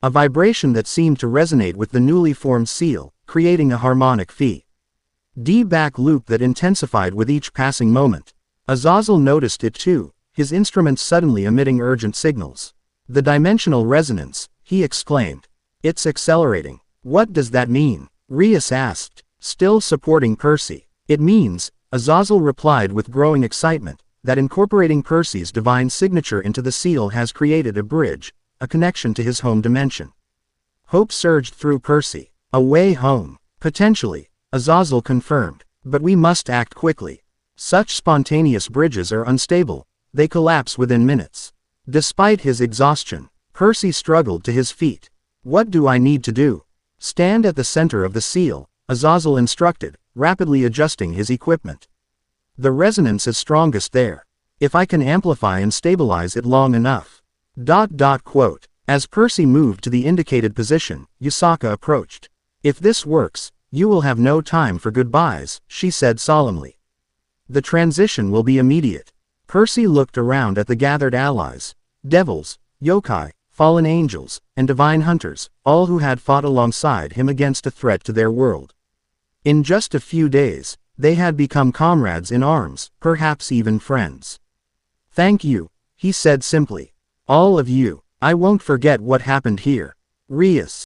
A vibration that seemed to resonate with the newly formed seal, creating a harmonic feedback loop that intensified with each passing moment. Azazel noticed it too, his instruments suddenly emitting urgent signals. The dimensional resonance, he exclaimed. It's accelerating. What does that mean? Rias asked, still supporting Percy. It means, Azazel replied with growing excitement, that incorporating Percy's divine signature into the seal has created a bridge, a connection to his home dimension. Hope surged through Percy. A way home. Potentially, Azazel confirmed, but we must act quickly. Such spontaneous bridges are unstable, they collapse within minutes. Despite his exhaustion, Percy struggled to his feet. What do I need to do? Stand at the center of the seal, Azazel instructed, rapidly adjusting his equipment. The resonance is strongest there. If I can amplify and stabilize it long enough. As Percy moved to the indicated position, Yusaka approached. If this works, you will have no time for goodbyes, she said solemnly. The transition will be immediate. Percy looked around at the gathered allies, devils, yokai, fallen angels, and divine hunters, all who had fought alongside him against a threat to their world. In just a few days, they had become comrades in arms, perhaps even friends. Thank you, he said simply. All of you, I won't forget what happened here. Rias.